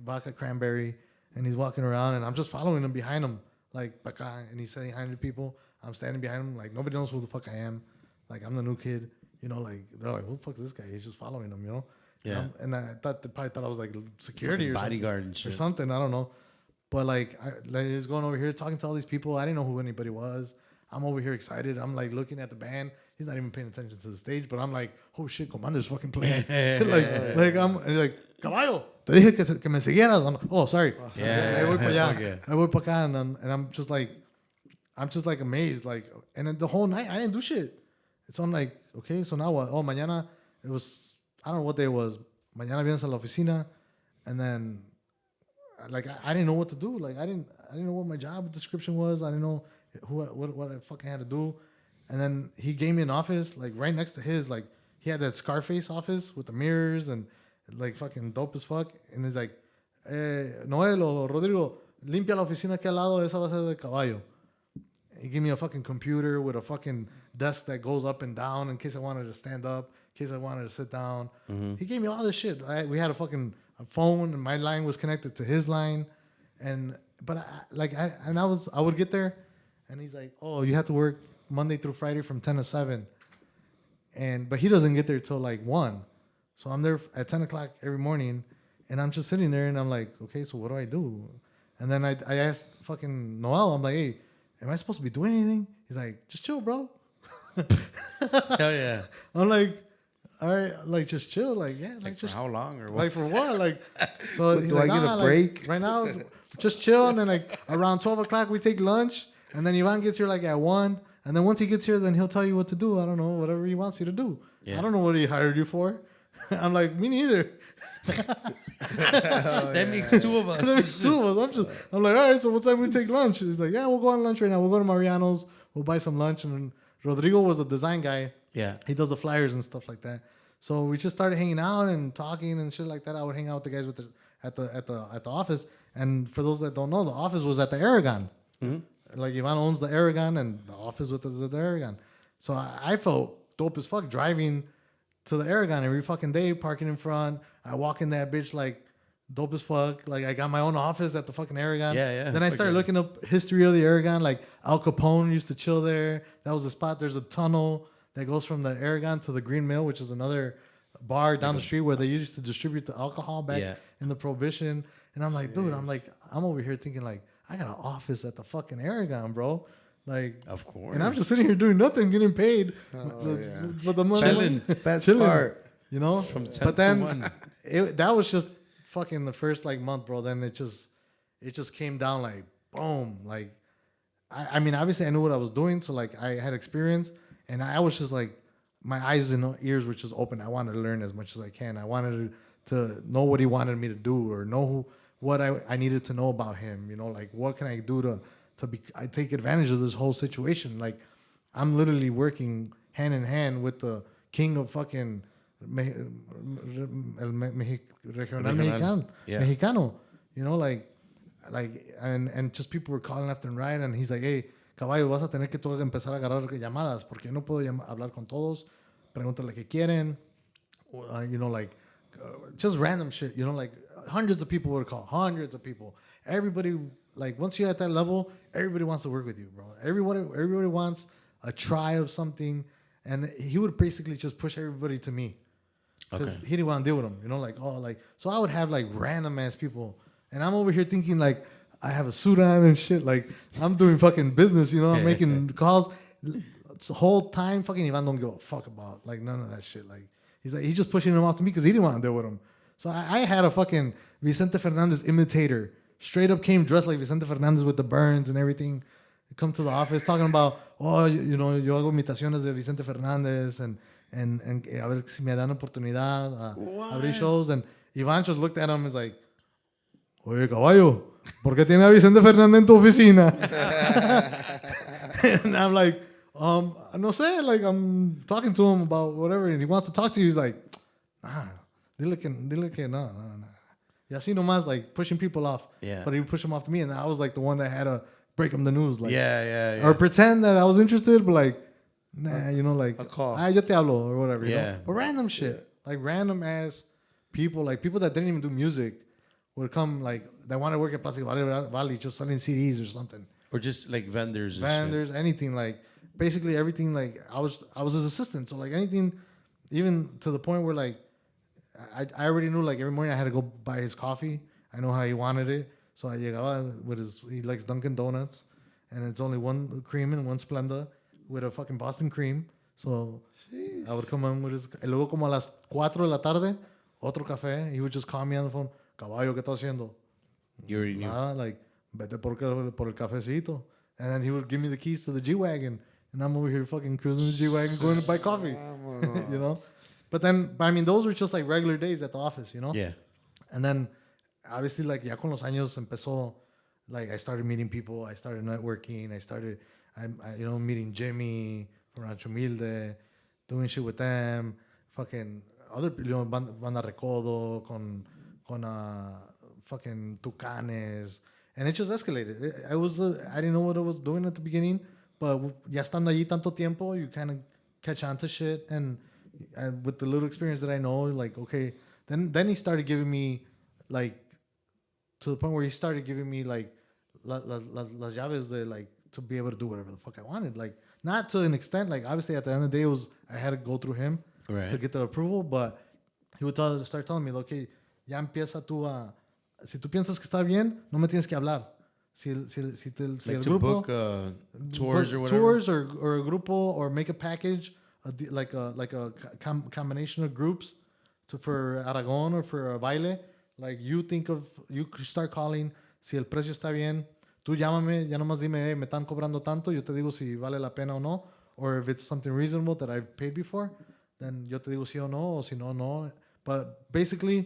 vodka cranberry, and he's walking around, and I'm just following him behind him, like, and he's saying hi to people. I'm standing behind him, like, nobody knows who the fuck I am. Like, I'm the new kid, you know, like, they're like, who the fuck is this guy? He's just following him, you know? Yeah. And I thought they probably thought I was like security Fucking or bodyguard and something, shit. or something. I don't know. But like he was going over here talking to all these people. I didn't know who anybody was. I'm over here excited. I'm like looking at the band. He's not even paying attention to the stage. But I'm like, oh shit, Commander's fucking playing. like I'm and he's like, Caballo, te dije que me siguieras. I'm like, oh, sorry. Yeah. I voy para allá. Okay. I voy para acá, and I'm just like amazed. Like, and then the whole night I didn't do shit. So I'm like, okay, so now what? Oh, mañana it was. I don't know what day it was. Mañana vienes a la oficina, and then, like, I didn't know what to do. Like, I didn't know what my job description was. I didn't know what I fucking had to do. And then he gave me an office, like, right next to his. Like, he had that Scarface office with the mirrors and, like, fucking dope as fuck. And he's like, Noel o Rodrigo, limpia la oficina aquí al lado, esa va a ser de Caballo. He gave me a fucking computer with a fucking desk that goes up and down in case I wanted to stand up, in case I wanted to sit down. Mm-hmm. He gave me all this shit. We had a phone, and my line was connected to his line, but I would get there, and he's like, "Oh, you have to work Monday through Friday from 10 to 7," but he doesn't get there till like 1, so I'm there at 10 o'clock every morning, and I'm just sitting there, and I'm like, "Okay, so what do I do?" And then I asked fucking Noel, I'm like, "Hey, am I supposed to be doing anything?" He's like, "Just chill, bro." Hell yeah. I'm like, all right, like, just chill, like, yeah, like For just how long or what? like for what, like. So he's Do like, I get a like, break? right now? Just chill, and then like around 12 o'clock we take lunch, and then Ivan gets here like at 1, and then once he gets here, then he'll tell you what to do. I don't know, whatever he wants you to do. Yeah. I don't know what he hired you for. I'm like, me neither. That makes two of us. There's 2 of us. I'm like, all right, so what time we take lunch? He's like, yeah, we'll go on lunch right now. We'll go to Mariano's. We'll buy some lunch. And then Rodrigo was a design guy. Yeah. He does the flyers and stuff like that. So we just started hanging out and talking and shit like that. I would hang out with the guys at the office. And for those that don't know, the office was at the Aragon. Mm-hmm. Like, Ivan owns the Aragon, and the office was at the Aragon. So I felt dope as fuck driving to the Aragon every fucking day, parking in front. I walk in that bitch like dope as fuck. Like, I got my own office at the fucking Aragon. Yeah. Then I started looking up history of the Aragon. Like, Al Capone used to chill there. That was the spot. There's a tunnel that goes from the Aragon to the Green Mill, which is another bar down the street where they used to distribute the alcohol back in the Prohibition. And I'm like, dude, I'm over here thinking, like, I got an office at the fucking Aragon, bro. Like, Of course. and I'm just sitting here doing nothing, getting paid. But the money, Chilling. Best chilling, part. you know. From 10 but then to 1. that was just fucking the first like month, bro. Then it just came down like boom. Like, I mean, obviously I knew what I was doing, so like I had experience, and I was just like, my eyes and ears were just open. I wanted to learn as much as I can. I wanted to know what he wanted me to do, or know what I needed to know about him. You know, like, what can I do I take advantage of this whole situation. Like, I'm literally working hand in hand with the king of fucking Regional Mexicano. You know, like, and just people were calling left and right, and he's like, hey, Caballo, vas a tener que tú empezar a agarrar llamadas, porque yo no puedo hablar con todos, pregúntale qué quieren, you know, like, just random shit, you know, like, hundreds of people would call, hundreds of people. Everybody, like, once you're at that level, everybody wants to work with you, bro. Everybody wants a try of something, and he would basically just push everybody to me. Because he didn't want to deal with them, you know, like, oh, like, so I would have, like, random ass people, and I'm over here thinking, like, I have a suit on and shit, like, I'm doing fucking business, you know, I'm making calls. The whole time, fucking Ivan don't give a fuck about, like, none of that shit. Like, he's just pushing them off to me because he didn't want to deal with them. So I had a fucking Vicente Fernandez imitator, straight up came dressed like Vicente Fernandez with the burns and everything. Come to the office talking about, oh, you know, yo hago imitaciones de Vicente Fernandez and a ver si me dan oportunidad a abrir shows. And Ivan just looked at him and was like, oye, Caballo, ¿por qué tiene a Vicente Fernández en tu oficina? And I'm like, no sé, like, I'm talking to him about whatever, and he wants to talk to you. He's like, dile que no. Y así nomás, like, pushing people off. Yeah. But he would push them off to me, and I was like the one that had to break them the news. Like, yeah. or pretend that I was interested, but like, nah, you know, like, a call. yo te hablo or whatever. You Yeah. know? But random shit, like random ass people, like people that didn't even do music would come, like, they want to work at Plastic Valley just selling CDs or something. Or just like vendors. And Vendors, anything, like basically everything. Like I was his assistant, so like anything, even to the point where like I already knew like every morning I had to go buy his coffee. I know how he wanted it, so I llegaba with he likes Dunkin' Donuts, and it's only one cream and one Splenda with a fucking Boston cream. So I would come in with his. Y luego como a las 4 de la tarde, otro café. He would just call me on the phone. Caballo, ¿qué estás haciendo? You already knew. Nada, like, vete por el cafecito. And then he would give me the keys to the G-Wagon. And I'm over here fucking cruising the G-Wagon going to buy coffee. You know? But then, I mean, those were just like regular days at the office, you know? Yeah. And then, obviously, like, ya con los años empezó, like, I started meeting people. I started networking. I started, you know, meeting Jimmy from Humilde, doing shit with them. Fucking other, you know, Banda Recodo, con fucking Tucanes. And it just escalated. I didn't know what I was doing at the beginning, but ya estando allí tanto tiempo, you kind of catch on to shit. And with the little experience that I know, like, okay, then he started giving me, like, to the point where he started giving me, like, las llaves de, like, to be able to do whatever the fuck I wanted. Like, not to an extent, like, obviously at the end of the day, I had to go through him to get the approval, but he would start telling me, okay, ya empieza tú a... Si tú piensas que está bien, no me tienes que hablar. Si el Like to grupo... book tours or whatever? Tours or a grupo or make a package, like a combination of groups for Aragon or for a baile. Like you start calling, si el precio está bien, tú llámame, ya nomás dime, hey, me están cobrando tanto, yo te digo si vale la pena o no. Or if it's something reasonable that I've paid before, then yo te digo sí o no, o si no, no. But basically...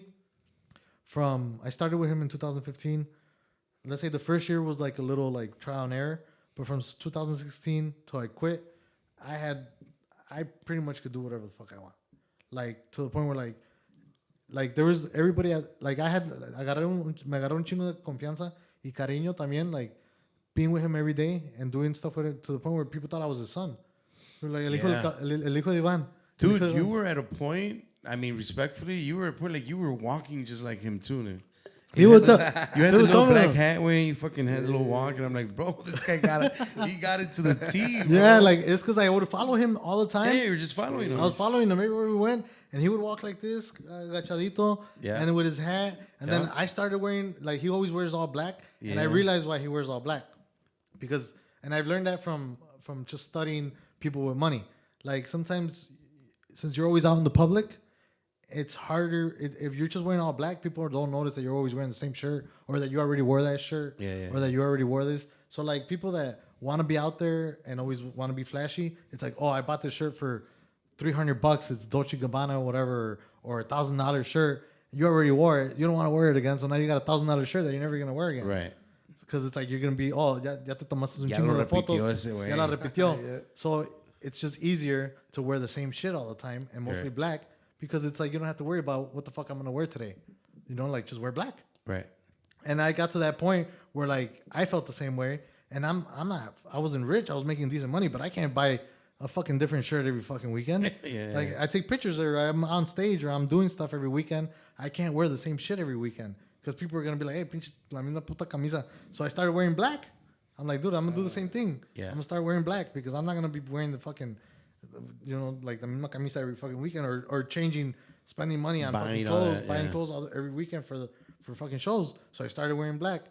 I started with him in 2015. Let's say the first year was like a little like trial and error, but from 2016 till I quit, I pretty much could do whatever the fuck I want. Like to the point where like there was everybody like me agarré un chingo de confianza y cariño también, like being with him every day and doing stuff with him to the point where people thought I was his son. Like el hijo de Iván. Dude, you were at a point. I mean, respectfully, you were like you were walking just like him too. Man. He would you had the little black hat wearing. You fucking had a little walk, and I'm like, bro, this guy got it to the T. Bro. Yeah, like it's because I would follow him all the time. Yeah, you were just following him. I was following him everywhere we went, and he would walk like this, agachadito, and with his hat. And then I started wearing, like, he always wears all black, and I realized why he wears all black, and I've learned that from just studying people with money. Like sometimes, since you're always out in the public, it's harder if you're just wearing all black. People don't notice that you're always wearing the same shirt, or that you already wore that shirt, or that you already wore this. So like people that want to be out there and always want to be flashy, it's like, oh, I bought this shirt for $300. It's Dolce & Gabbana or whatever, or $1,000 shirt. You already wore it. You don't want to wear it again. So now you got $1,000 shirt that you're never gonna wear again. Right. Because it's like you're gonna be, oh, ya te tomaste un chingo de fotos. Ya la repitió. So it's just easier to wear the same shit all the time and mostly black. Because it's like you don't have to worry about what the fuck I'm gonna wear today, you know, like just wear black. Right. And I got to that point where like I felt the same way, and I wasn't rich. I was making decent money, but I can't buy a fucking different shirt every fucking weekend. Like I take pictures or I'm on stage or I'm doing stuff every weekend. I can't wear the same shit every weekend because people are gonna be like, hey, pinche la misma puta camisa. So I started wearing black. I'm like, dude, I'm gonna do the same thing. I'm gonna start wearing black because I'm not gonna be wearing the fucking, you know, like the misma camisa every fucking weekend or spending money on fucking clothes, buying clothes every weekend for fucking shows. So I started wearing black,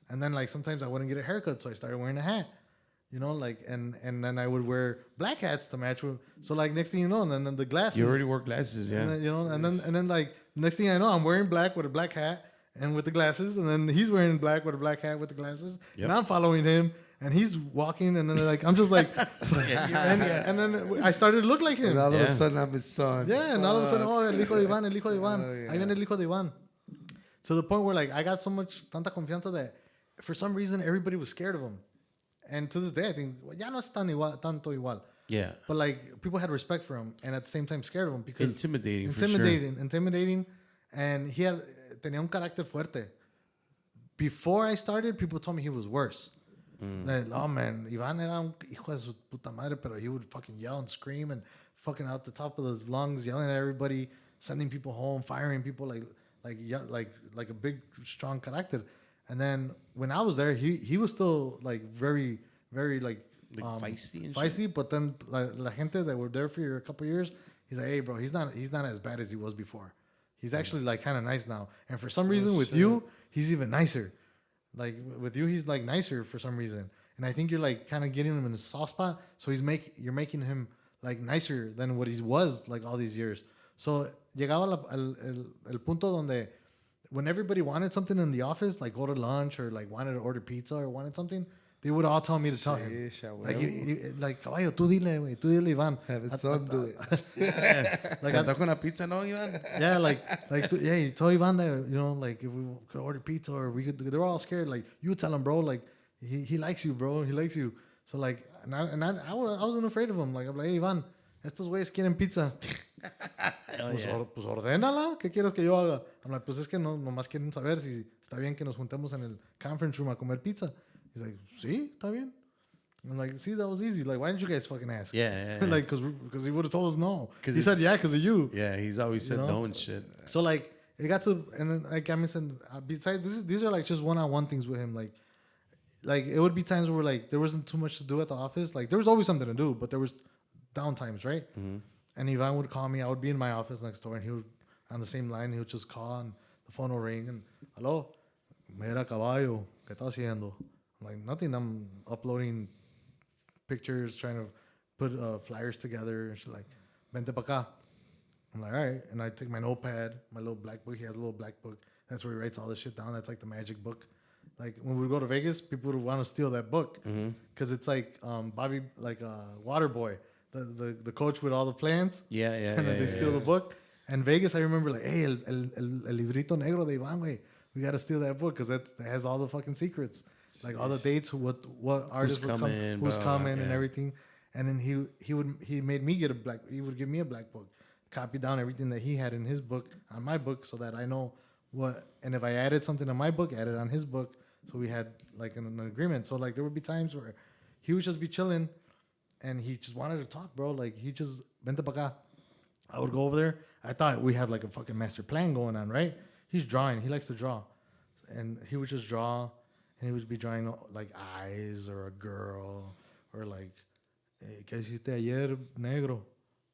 and then like sometimes I wouldn't get a haircut, so I started wearing a hat, you know, like and then I would wear black hats to match with. So like next thing you know, and then the glasses. You already wore glasses, yeah. And then, you know, and then like next thing I know, I'm wearing black with a black hat and with the glasses, and then he's wearing black with a black hat with the glasses, and I'm following him. And he's walking, and then like I'm just like, and then I started to look like him. And all of a sudden, I'm his son. Yeah, and all of a sudden, oh, el hijo de Iván, el hijo de Iván. Ahí viene el hijo de Iván. To the point where like I got so much tanta confianza that for some reason everybody was scared of him. And to this day, I think ya no es tanto igual. Yeah. But like people had respect for him, and at the same time scared of him because intimidating, and he tenía un carácter fuerte. Before I started, people told me he was worse. Like, oh man, Ivan era un hijo de su puta madre, pero he would fucking yell and scream and fucking out the top of his lungs, yelling at everybody, sending people home, firing people like a big strong character. And then when I was there, he was still like very like feisty and feisty. But then like la gente that were there for a couple of years, he's like, hey bro, he's not as bad as he was before. He's actually like kind of nice now. And for some reason with you, he's even nicer. Like with you, he's like nicer for some reason. And I think you're like kind of getting him in a soft spot. So you're making him like nicer than what he was like all these years. So llegaba el punto donde when everybody wanted something in the office, like go to lunch or like wanted to order pizza or wanted something, they would all tell me to tell him. Like, caballo, tú dile, güey, tú dile, Iván. Have his son do it. Like, ¿se con la pizza, no, Iván? Yeah, you tell Ivan that, you know, like if we could order pizza or we could, they're all scared. Like, you tell him, bro, like he likes you, bro, he likes you. So like, I wasn't afraid of him. Like, I'm like, hey, Iván, estos güeyes quieren pizza. Pues ordénala, ¿qué quieres que yo haga? I'm like, pues es que nomás quieren saber si está bien que nos juntemos en el conference room a comer pizza. He's like, sí, está bien. I'm like, see, that was easy. Like, why didn't you guys fucking ask? Yeah. Like, because he would have told us no. He said yeah because of you. Yeah, he's always said no and shit. So like, it got to, and then like I mentioned, besides these are like just one-on-one things with him. Like it would be times where like there wasn't too much to do at the office. Like there was always something to do, but there was down times, right? Mm-hmm. And Ivan would call me. I would be in my office next door, and he would on the same line. He would just call, and the phone will ring, and hello, mira caballo, ¿qué estás haciendo? I'm like, nothing. I'm uploading pictures, trying to put flyers together. And she's like, vente pa' acá. I'm like, all right. And I take my notepad, my little black book. He has a little black book. That's where he writes all this shit down. That's like the magic book. Like when we go to Vegas, people would want to steal that book because it's like Bobby, like Waterboy, the coach with all the plans. Yeah. And then they steal the book. And Vegas, I remember like, hey, el librito negro de Iván, güey. We got to steal that book because that has all the fucking secrets. Like all the dates, what artists would come, who's coming and everything. And then he made me get he would give me a black book, copy down everything that he had in his book on my book so that I know what, and if I added something on my book, add it on his book. So we had like an agreement. So like there would be times where he would just be chilling and he just wanted to talk, bro. Like he just, vente pa' acá. I would go over there. I thought we have like a fucking master plan going on, right? He's drawing. He likes to draw. And he would just draw. And he would be drawing like eyes or a girl or like, hey, ¿qué hiciste ayer, negro?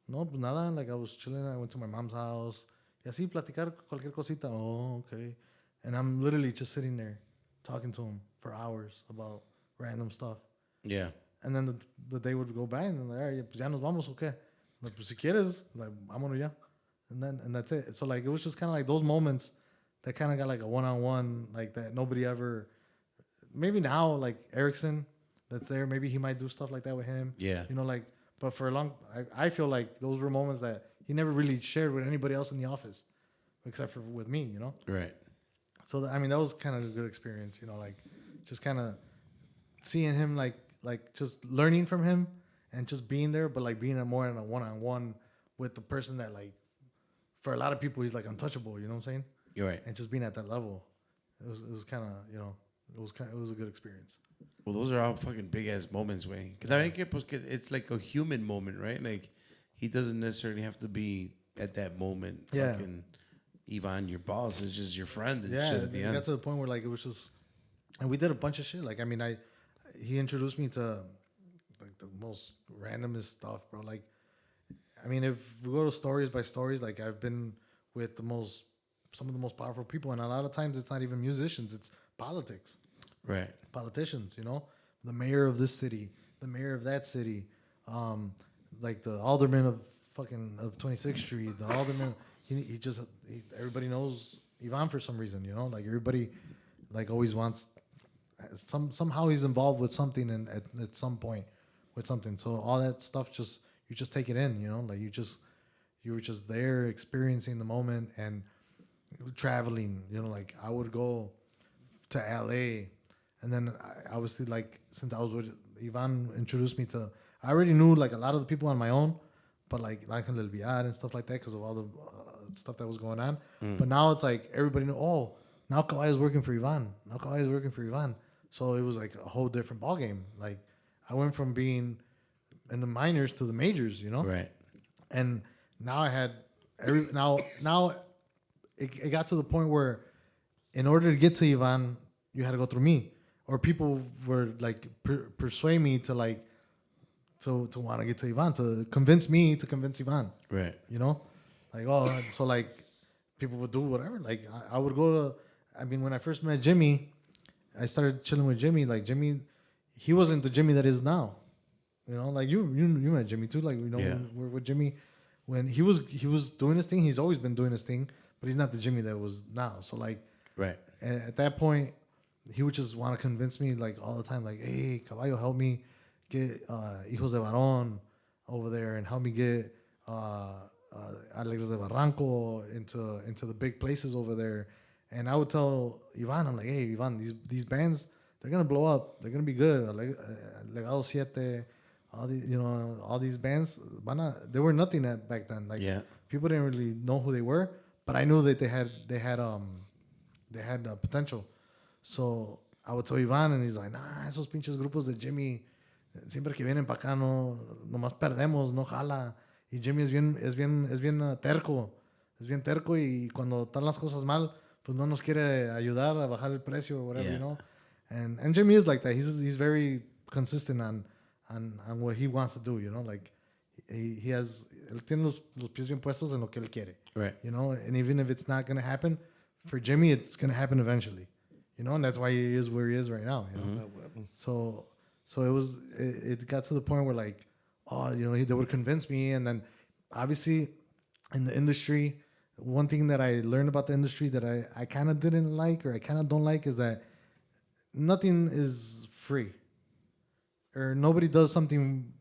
No, pues nada. Like I was chilling. I went to my mom's house. Y así platicar cualquier cosita. Oh, okay. And I'm literally just sitting there talking to him for hours about random stuff. Yeah. And then the day would go by and I'm like, all right, pues ya nos vamos, okay. Like, pues si quieres, like, vámonos ya. And that's it. So like, it was just kind of like those moments that kind of got like a one-on-one, like that nobody ever... Maybe now, like Erickson, that's there. Maybe he might do stuff like that with him. Yeah. You know, like, but for a long, I feel like those were moments that he never really shared with anybody else in the office, except for with me, you know? Right. So, I mean, that was kind of a good experience, you know, like just kind of seeing him, like just learning from him and just being there, but like being more in a one-on-one with the person that like, for a lot of people, he's like untouchable, you know what I'm saying? You're right. And just being at that level, it was kind of, you know, it was a good experience. Well, those are all fucking big ass moments, way. It's like a human moment, right? Like he doesn't necessarily have to be at that moment. Yeah. Fucking Ivan, your boss, is just your friend and yeah, shit at the end. It got to the point where like it was just, and we did a bunch of shit. Like I mean, he introduced me to like the most randomest stuff, bro. Like, I mean, if we go to stories by stories, like I've been with some of the most powerful people, and a lot of times it's not even musicians, it's politics. Right. Politicians, you know, the mayor of this city, the mayor of that city, like the alderman of 26th Street, the alderman. Everybody knows Ivan for some reason, you know, like everybody, like always wants somehow he's involved with something and at some point with something. So all that stuff you just take it in, you know, like you were just there experiencing the moment and traveling, you know, like I would go to LA. And then I obviously, like, since I was with Ivan, introduced me to, I already knew like a lot of the people on my own, but like Ángel El Villar and stuff like that because of all the stuff that was going on. But now it's like everybody know, oh, now Caballo's working for Ivan. So it was like a whole different ballgame. Like I went from being in the minors to the majors, you know? Right. And now I had now it got to the point where in order to get to Ivan, you had to go through me. Or people were like persuade me to like to want to get to Ivan, to convince me to convince Ivan. Right. You know? Like, oh, so like people would do whatever. Like I would go to, I mean, when I first met Jimmy, I started chilling with Jimmy. Like Jimmy, he wasn't the Jimmy that is now. You know, like you met Jimmy too. Like, you know, Yeah. we're with Jimmy when he was doing his thing. He's always been doing his thing, but he's not the Jimmy that was now. So like, Right. at that point, he would just want to convince me like all the time, like, hey, Caballo, help me get Hijos de Varón over there and help me get Alegres de Barranco into the big places over there. And I would tell Ivan, I'm like, hey, Ivan, these bands, they're gonna blow up. They're gonna be good. Legado Siete, all these bands, they were nothing back then. Like people didn't really know who they were, but I knew that they had potential. So I would tell Ivan, and he's like, nah, esos pinches grupos de Jimmy, siempre que vienen para acá nomás perdemos, no jala. Y Jimmy es bien terco, y cuando están las cosas mal, pues no nos quiere ayudar a bajar el precio or whatever, you know. And Jimmy is like that. He's very consistent on what he wants to do, you know. Like él tiene los pies bien puestos en lo que él quiere, right? You know. And even if it's not gonna happen, for Jimmy, it's gonna happen eventually, you know. And that's why he is where he is right now, you know. Mm-hmm. So it got to the point where like, oh, you know, they would convince me, and then obviously in the industry, one thing that I learned about the industry that I kind of didn't like, or I kind of don't like, is that nothing is free, or nobody does something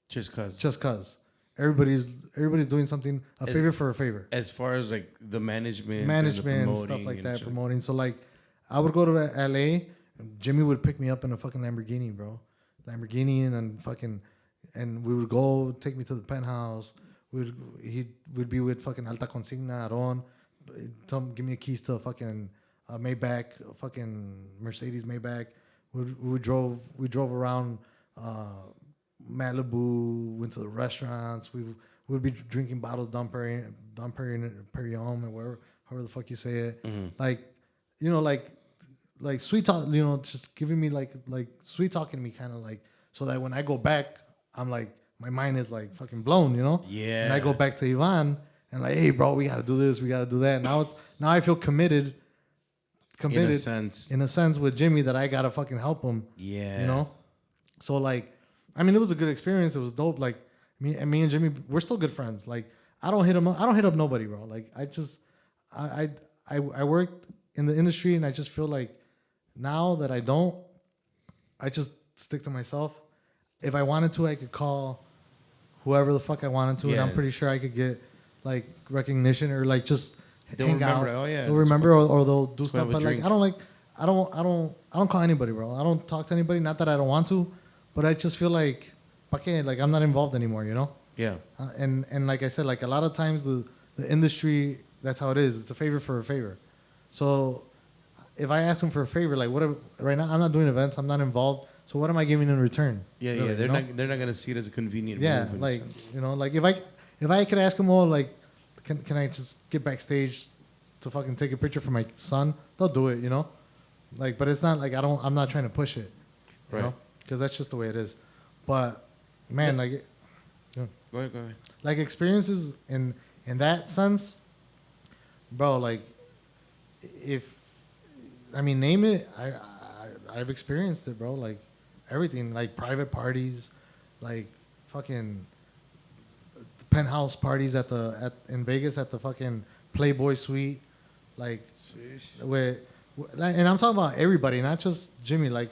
just cause. Everybody's doing something favor for a favor. As far as like the management and stuff like that, promoting. So like, I would go to LA, and Jimmy would pick me up in a fucking Lamborghini, bro. And then and we would go, take me to the penthouse. He would be with fucking Alta Consigna, Aron, give me the keys to a fucking Maybach, fucking Mercedes Maybach. We drove around Malibu, went to the restaurants. We would be drinking bottles Dom Perignon and however the fuck you say it. Mm-hmm. Like, you know, like sweet talk, you know, just giving me like sweet talking to me, kind of like, so that when I go back, I'm like, my mind is like fucking blown, you know? Yeah. And I go back to Ivan and like, hey, bro, we got to do this, we got to do that. Now I feel committed in a sense with Jimmy that I got to fucking help him. Yeah. You know? So like, I mean, it was a good experience. It was dope. Like me and Jimmy, we're still good friends. Like I don't hit up nobody, bro. Like I worked in the industry, and I just feel like now that I just stick to myself. If I wanted to, I could call whoever the fuck I wanted to, and I'm pretty sure I could get like recognition, or like just hang out. Oh yeah, they'll remember, or they'll do stuff. But drink. like I don't call anybody, bro. I don't talk to anybody. Not that I don't want to, but I just feel like, okay, like I'm not involved anymore, you know. Yeah. And like I said, like a lot of times the industry, that's how it is. It's a favor for a favor. So if I ask them for a favor, like right now I'm not doing events, I'm not involved. So what am I giving in return? Yeah, really, they're not gonna see it as a convenient move. In like a sense. you know, like if I could ask them all, like, can I just get backstage to fucking take a picture for my son? They'll do it, you know. Like, but it's not like I'm not trying to push it, you know, because that's just the way it is. But man, like, go ahead. Like experiences in that sense, bro. Like, name it. I've experienced it, bro. Like everything, like private parties, like fucking penthouse parties in Vegas at the fucking Playboy Suite, like and I'm talking about everybody, not just Jimmy. Like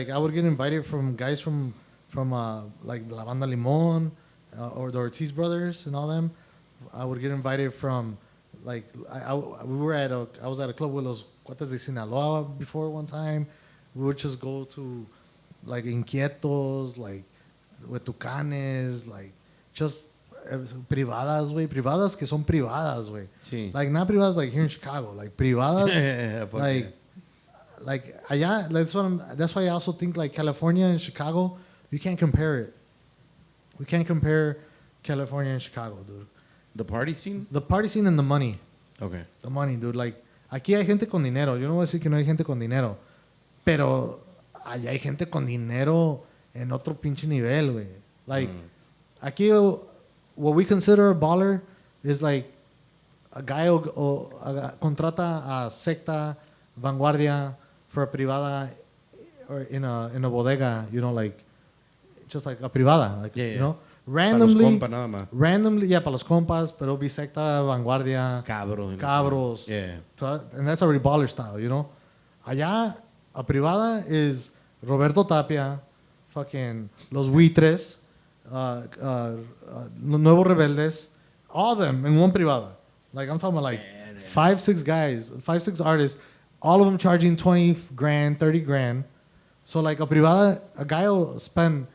I would get invited from guys from like La Banda Limon or the Ortiz brothers and all them. I would get invited from like I was at a club with Los Cuates de Sinaloa before one time. We would just go to like Inquietos, like with Tucanes, like just privadas, güey. Privadas que son privadas, güey. Sí. Like not privadas like here in Chicago, like privadas. like allá, that's why I also think like California and Chicago, you can't compare it. We can't compare California and Chicago, dude. The party scene? The party scene and the money. Okay. The money, dude. Like, aquí hay gente con dinero. Yo no voy a decir que no hay gente con dinero. Pero allá hay gente con dinero en otro pinche nivel, güey. Like, aquí, what we consider a baller is like a guy contrata a secta, vanguardia for a privada or in a bodega, you know, like, just like a privada. Like, Yeah, yeah. you know? Para los Randomly, compas nada más. randomly, yeah, para los compas, pero be secta, vanguardia, Cabros. cabros. Yeah. So, and that's already baller style, you know? Allá, a privada is Roberto Tapia, fucking Los Buitres, Nuevos Rebeldes, all of them in one privada. Like, I'm talking about like 5-6 guys, 5-6 artists, all of them charging 20 grand, 30 grand. So, like, a privada, a guy will spend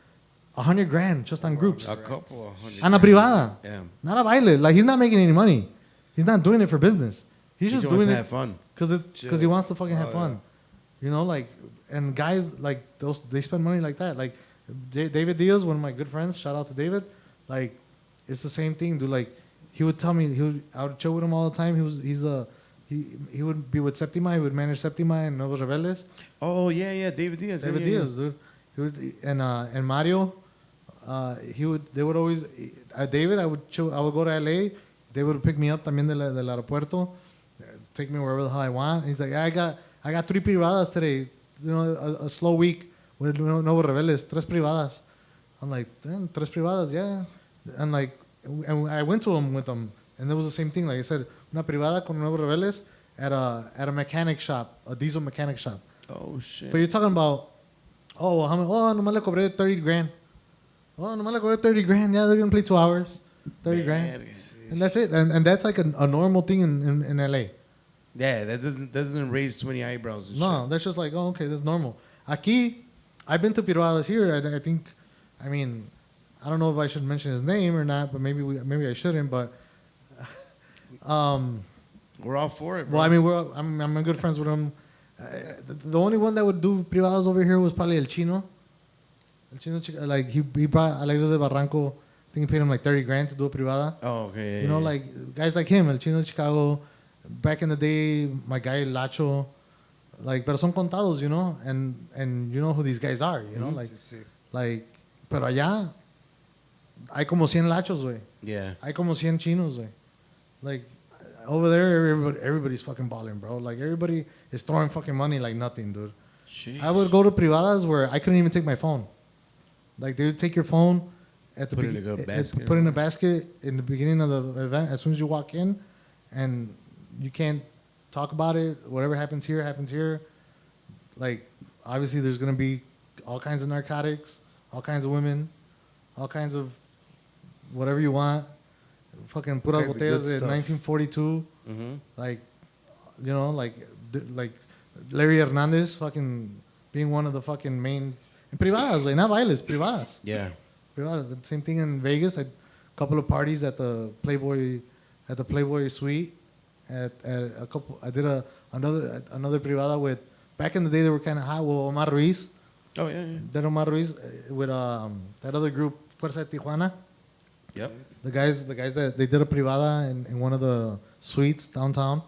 100 grand just on groups. A couple of hundred. On a privada. Yeah. Not a baile. Like, he's not making any money. He's not doing it for business. He's He just just wants doing to it have fun. because he wants to fucking have fun. You know, like, and guys like those, they spend money like that. Like, David Diaz, one of my good friends, shout out to David. Like, it's the same thing, dude. Like, he would tell me, I would chill with him all the time. He would be with Septima. He would manage Septima and Nuevos Rebeldes. Oh, yeah. David Diaz. David yeah, Diaz, dude. He would, and Mario, they would always, David, I would go to LA. They would pick me up también del aeropuerto, take me wherever the hell I want. He's like, yeah, I got 3 privadas today. You know, a slow week with Nuevos Rebeldes, 3 privadas. I'm like, damn, 3 privadas, yeah. And like, and I went to him with them, and it was the same thing. Like I said, una privada con Nuevos Rebeldes at a mechanic shop, a diesel mechanic shop. Oh, shit. But you're talking about, nomás le cobré 30 grand. Oh, nomás le cobré 30 grand. Yeah, they're going to play 2 hours. 30 grand. And that's it. And that's like a normal thing in LA. Yeah, that doesn't raise too many eyebrows and No, shit. that's just like, okay, that's normal. Aquí, I've been to Piruadas here. I think, I mean, I don't know if I should mention his name or not, but maybe I shouldn't. But We're all for it, bro. well, I mean, I'm good friends with him. The only one that would do privadas over here was probably El Chino. El Chino, like he brought Alegres de Barranco. I think he paid him like 30 grand to do a privada. Oh, okay. You know, like guys like him, El Chino Chicago. Back in the day, my guy Lacho, like, pero son contados, you know, and you know who these guys are, you know, like, pero allá hay como 100 Lachos, güey. Yeah. Hay como 100 Chinos, güey. Like, over there, everybody's fucking balling, bro. Like, everybody is throwing fucking money like nothing, dude. Sheesh. I would go to privadas where I couldn't even take my phone. Like, they would take your phone at the Put it in a basket put it in or a basket in the beginning of the event. As soon as you walk in, and you can't talk about it. Whatever happens here happens here. Like, obviously, there's gonna be all kinds of narcotics, all kinds of women, all kinds of whatever you want. Fucking puras Kinds of good botellas de stuff. 1942. Mm-hmm. Like, you know, like Larry Hernandez fucking being one of the fucking main in privadas, like not bailes, privadas. Yeah. Privadas. The same thing in Vegas. A couple of parties at the Playboy Suite. At a couple, I did another privada with. Back in the day, they were kind of hot with Omar Ruiz. Oh, yeah. Then Omar Ruiz with that other group, Fuerza de Tijuana. Yep. The guys that they did a privada in one of the suites downtown,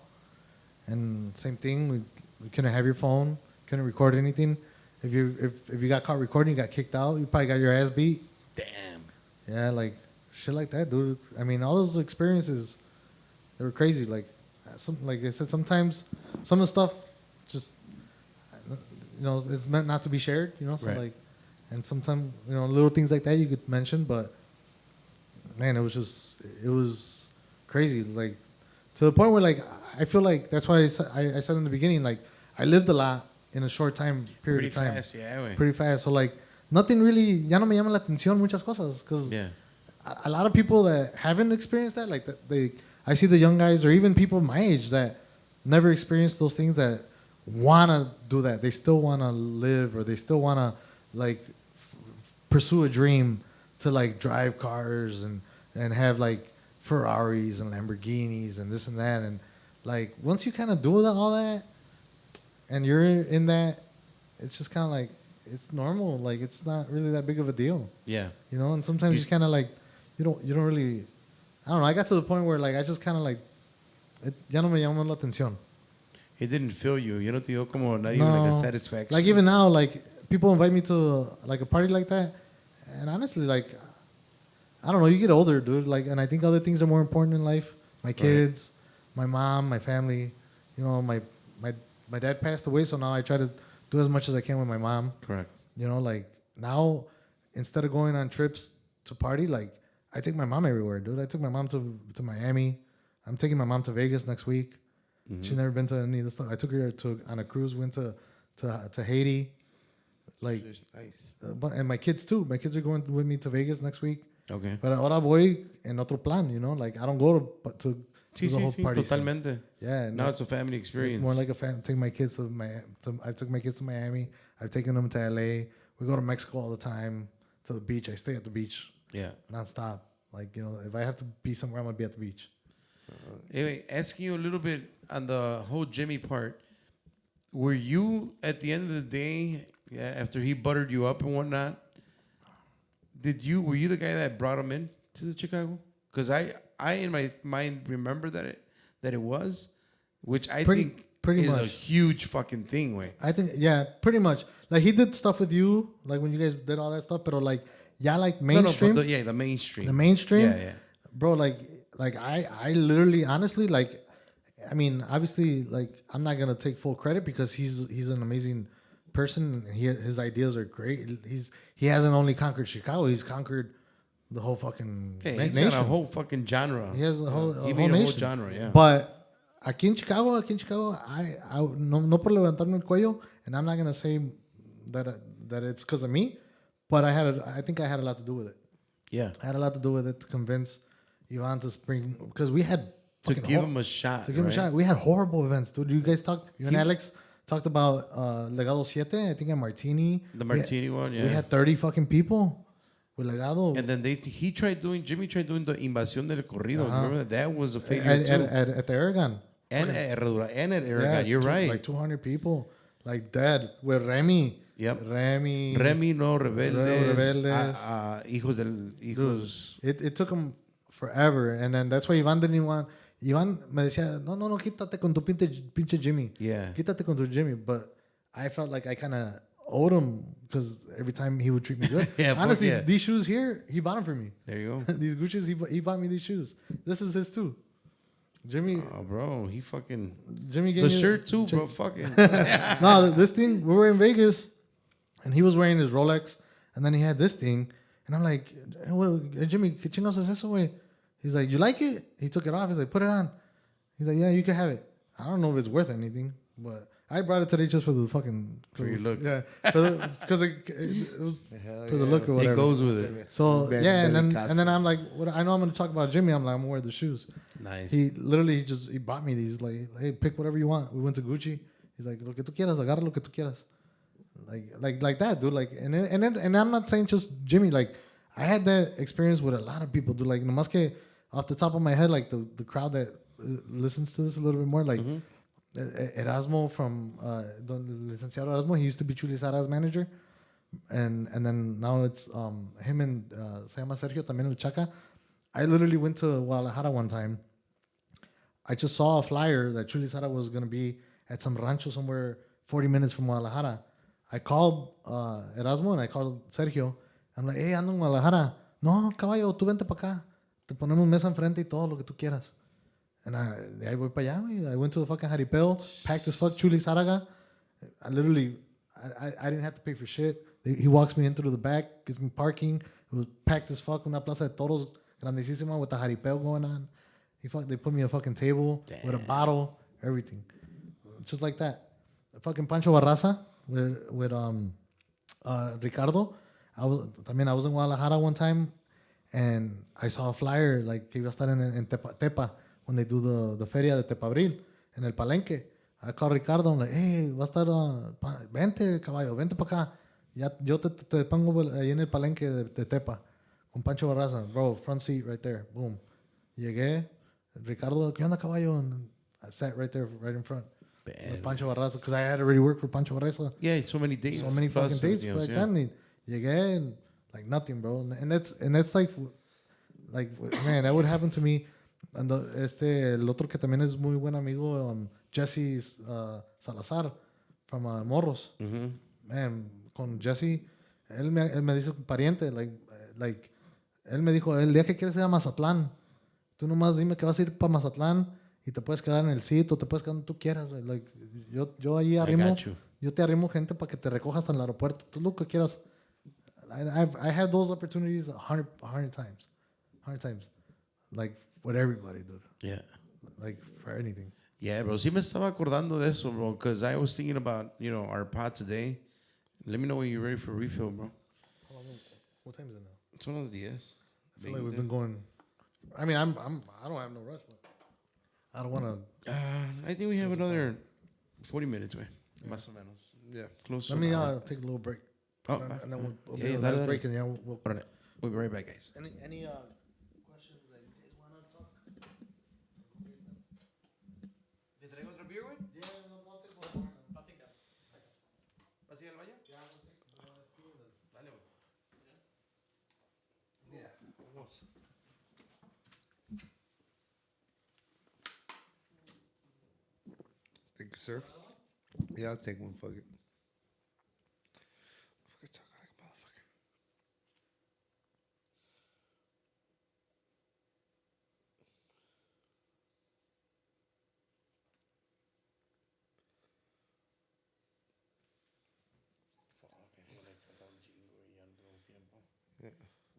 and same thing. We couldn't have your phone, couldn't record anything. If you got caught recording, you got kicked out. You probably got your ass beat. Damn. Yeah, like shit like that, dude. I mean, all those experiences, they were crazy. Like I said, sometimes some of the stuff just, you know, it's meant not to be shared. You know, so Right. like, and sometimes you know little things like that you could mention, but man, it was crazy. Like to the point where like I feel like that's why I said in the beginning like I lived a lot in a short time period Pretty of time. fast, yeah. Güey. Pretty fast. So like nothing really ya no me llama la atención muchas cosas because Yeah. a lot of people that haven't experienced that, like I see the young guys or even people my age that never experienced those things that wanna do that. They still wanna live or they still wanna like pursue a dream to like drive cars and have like Ferraris and Lamborghinis and this and that. And like once you kind of do all that, and you're in that, it's just kind of like it's normal. Like it's not really that big of a deal, Yeah. you know. And sometimes you kind of like you don't really. I don't know. I got to the point where like I just kind of like ya no me llamó la atención. It didn't fill you. You know, te dio como not even like a No. satisfaction. Like even now, like people invite me to like a party like that, and honestly, like I don't know. You get older, dude. Like, and I think other things are more important in life. My kids, my mom, my family. You know, my dad passed away, so now I try to do as much as I can with my mom. Correct. You know, like now instead of going on trips to party, like I take my mom everywhere, dude. I took my mom to Miami. I'm taking my mom to Vegas next week. She's never been to any of this stuff. I took her on a cruise. Went to Haiti. Like, Nice. and my kids too. My kids are going with me to Vegas next week. Okay. But ahora voy en otro plan, you know. Like I don't go to Sí, the whole sí, sí, party scene. totalmente. Yeah. Now it's a family experience. It's more like a family. Take my kids I took my kids to Miami. I've taken them to LA. We go to Mexico all the time, to the beach. I stay at the beach Yeah. nonstop. Like, you know, if I have to be somewhere, I'm gonna be at the beach. Anyway, asking you a little bit on the whole Jimmy part. Were you at the end of the day, after he buttered you up and whatnot? Were you the guy that brought him in to the Chicago? Because I in my mind remember that it was, which I think pretty is a much. huge fucking thing, way. I think, yeah, pretty much. Like he did stuff with you, like when you guys did all that stuff, but like, yeah, like mainstream. No, the mainstream. The mainstream, Yeah, yeah. bro. Like I literally, honestly, like, I mean, obviously, like, I'm not gonna take full credit because he's an amazing person. And his ideas are great. He hasn't only conquered Chicago; he's conquered the whole fucking He's nation. got a whole fucking genre. He has a whole, He a made whole a whole nation. genre, yeah. But aquí en Chicago, I no por levantarme el cuello, and I'm not gonna say that it's because of me, but I think I had a lot to do with it. Yeah. I had a lot to do with it to convince Ivan to spring, because we had To fucking give him a shot. to give him a right? shot. We had horrible events, dude. You guys and Alex talked about Legado Siete, I think at Martini. The Martini one, yeah. We had 30 fucking people with Legado. And then Jimmy tried doing the Invasión del Corrido. Remember that? That was a failure at, too. at the Aragon. And at Herradura, and at Aragon. You're right. Like 200 people. Like dead. With Remy. Yep. Remy, no Rebeldes. Rebeldes. Hijos. It took him forever. And then that's why Ivan didn't even want. Ivan me decía, no, quítate con tu pinche Jimmy. Yeah. Quítate con tu Jimmy. But I felt like I kind of owed him because every time he would treat me good. Yeah, honestly, yeah. these shoes here, he bought them for me. There you go. These Gucci's, he bought me these shoes. This is his too. Jimmy Oh, bro, he fucking gave the me shirt too, bro. Fucking no, this thing, we were in Vegas and he was wearing his Rolex and then he had this thing and I'm like, well, Jimmy, ¿qué chingados es eso, güey? He's like, you like it? He took it off. He's like, put it on. He's like, yeah, you can have it. I don't know if it's worth anything, but I brought it today just for the fucking... For your look. Yeah, because it was for the look or whatever. it goes with it. So, yeah, and then Casa. I'm like, I know I'm going to talk about Jimmy. I'm like, I'm going to wear the shoes. Nice. He literally he bought me these. Like, hey, pick whatever you want. We went to Gucci. He's like, lo que tú quieras, agarra lo que tú quieras. Like that, dude. Like, and I'm not saying just Jimmy. Like, I had that experience with a lot of people, dude. Like, nomás que off the top of my head, like the crowd that listens to this a little bit more, like Erasmo from Don Licenciado Erasmo. He used to be Chuli Sara's manager, and then now it's him and se llama Sergio también el Chaca. I literally went to Guadalajara one time. I just saw a flyer that Chuli Sara was going to be at some rancho somewhere 40 minutes from Guadalajara. I called Erasmo and I called Sergio. I'm like, hey, ando en Guadalajara. No, caballo, tú vente para acá. Te ponemos mesa enfrente y todo lo que tú quieras. And I voy para allá, güey. I went to the fucking jaripeo, packed as fuck, Chuli Saraga. I literally, I didn't have to pay for shit. He walks me in through the back, gives me parking. It was packed as fuck, una plaza de toros grandísima with the jaripeo going on. They put me a fucking table with a bottle, everything. Just like that. Fucking Pancho Barraza with Ricardo. I was in Guadalajara one time and I saw a flyer like que iba a estar en Tepa when they do the feria de Tepa Abril en el Palenque. I called Ricardo. I'm like, hey, va a estar, vente caballo, vente para acá. Ya, yo te pongo ahí en el Palenque de Tepa con Pancho Barraza. Bro, front seat right there. Boom. Llegué. Ricardo, ¿qué onda caballo? And I sat right there, right in front. Bad. Pancho Barraza, because I had already worked for Pancho Barraza. Yeah, so many dates. So many plus fucking dates everything else, back yeah. then. Llegué and like nothing, bro. And that's like man, that would happen to me. And el otro que también es muy buen amigo, Jesse Salazar from Morros. Man, con Jesse, él me dice pariente, like él me dijo, el día que quieres ir a Mazatlán, tú nomás dime que vas a ir para Mazatlán y te puedes quedar en el sitio, te puedes quedar donde tú quieras, güey. Like, yo ahí arrimo, got you. yo te arrimo gente para que te recojas hasta el aeropuerto. Tú lo que quieras. I have those opportunities 100 times. 100 times. Like, with everybody, dude. Yeah. Like, for anything. Yeah, bro. Sí me estaba acordando de eso, bro. Because I was thinking about, our pot today. Let me know when you're ready for refill, bro. What time is it now? It's unos 10. I feel like we've been going. I mean, I don't have no rush, but I don't want to. I think we have another 40 minutes, man. Más o menos. Yeah, close. Let to me an hour. take a little break. Oh, And then we'll yeah, be yeah, on dale, that dale. break, and yeah, we'll. Órale. We'll be right back, guys. Any questions that you guys want to talk? ¿Te traigo otro beer, güey? Yeah, no, I'll take one. I'll take that. ¿Vas a ir al baño? Yeah, I'll take one. Dale, güey. Yeah. Vamos. Thank you, sir. Yeah, I'll take one. Fuck it. Fucking talking like a motherfucker. Yeah.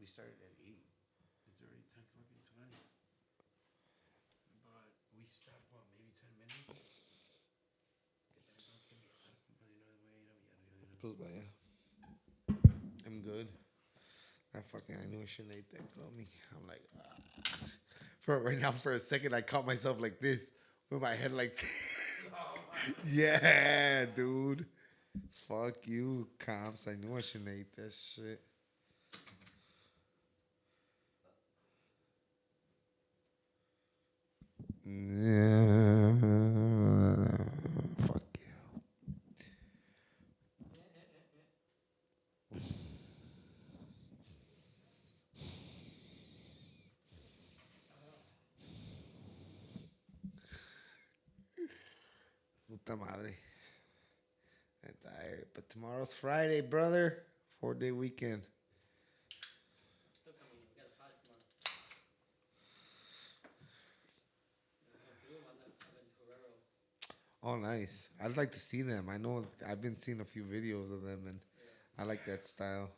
We started at 8. It's already 10 fucking 20. But we stopped, what, maybe 10 minutes? Close by, yeah. I'm good. I knew I shouldn't have ate that gummy. I'm like, For right now, for a second, I caught myself like this with my head like, yeah, dude. Fuck you, comps. I knew I shouldn't have ate that shit. Yeah. Fuck you. Puta madre. I'm tired. But tomorrow's Friday, brother. 4-day weekend. Still coming in. We got a party tomorrow. Oh, nice. I'd like to see them. I know I've been seeing a few videos of them, and I like that style.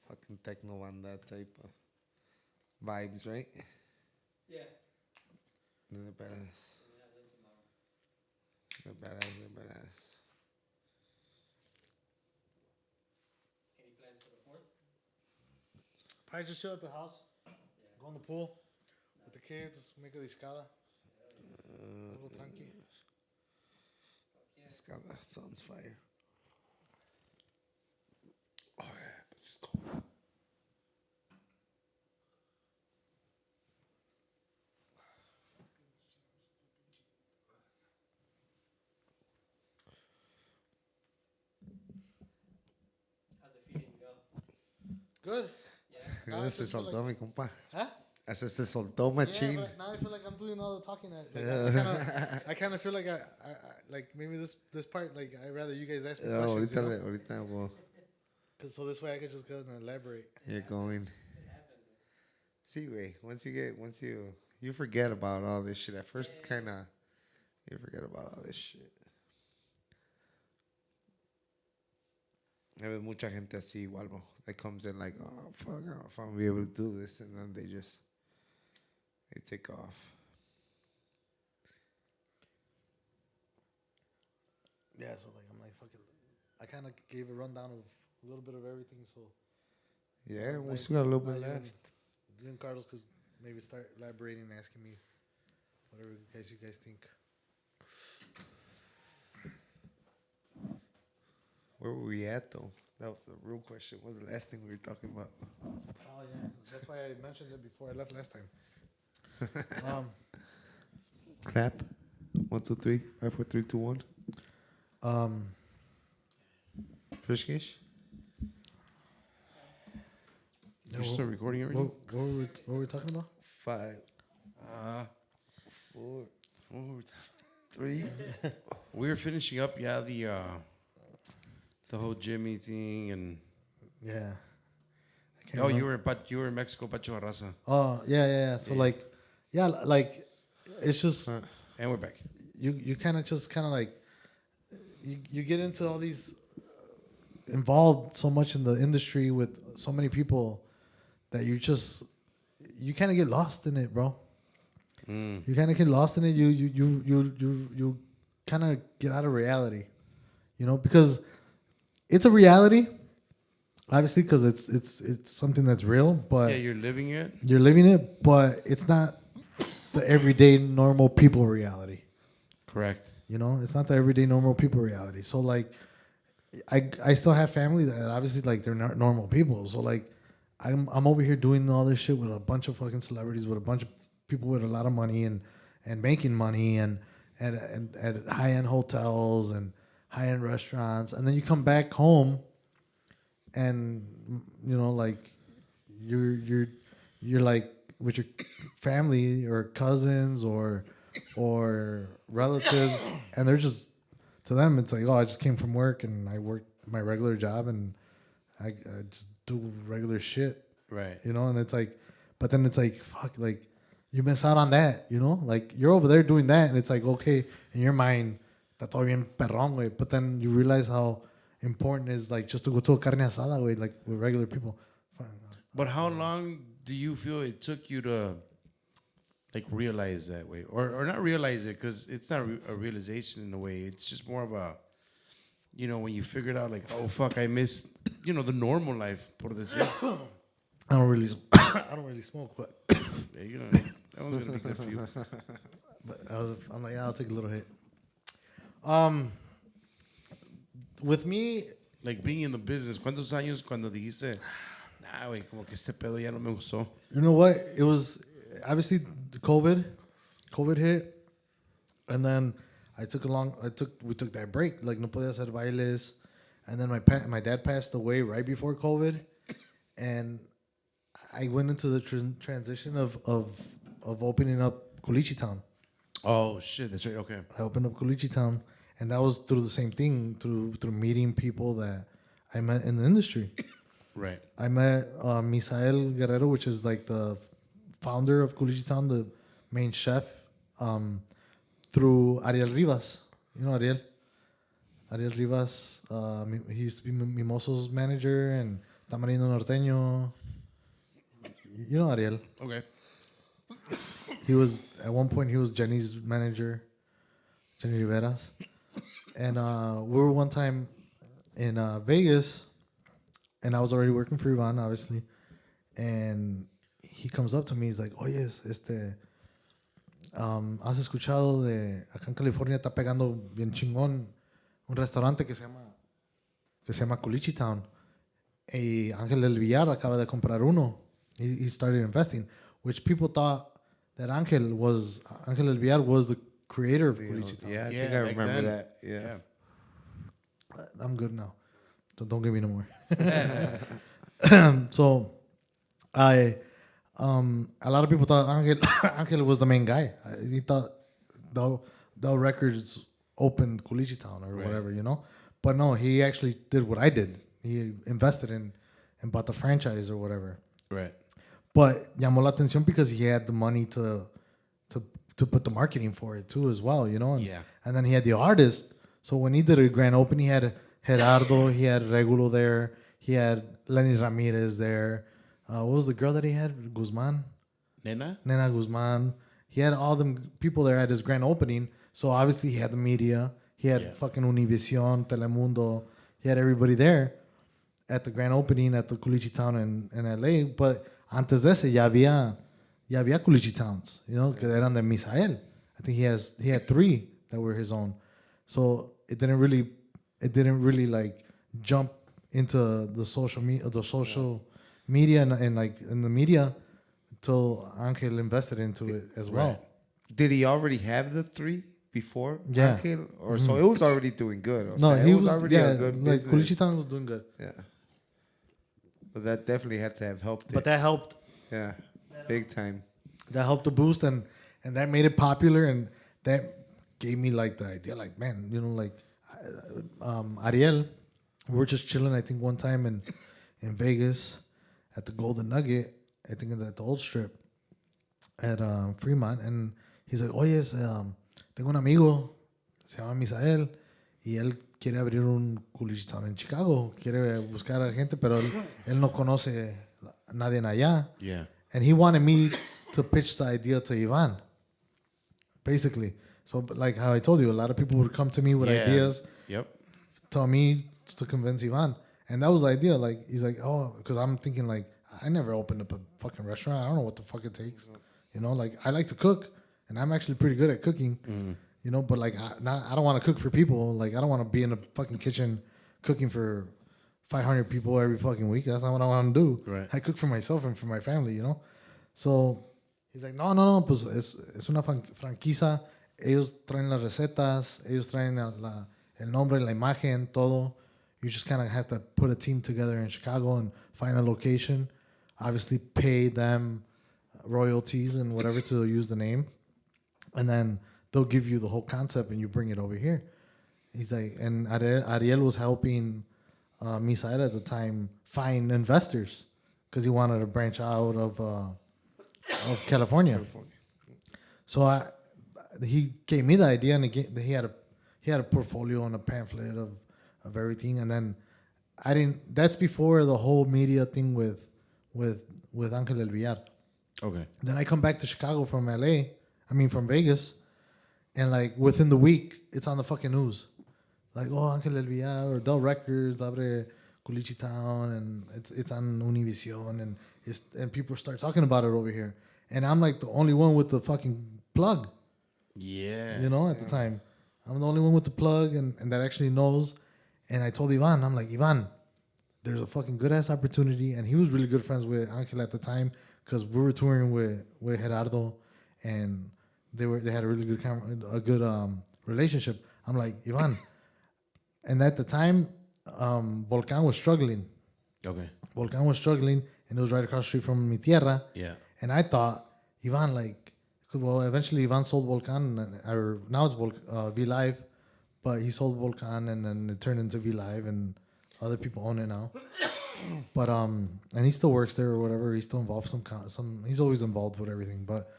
Fucking techno on that type of vibes, right? Yeah. They're badass. We have them tomorrow. They're badass. They're badass. Any plans for the 4th? Probably just chill at the house. Go in the pool with the kids. Make a discada. A little tranqui. This guy, that sounds fire. Oh, yeah. Let's just go. How's it feeling, Miguel? Good. Yeah. Ese se soltó, mi compa. Huh? Ese se soltó, Yeah, machín. but now I feel like I'm doing all the talking. I kind of feel like I like maybe this part like I rather you guys ask me questions. Ahorita, well, Cause so this way I can just go and elaborate. you're going. See, wait. Once you forget about all this shit. At first, it's kind of you forget about all this shit. Hay mucha gente así igual, bro. That comes in like, oh fuck, I don't know if I'm gonna be able to do this, and then they take off. Yeah, so like I'm like fucking. I kind of gave a rundown of a little bit of everything. So Yeah, we like, still got a little now bit you left. and- You and Carlos could maybe start elaborating and asking me whatever you guys think. Where were we at though? That was the real question. What was the last thing we were talking about? Oh yeah, that's why I mentioned it before I left last time. Clap. 1, 2, 3. 5, 4, 3, 2, 1. Fish Gish? You're still recording already? What were we talking about? 5, 4, 3. We were finishing up, the whole Jimmy thing, and Yeah. oh, you were in Mexico, Pacho Raza, Oh, yeah. So it's just and we're back. you kind of like you get into all these involved so much in the industry with so many people that you kind of get lost in it, bro. You kind of get lost in it. You kind of get out of reality, because it's a reality, obviously, because it's something that's real. But Yeah, you're living it. you're living it, but it's not the everyday normal people reality. Correct. It's not the everyday normal people reality. So like, I still have family that obviously like they're not normal people. So like, I'm over here doing all this shit with a bunch of fucking celebrities, with a bunch of people with a lot of money and making money and at high end hotels and high end restaurants, and then you come back home, and like you're like with your family or cousins or relatives, and they're just, to them it's like, oh, I just came from work and I work my regular job and I just do regular shit, Right. and it's like, but then it's like, fuck, like you miss out on that, like you're over there doing that, and it's like, okay, in your mind, está todo bien perrón, güey, but then you realize how important it is, like, just to go to a carne asada, güey, like with regular people. But how long do you feel it took you to like realize that way, or not realize it, because it's not a realization in a way. It's just more of a, when you figure it out, like, oh fuck, I missed, the normal life. Por decir. I don't really smoke, but Yeah, that one's gonna be good for you. but I'm like, yeah, I'll take a little hit. With me, Like being in the business. ¿Cuántos años cuando dijiste, nah, güey, como que este pedo ya no me gustó? you know what? It was obviously the COVID hit, and then we took that break. Like, no podía hacer bailes, and then my dad passed away right before COVID, and I went into the transition of opening up Culichi Town. Oh shit, that's right. Okay. I opened up Culichi Town, and that was through the same thing, through meeting people that I met in the industry. Right. I met Misael Guerrero, which is like the founder of Culichi Town, the main chef, through Ariel Rivas. You know Ariel? Ariel Rivas, he used to be Mimoso's manager and Tamarindo Norteño. You know Ariel. Okay. At one point, he was Jenny's manager, Jenny Rivera's. And we were one time in Vegas, and I was already working for Ivan, obviously. And he comes up to me, he's like, oye, ¿has escuchado de acá en California está pegando bien chingón un restaurante que se llama Culichi Town? Y Ángel El Villar acaba de comprar uno. He started investing, which people thought that Ángel El Villar was the creator of Culichi Town. Yeah, I Yeah, think I back remember then. that. Yeah. I'm good now. Don't give me no more. So a lot of people thought Ángel was the main guy. He thought the Records opened Culichi Town or whatever, But no, he actually did what I did. He invested in and bought the franchise or whatever. Right. But llamó la atención because he had the money to put the marketing for it too as well, And, Yeah. and then he had the artist. So when he did a grand opening, he had Gerardo, he had Regulo there, he had Lenny Ramirez there. What was the girl that he had? Guzman? Nena? Nena Guzman. He had all them people there at his grand opening. So obviously he had the media. He had fucking Univision, Telemundo. He had everybody there at the grand opening at the Culichi Town in LA. But antes de ese, ya había Culichi Towns, que eran de Misael. I think he had 3 that were his own. So it didn't really like jump into the social media and like in the media until Ángel invested into it as well. Did he already have the 3 before Yeah. Angel, or so it was already doing good. O No, sea, he it was already a good like business. Culichitan was doing good. Yeah, but that definitely had to have helped. But that helped. Yeah, big time. That helped to boost and that made it popular, and that gave me like the idea, like, man, you know, like Ariel, we were just chilling, I think one time in Vegas at the Golden Nugget, I think at the old strip at Fremont, and he's like, oye, tengo un amigo, se llama Misael, y él quiere abrir un Culichitan en Chicago, quiere buscar a gente, pero él no conoce a nadie allá. Yeah. And he wanted me to pitch the idea to Ivan, basically. So, like how I told you, a lot of people would come to me with ideas, Yep. tell me to convince Ivan. And that was the idea. Like, he's like, oh, because I'm thinking, like, I never opened up a fucking restaurant. I don't know what the fuck it takes. You know, like, I like to cook, and I'm actually pretty good at cooking. You know, but, like, I don't want to cook for people. Like, I don't want to be in a fucking kitchen cooking for 500 people every fucking week. That's not what I want to do. Right. I cook for myself and for my family, you know? So he's like, no, pues es una franquicia. Ellos traen las recetas. Ellos traen el nombre, la imagen, todo. You just kind of have to put a team together in Chicago and find a location. Obviously pay them royalties and whatever to use the name. And then they'll give you the whole concept and you bring it over here. He's like, and Ariel was helping Misael at the time find investors because he wanted to branch out of California. So he gave me the idea, and he had a portfolio and a pamphlet of everything, and then I didn't. That's before the whole media thing with Angel El Villar. Okay. Then I come back to Chicago from from Vegas, and like within the week, it's on the fucking news. Like, oh, Angel El Villar or Del Records, abre Culichitan, and it's on Univision, and people start talking about it over here. And I'm like the only one with the fucking plug, Yeah. you know, at the time. I'm the only one with the plug and that actually knows. And I told Ivan, I'm like, Ivan, there's a fucking good ass opportunity. And he was really good friends with Angel at the time because we were touring with Gerardo, and they had a really good relationship. I'm like, Ivan, and at the time, Volcan was struggling. Okay. Volcan was struggling, and it was right across the street from Mi Tierra. Yeah. And I thought, Ivan, like, well, eventually Ivan sold Volcan, or now it's V Live, but he sold Volcan, and then it turned into V Live, and other people own it now. But and he still works there or whatever. He's still involved some. He's always involved with everything. But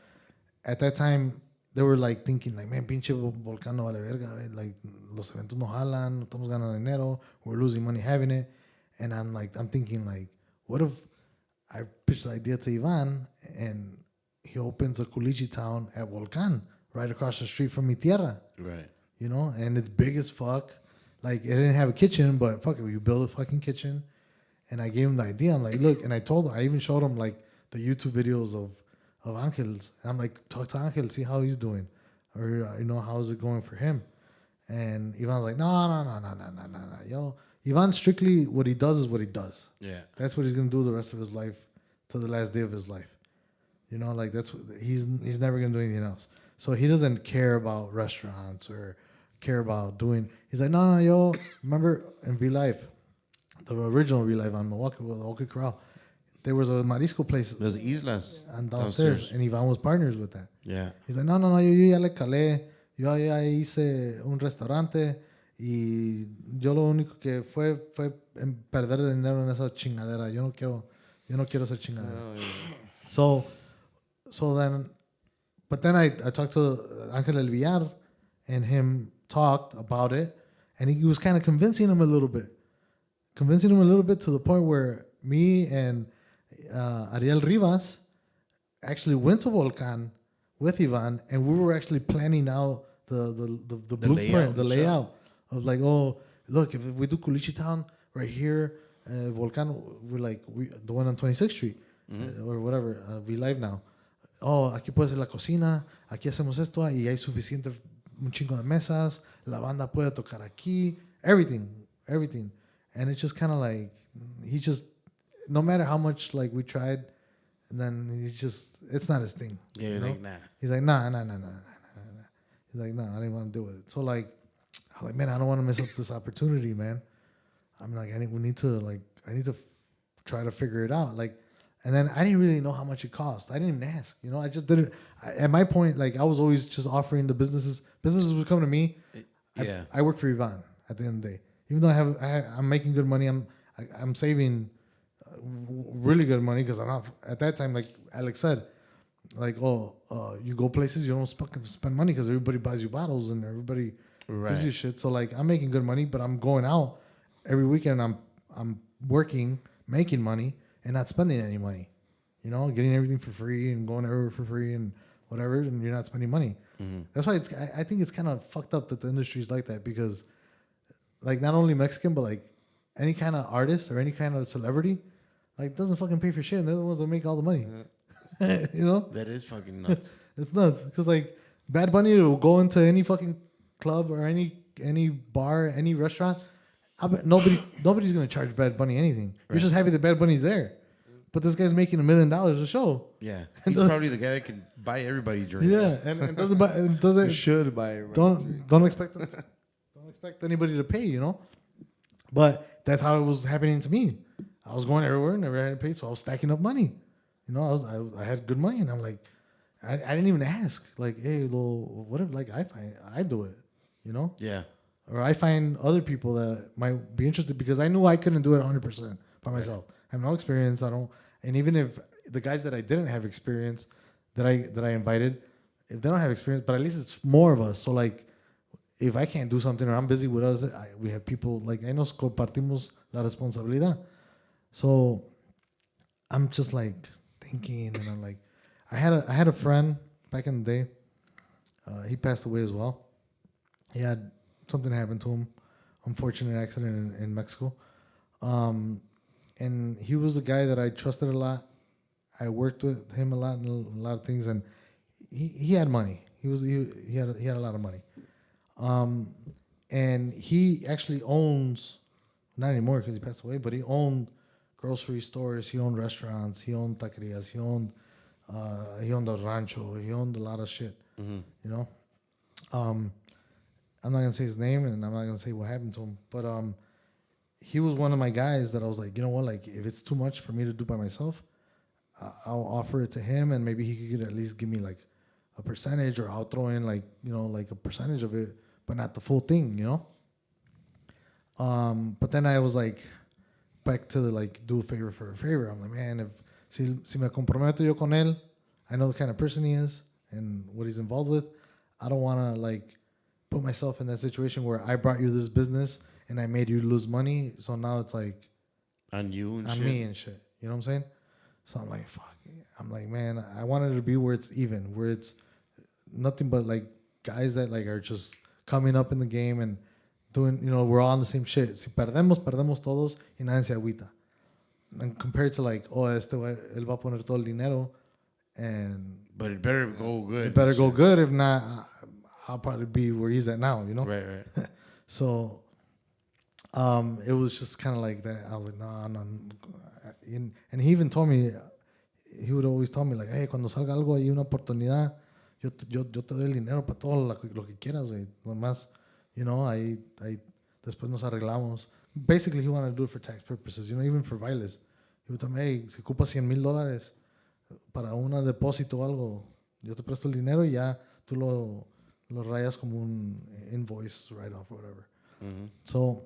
at that time, they were like thinking, like, man, pinche Volcan no vale verga. Like, los eventos no jalan, no estamos ganando dinero. We're losing money having it. And I'm thinking, like, what if I pitched the idea to Ivan and he opens a Culichitan at Volcan right across the street from Mi Tierra, Right. you know? And it's big as fuck. Like, it didn't have a kitchen, but fuck it, you build a fucking kitchen. And I gave him the idea. I'm like, look, and I even showed him, like, the YouTube videos of Angel's. And I'm like, talk to Angel, see how he's doing. Or, how's it going for him? And Ivan's like, no. Yo, Ivan strictly, what he does is what he does. Yeah. That's what he's going to do the rest of his life, to the last day of his life. You know, like, that's what he's never going to do anything else. So he doesn't care about restaurants or care about doing. He's like, no, yo, remember in V Live, the original V Live on Milwaukee, with OK Corral, there was a marisco place There's Islas and downstairs, and Ivan was partners with that. Yeah. He's like, no, yo ya le calé, yo ya hice un restaurante y yo lo único que fue perder dinero en esa chingadera. Yo no quiero esa chingadera. So then, but then I talked to Angel El Villar, and him talked about it, and he was kind of convincing him a little bit to the point where me and Ariel Rivas actually went to Volcan with Ivan, and we were actually planning out the blueprint, the layout of, like, oh, look, if we do Culichitan right here, Volcan, the one on 26th Street, or whatever, we live now. Oh, aquí puede ser la cocina, aquí hacemos esto, y hay suficiente, un chingo de mesas, la banda puede tocar aquí, everything. And it's just kind of like, he just, no matter how much, like, we tried, and then it's not his thing. Yeah, you know? like, nah. He's like, nah. He's He's like, no, I didn't want to do it. So like, I'm like, man, I don't want to miss up this opportunity, man. I'm like, I need to try to figure it out. Like, and then I didn't really know how much it cost. I didn't even ask, you know. I just did it. At my point, like I was always just offering the businesses. Businesses would come to me. Yeah. I work for Ivan at the end of the day. Even though I'm making good money, I'm saving really good money because I'm not at that time. Like Alex said, like you go places you don't spend money because everybody buys you bottles and everybody gives you shit. So like I'm making good money, but I'm going out every weekend. I'm working, making money, and not spending any money. You know, getting everything for free and going everywhere for free and whatever, and you're not spending money. Mm-hmm. That's why I think it's kind of fucked up that the industry is like that because, like, not only Mexican, but like any kind of artist or any kind of celebrity, like doesn't fucking pay for shit. And they're the ones that make all the money. You know, That is fucking nuts. it's nuts because like Bad Bunny will go into any fucking club or any bar, any restaurant. I bet nobody's gonna charge Bad Bunny anything. You're just happy that Bad Bunny's there. But this guy's making $1 million a show. Yeah, he's probably the guy that can buy everybody drinks. Yeah, and doesn't Should buy. don't expect anybody to pay, you know. But that's how it was happening to me. I was going everywhere, never had to pay, so I was stacking up money. You know, I had good money, and I'm like, I didn't even ask, like, hey, well, whatever, like I do it, you know. Yeah. Or I find other people that might be interested because I knew I couldn't do it 100% by myself. I have no experience. And even if the guys that I didn't have experience that I invited, if they don't have experience, but at least it's more of us. So like, if I can't do something or I'm busy with us, we have people like ahí nos compartimos la responsabilidad. So I'm just like thinking, and I'm like, I had a friend back in the day. He passed away as well. He had something happen to him, unfortunate accident in Mexico. And he was a guy that I trusted a lot. I worked with him a lot in a lot of things, and he had money. He had a lot of money. And he actually owns, not anymore because he passed away, but he owned grocery stores, he owned restaurants, he owned taquerias, he owned a rancho, he owned a lot of shit. You know? I'm not gonna say his name and I'm not gonna say what happened to him, but he was one of my guys that I was like, you know what, like if it's too much for me to do by myself, I'll offer it to him and maybe he could at least give me like a percentage, or I'll throw in like, you know, like a percentage of it, but not the full thing, you know? But then I was like, back to the like, do a favor for a favor. I'm like, man, si me comprometo yo con él, I know the kind of person he is and what he's involved with. I don't want to like put myself in that situation where I brought you this business and I made you lose money. So now it's like on you and on shit. me and shit. You know what I'm saying? So I'm like, fuck. I'm like, man, I wanted it to be where it's even, where it's nothing but like guys that like are just coming up in the game and doing, you know, we're all on the same shit. Si perdemos todos y nadie se agüita. And compared to like, oh, él va a poner todo el dinero, and But it better go good. it better go good. If not, I'll probably be where he's at now, you know? Right. So it was just kind of like that. I was like, no. And he even told me, he would always tell me like, hey, cuando salga algo hay una oportunidad, yo te doy el dinero para todo lo que quieras, güey. Lo más, you know, ahí después nos arreglamos. Basically, he wanted to do it for tax purposes, you know, even for bailes. He would tell me, hey, si ocupas $100,000 para un depósito o algo, yo te presto el dinero y ya tú lo rayas como un invoice write-off or whatever. Mm-hmm. So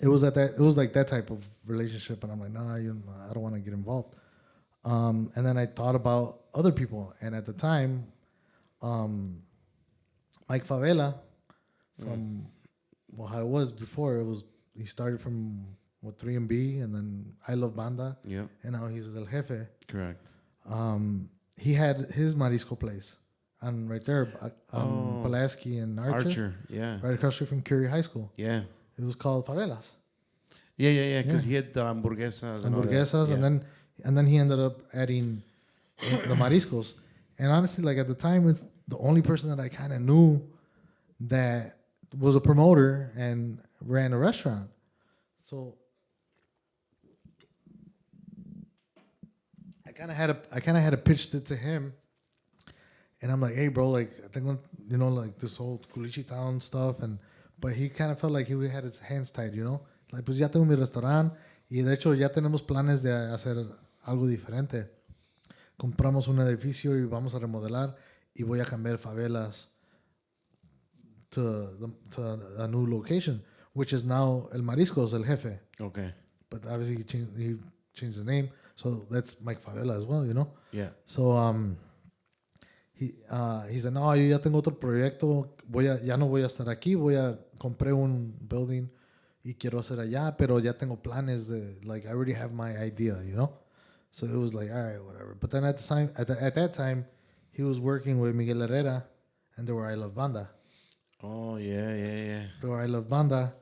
it was like that type of relationship, and I'm like, nah, I don't want to get involved. And then I thought about other people, and at the time, Mike Favela, from how it was before, he started from 3MB, and then I Love Banda, yeah, and now he's El Jefe. Correct. He had his Marisco place, and right there, Pulaski and Archer, yeah, right across the street from Curie High School. Yeah. It was called Favelas. Yeah. Because he had hamburguesas and then he ended up adding the mariscos. And honestly, like at the time, it's the only person that I kind of knew that was a promoter and ran a restaurant. So I kind of had to pitch it to him, And I'm like, hey, bro, like, I think, you know, like this whole Culichi Town stuff. But he kind of felt like he had his hands tied, you know? Like, pues ya tengo mi restaurante y de hecho ya tenemos planes de hacer algo diferente. Compramos un edificio y vamos a remodelar y voy a cambiar favelas to a new location, which is now El Mariscos, El Jefe. Okay. But obviously he changed the name, so that's Mike Favela as well, you know? Yeah. So, he said, no, yo ya tengo otro proyecto, ya no voy a estar aquí, compré un building y quiero hacer allá, pero ya tengo planes like, I already have my idea, you know? So it was like, all right, whatever. But then at that time, he was working with Miguel Herrera, and they were I Love Banda. Oh, yeah. They were I Love Banda.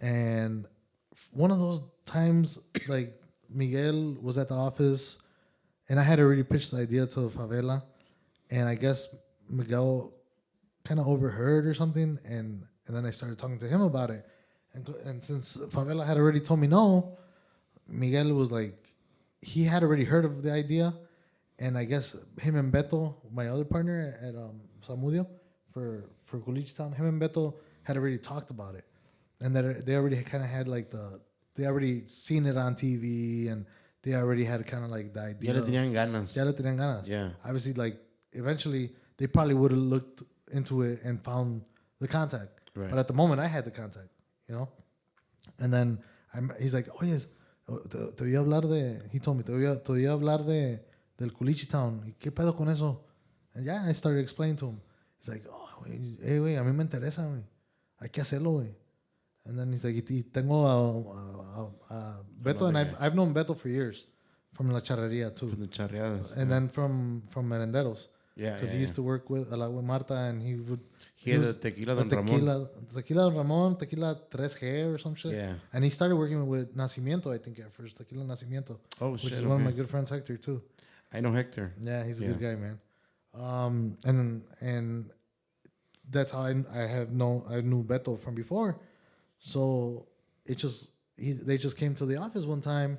And one of those times, like, Miguel was at the office, and I had already pitched the idea to Favela, and I guess Miguel kind of overheard or something, and then I started talking to him about it. And since Favela had already told me no, Miguel was like, he had already heard of the idea, and I guess him and Beto, my other partner at Samudio for Culichi Town, him and Beto had already talked about it, and that they already kind of had like they already seen it on TV, and they already had kind of like the idea. Ya le tenían ganas. Ya le tenían ganas. Yeah. Obviously, like eventually they probably would have looked into it and found the contact. Right. But at the moment, I had the contact, you know. And then he's like, oh yes, te oí hablar de. He told me te oí hablar del Culichi Town. ¿Y qué pedo con eso? And yeah, I started explaining to him. He's like, oh, hey, güey, a mí me interesa, güey. Hay que hacerlo, güey. And then he's like, y tengo a Beto, and I've known Beto for years from La Charreria too. From the charreadas. And then from Merenderos. Yeah, Because he used to work with Marta, and he would. He had the tequila Don Ramon. Tequila Don Ramon, Tequila 3G or some shit. Yeah. And he started working with Nacimiento, I think, at first. Tequila Nacimiento. Oh, which shit. is one of my good friends, Hector, too. I know Hector. Yeah, he's a good guy, man. And that's how I knew Beto from before. So they just came to the office one time,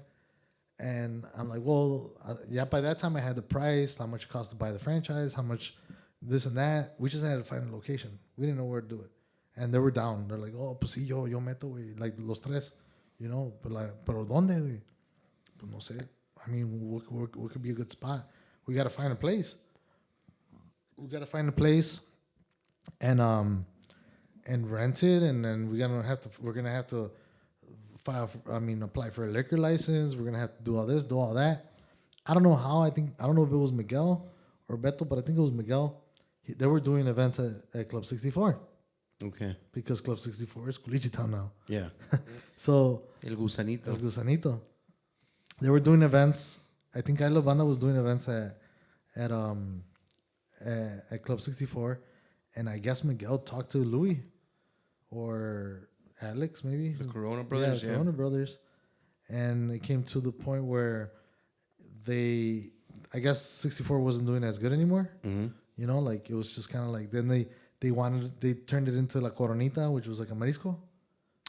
and I'm like, well, yeah. By that time, I had the price, how much it cost to buy the franchise, how much this and that. We just had to find a location. We didn't know where to do it, and they were down. They're like, oh, pues sí, yo meto, güey, like los tres, you know. But like, pero dónde, güey? Pues no sé. I mean, what could be a good spot? We got to find a place. And rent it, and then we're gonna have to apply for a liquor license. We're gonna have to do all this, do all that. I don't know how. I don't know if it was Miguel or Beto, but I think it was Miguel. They were doing events at Club 64. Okay. Because Club 64 is Culichi Town now. Yeah. So El Gusanito. They were doing events. I think I Love Banda was doing events at Club 64, and I guess Miguel talked to Louis or Alex, maybe The Corona Brothers. Yeah, the Corona Brothers, and it came to the point where I guess 64 wasn't doing as good anymore. Mm-hmm. You know, like it was just kind of like then they turned it into La Coronita, which was like a marisco.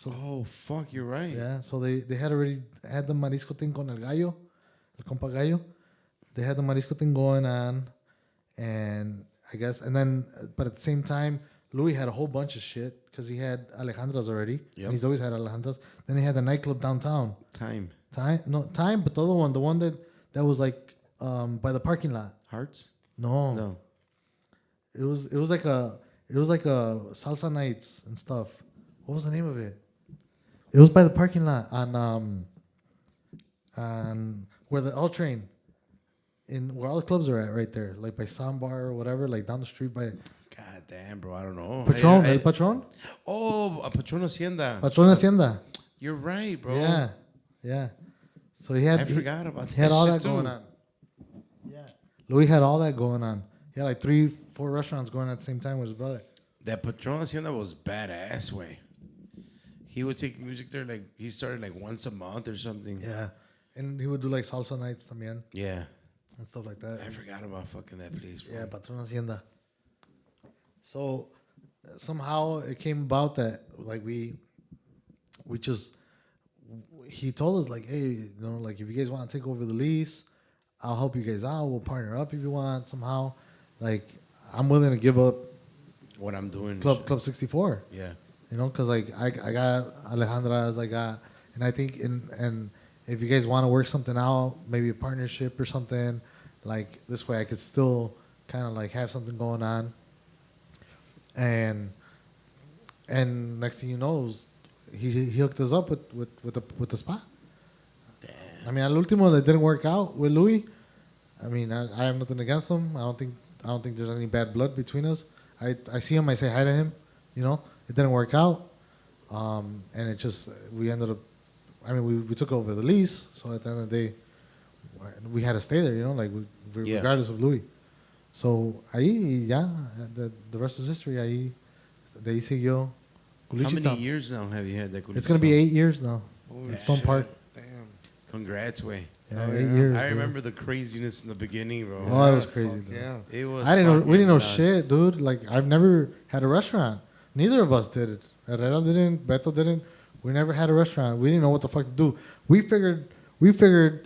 So, oh fuck, you're right. Yeah, so they had already had the marisco thing con el gallo, el compa gallo. They had the marisco thing going on, and I guess, and then, but at the same time, Louis had a whole bunch of shit because he had Alejandra's already. Yep. And he's always had Alejandra's. Then he had the nightclub downtown. Time, but the other one, that was like by the parking lot. Hearts? No. It was like a salsa nights and stuff. What was the name of it? It was by the parking lot on where the L train, where all the clubs are at, right there, like by Sambar or whatever, like down the street by. God damn, bro, I don't know. Patron, Patron. Oh, a Patron Hacienda. Patron Hacienda. You're right, bro. Yeah. So I forgot about that. He had all shit that too. going on. Yeah. Louis had all that going on. He had like 3-4 restaurants going at the same time with his brother. That Patron Hacienda was badass, way. He would take music there, like, he started like once a month or something. Yeah. And he would do like salsa nights también. Yeah. And stuff like that. I forgot about fucking that place, bro. Yeah, Patron Hacienda. So somehow it came about that like he told us like, hey, you know, like if you guys want to take over the lease, I'll help you guys out. We'll partner up if you want somehow. Like I'm willing to give up What I'm doing. Club 64. Yeah. You know, because like I got Alejandra's, and I think and if you guys want to work something out, maybe a partnership or something, like this way I could still kind of like have something going on. And next thing you know, he hooked us up with the spot. Damn. I mean, al último it didn't work out with Louis. I mean, I have nothing against him. I don't think there's any bad blood between us. I see him, I say hi to him. You know, it didn't work out, and it just we ended up. I mean, we took over the lease, so at the end of the day, we had to stay there. You know, like regardless of Louis. So ahí ya, the rest is history. Ahí, de ahí siguió. How many years now have you had that? It's gonna be 8 years now. At Stone Park. Damn. Congrats, way. Yeah, 8 years. I remember the craziness in the beginning, bro. Oh, it was crazy. Dude. Yeah. It was. I didn't know. We didn't know nuts. shit, dude. Like I've never had a restaurant. Neither of us did it. Herrera didn't. Beto didn't. We never had a restaurant. We didn't know what the fuck to do. We figured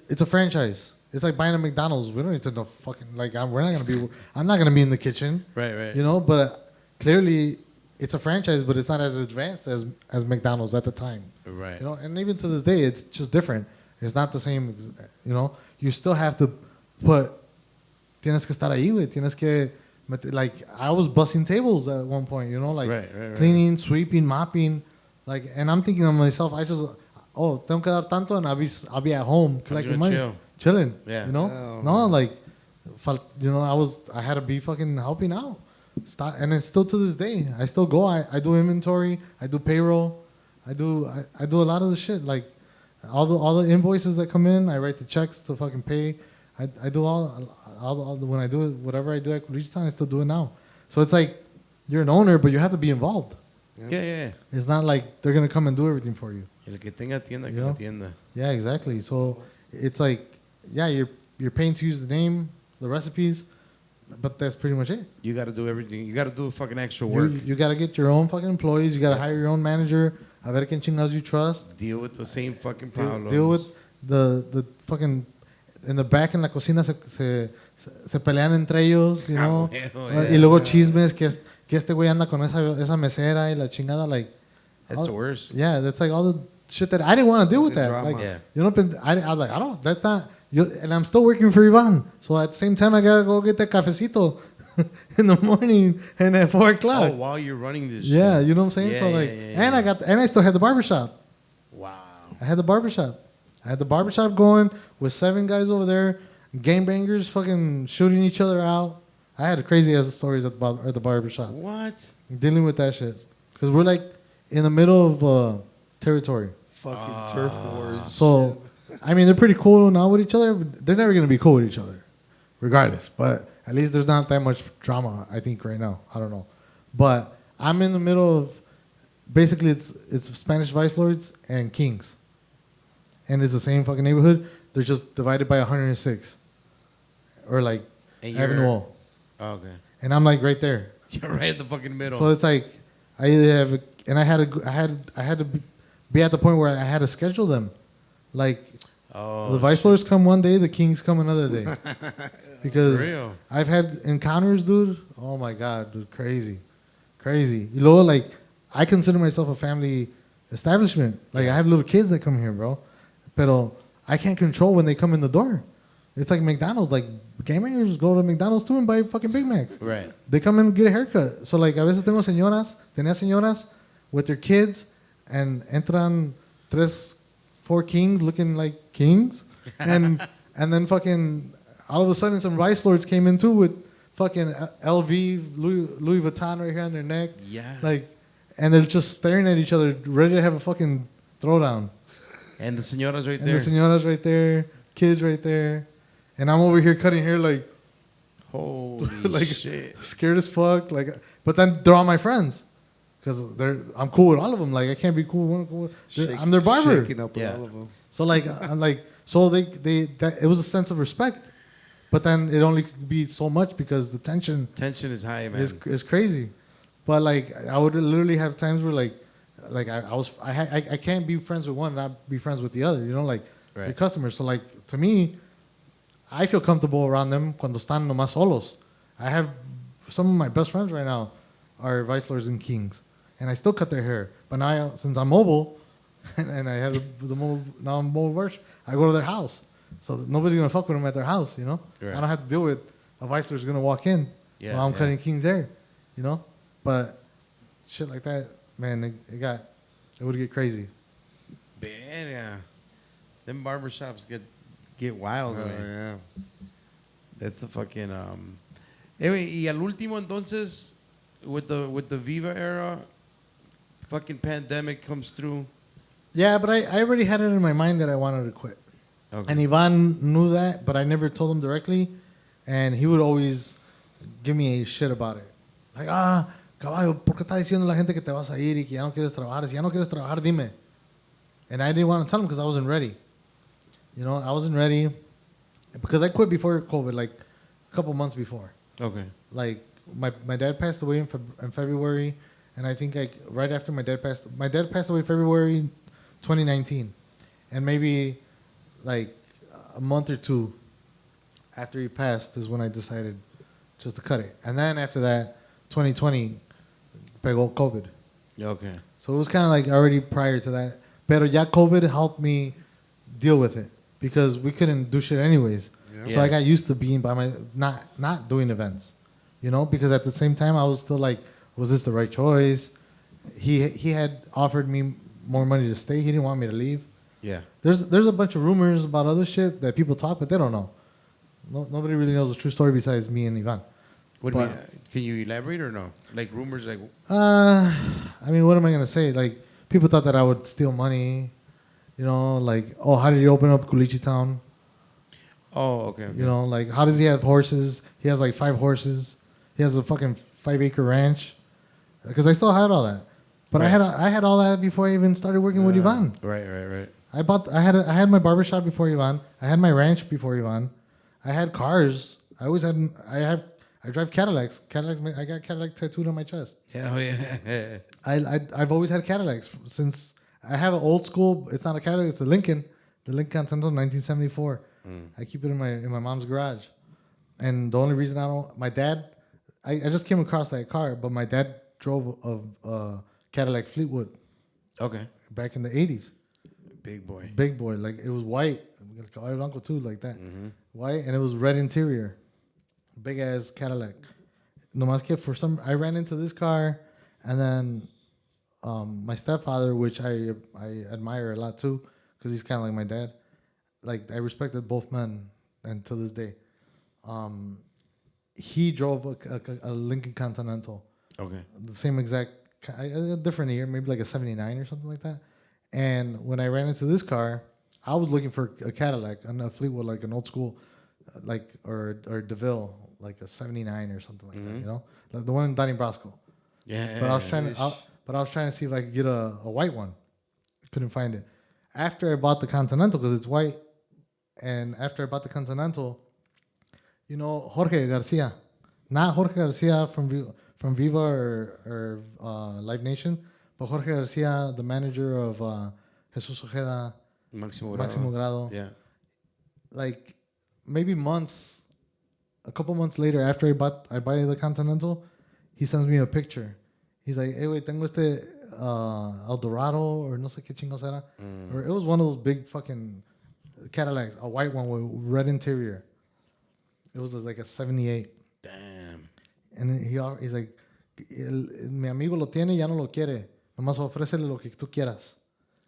it's a franchise. It's like buying a McDonald's. We don't need to know fucking like I'm not gonna be in the kitchen. Right. You know, but clearly it's a franchise, but it's not as advanced as McDonald's at the time. Right. You know, and even to this day, it's just different. It's not the same. You know, you still have to put. Tienes que estar ahí, güey. Tienes que. Like I was bussing tables at one point. You know, like Right. cleaning, sweeping, mopping. Like, and I'm thinking of myself. I just tengo que dar tanto, and I'll be at home collecting money, chilling. Yeah. You know, Oh, no, like, you know, I had to be fucking helping out. And it's still to this day. I still go. I do inventory. I do payroll. I do a lot of the shit. Like all the invoices that come in, I write the checks to fucking pay. I do all the, when I do it, whatever I do at Richtown, I still do it now. So it's like you're an owner, but you have to be involved. Yeah. It's not like they're gonna come and do everything for you. El que tenga tienda, que Yeah. la tienda. Yeah, exactly. So it's like, yeah, you're paying to use the name, the recipes, but that's pretty much it. You got to do everything. You got to do the fucking extra work. You got to get your own fucking employees. You got to hire your own manager. A ver quién chingados you trust. Deal with the same fucking problems. Deal with the fucking in the back en la cocina se pelean entre ellos, you know. Y luego chismes que este güey anda con esa mesera y la chingada, like. That's the worst. Yeah, that's like all the shit that I didn't want to deal with that. drama. Like, Yeah. you know, I'm like, I don't. That's not. And I'm still working for Ivan. So at the same time, I gotta go get that cafecito in the morning and at 4 o'clock. Oh, while you're running this Yeah, shit. you know what I'm saying? Yeah, So like, yeah. and I still had the barbershop. Wow. I had the barbershop going with 7 guys over there, gangbangers fucking shooting each other out. I had crazy ass stories at the barbershop What? dealing with that shit. Because we're like in the middle of territory. Fucking turf wars. So, I mean, they're pretty cool now with each other, but they're never going to be cool with each other, regardless. But at least there's not that much drama, I think, right now. I don't know. But I'm in the middle of, basically, it's Spanish Vice Lords and Kings. And it's the same fucking neighborhood. They're just divided by 106. Or like, And Avenue you're- O. Oh, okay. And I'm like right there. You're right at the fucking middle. So it's like, I either have, and I had to be at the point where I had to schedule them. Like, oh, the Vice Lords come one day, the Kings come another day. Because For real? I've had encounters, dude. Oh my God, dude, crazy. You know, like, I consider myself a family establishment. Like, I have little kids that come here, bro. Pero I can't control when they come in the door. It's like McDonald's. Like, gamers go to McDonald's too and buy fucking Big Macs. Right. They come in and get a haircut. So, like, a veces tenía señoras with their kids and entran 4 kings looking like kings. And then fucking all of a sudden some Vice Lords came in too with fucking LV, Louis Vuitton right here on their neck. Yes. Like, and they're just staring at each other, ready to have a fucking throwdown. And the señora's right And there. the señoras right there, kids right there. And I'm over here cutting hair like, Holy like shit. scared as fuck. Like, but then they're all my friends. Because I'm cool with all of them. Like, I can't be cool with I'm their barber. Shaking up with Yeah. all of them. So like I'm like, so it was a sense of respect, but then it only could be so much because the tension Tension is high, man. is crazy. But like I would literally have times where like I can't be friends with one and not be friends with the other. You know, like Right. your customers. So like to me, I feel comfortable around them cuando están nomás solos. I have some of my best friends right now are vice lords and kings, and I still cut their hair. But now, since I'm mobile, and I have the mobile, now I'm mobile merch, I go to their house, so that nobody's gonna fuck with them at their house. You know, Right. I don't have to deal with a vice lord's gonna walk in Yeah, while I'm yeah. cutting king's hair. You know, but shit like that, man, it would get crazy. Yeah. Them barbershops get wild, Oh, man. yeah. That's the fucking Anyway, y al último entonces with the Viva era, fucking pandemic comes through. Yeah, but I already had it in my mind that I wanted to quit. Okay. And Ivan knew that, but I never told him directly. And he would always give me a shit about it. Like, caballo, ¿por qué está diciendo la gente que te vas a ir y que ya no quieres trabajar? Si ya no quieres trabajar, dime. And I didn't want to tell him because I wasn't ready. You know, I wasn't ready. Because I quit before COVID, like a couple months before. Okay. Like, my dad passed away in February. And I think right after my dad passed away February 2019. And maybe like a month or two after he passed is when I decided just to cut it. And then after that, 2020, pegó COVID. Yeah, okay. So it was kind of like already prior to that. Pero ya COVID helped me deal with it because we couldn't do shit anyways. Yeah. So I got used to being by not doing events, you know, because at the same time I was still like, was this the right choice? He had offered me more money to stay. He didn't want me to leave. Yeah. There's a bunch of rumors about other shit that people talk, but they don't know. Nobody really knows the true story besides me and Ivan. What do you But- mean? Can you elaborate or no? Like rumors, like I mean, what am I gonna say? Like, people thought that I would steal money. You know, like, oh, how did he open up Culichi Town? okay. You know, like, how does he have horses? He has like 5 horses. He has a fucking 5-acre ranch. Because I still had all that, but Right. I had all that before I even started working with Ivan. Right. I had my barbershop before Ivan. I had my ranch before Ivan. I had cars. I drive Cadillacs. I got Cadillac tattooed on my chest. Hell yeah. I've always had Cadillacs since I have an old school. It's not a Cadillac. It's a Lincoln. The Lincoln Continental 1974. I keep it in my mom's garage. And the only reason my dad, I just came across that car, but my dad drove a Cadillac Fleetwood Okay. back in the 80s. Big boy. Big boy, like it was white. Caballo Blanco too, like that. White, and it was red interior. Big ass Cadillac. Nomás que I ran into this car, and then my stepfather, which I admire a lot too, because he's kind of like my dad. Like, I respected both men, and to this day, he drove a Lincoln Continental. Okay. The same exact, a different year, maybe like a 79 or something like that. And when I ran into this car, I was looking for a Cadillac, a Fleetwood, like an old school, like, or DeVille, like a 79 or something like that, you know? Like the one in Donnie Brasco. Yeah. But I was trying to see if I could get a white one. Couldn't find it. After I bought the Continental, because it's white, and after I bought the Continental, you know, Jorge Garcia. Not Jorge Garcia from Viva or Live Nation, but Jorge Garcia, the manager of Jesus Ojeda, Máximo Grado. Yeah. Like, maybe a couple months later, after I buy the Continental, he sends me a picture. He's like, hey, wait, tengo este El Dorado, or no sé qué chingos era. Or it was one of those big fucking Cadillacs, a white one with red interior. It was like a 78. Damn. And he's like, mi amigo lo tiene y ya no lo quiere. Nomás ofrécele lo que tú quieras.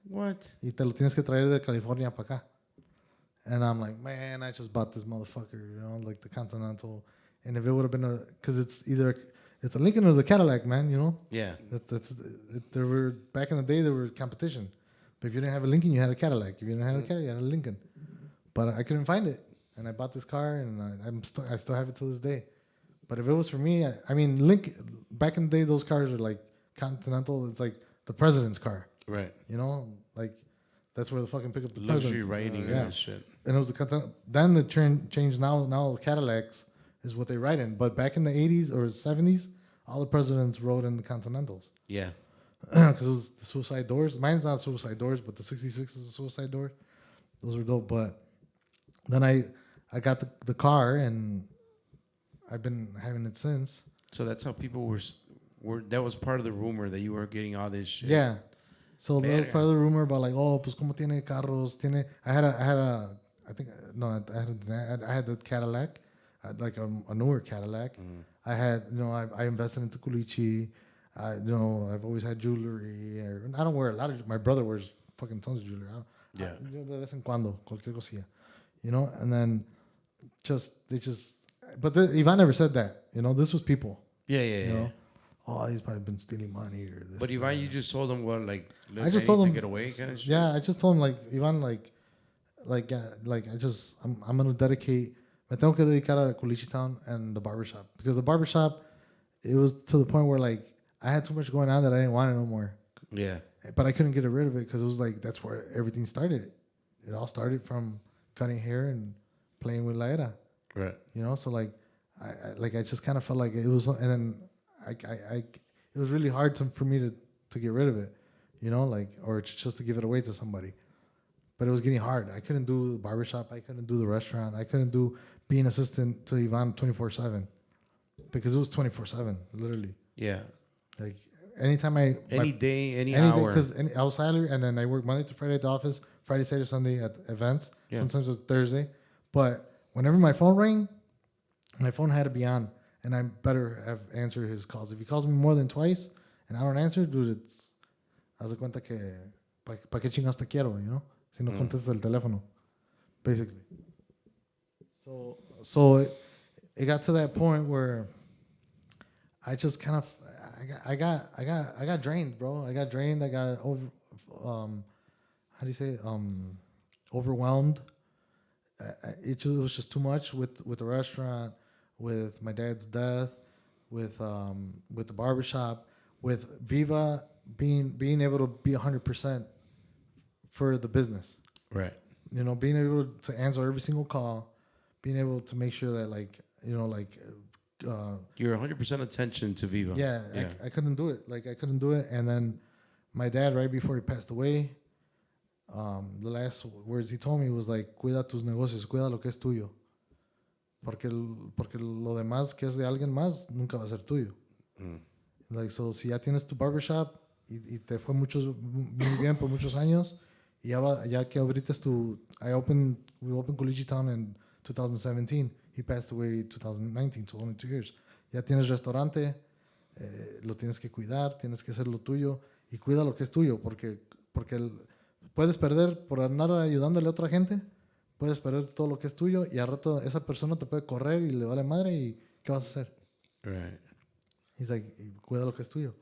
What? Y te lo tienes que traer de California para acá. And I'm like, man, I just bought this motherfucker, you know, like the Continental. And if it would have been because it's a Lincoln or the Cadillac, man, you know? Yeah. There were, back in the day, there were competition. But if you didn't have a Lincoln, you had a Cadillac. If you didn't have a Cadillac, you had a Lincoln. But I couldn't find it. And I bought this car, and I still have it to this day. But if it was for me, I mean, Lincoln, back in the day, those cars were like Continental. It's like the president's car. Right. You know, like that's where the fucking pick up the Luxury presidents. writing and that shit. And it was the Continental. Then the changed now the Cadillacs is what they ride in. But back in the 80s or 70s, all the presidents rode in the Continentals. Yeah. Because it was the suicide doors. Mine's not suicide doors, but the 66 is a suicide door. Those were dope. But then I got the car, and I've been having it since. So that's how people were. That was part of the rumor that you were getting all this shit. Yeah. So there was Verga. part of the rumor about like, oh, pues como tiene carros, tiene. I had a, I think no, I had the Cadillac, like a newer Cadillac. I had, I invested into culichi. I've always had jewelry. I don't wear a lot of. My brother wears fucking tons of jewelry. Yeah. De vez en cuando, cualquier cosilla, and then but Ivan never said that. This was people. Yeah. You know, oh, he's probably been stealing money or this. But Ivan, you just told him what, like, I just told to him get away, kind of shit. Yeah, I just told him like Ivan, I'm gonna dedicate. Me tengo que dedicar a Culichi Town and the barbershop because the barbershop, it was to the point where like I had too much going on that I didn't want it no more. Yeah. But I couldn't get rid of it because it was like that's where everything started. It all started from cutting hair and playing with La Era. Right. So like I just kind of felt like it was, and then it was really hard for me to get rid of it, or just to give it away to somebody. But it was getting hard. I couldn't do the barbershop. I couldn't do the restaurant. I couldn't do being assistant to Ivan 24/7 because it was 24/7, literally. Yeah. Like anytime Any day, any hour. Because I was salary, and then I work Monday to Friday at the office, Friday, Saturday, Sunday at events. Yeah. Sometimes it's Thursday. But whenever my phone rang, my phone had to be on, and I better have answered his calls. If he calls me more than twice and I don't answer, dude, it's haz de cuenta que pa qué chingados te quiero, si no contestas el teléfono, basically. So it got to that point where I just kind of I got drained, bro. I got drained. I got how do you say overwhelmed. It was just too much with the restaurant, with my dad's death, with the barbershop, with Viva being able to be 100% for the business. Right. Being able to answer every single call, being able to make sure that You're 100% attention to Viva. yeah. I couldn't do it. I couldn't do it. And then my dad, right before he passed away, the last words he told me was like, cuida tus negocios, cuida lo que es tuyo. Porque lo demás que es de alguien más nunca va a ser tuyo. So si ya tienes tu barbershop y te fue muy bien por muchos años, y ya que ahorita es we opened Culichi Town in 2017. He passed away in 2019, so only 2 years. Ya tienes restaurante, lo tienes que cuidar, tienes que hacer lo tuyo y cuida lo que es tuyo, porque puedes perder por andar ayudándole a otra gente, puedes perder todo lo que es tuyo y al rato esa persona te puede correr y le vale madre y ¿qué vas a hacer? Right. He's like, cuida lo que es tuyo.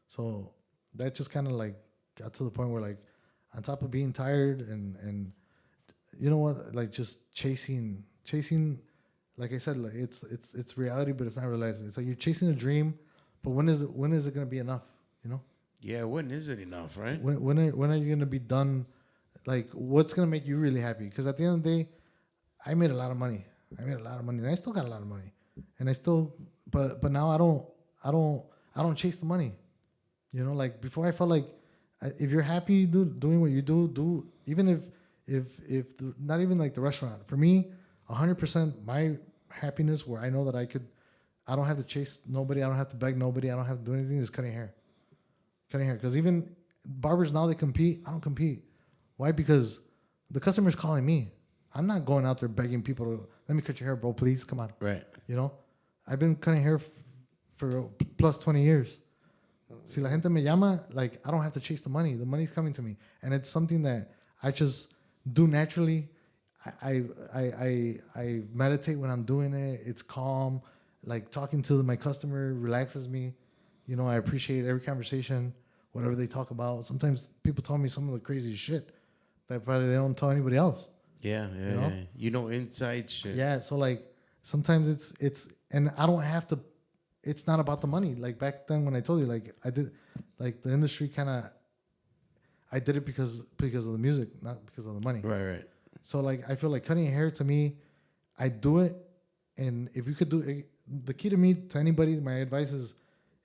So that just kind of like got to the point where like on top of being tired and you know what, like just chasing, like I said, like it's reality, but it's not reality. It's like you're chasing a dream, but when is it going to be enough? Yeah, when is it enough, right? When are you going to be done? Like, what's going to make you really happy? Because at the end of the day, I made a lot of money. And I still got a lot of money. And I still, but now I don't chase the money. Like before I felt like if you're happy doing what you do, even if not even like the restaurant. For me, 100% my happiness where I know that I don't have to chase nobody. I don't have to beg nobody. I don't have to do anything. Is cutting hair. Because even barbers now, they compete. I don't compete. Why? Because the customer's calling me. I'm not going out there begging people to, let me cut your hair, bro, please. Come on. Right. I've been cutting hair for plus 20 years. Si la gente me llama, like, I don't have to chase the money. The money's coming to me. And it's something that I just do naturally. I meditate when I'm doing it. It's calm. Like, talking to my customer relaxes me. I appreciate every conversation, whatever they talk about. Sometimes people tell me some of the craziest shit that probably they don't tell anybody else. Yeah. Inside shit. Yeah, so like sometimes it's and I don't have to. It's not about the money. Like back then when I told you, like I did, like the industry kind of. I did it because of the music, not because of the money. Right. So like I feel like cutting hair to me, I do it, and if you could do it, the key to anybody, my advice is,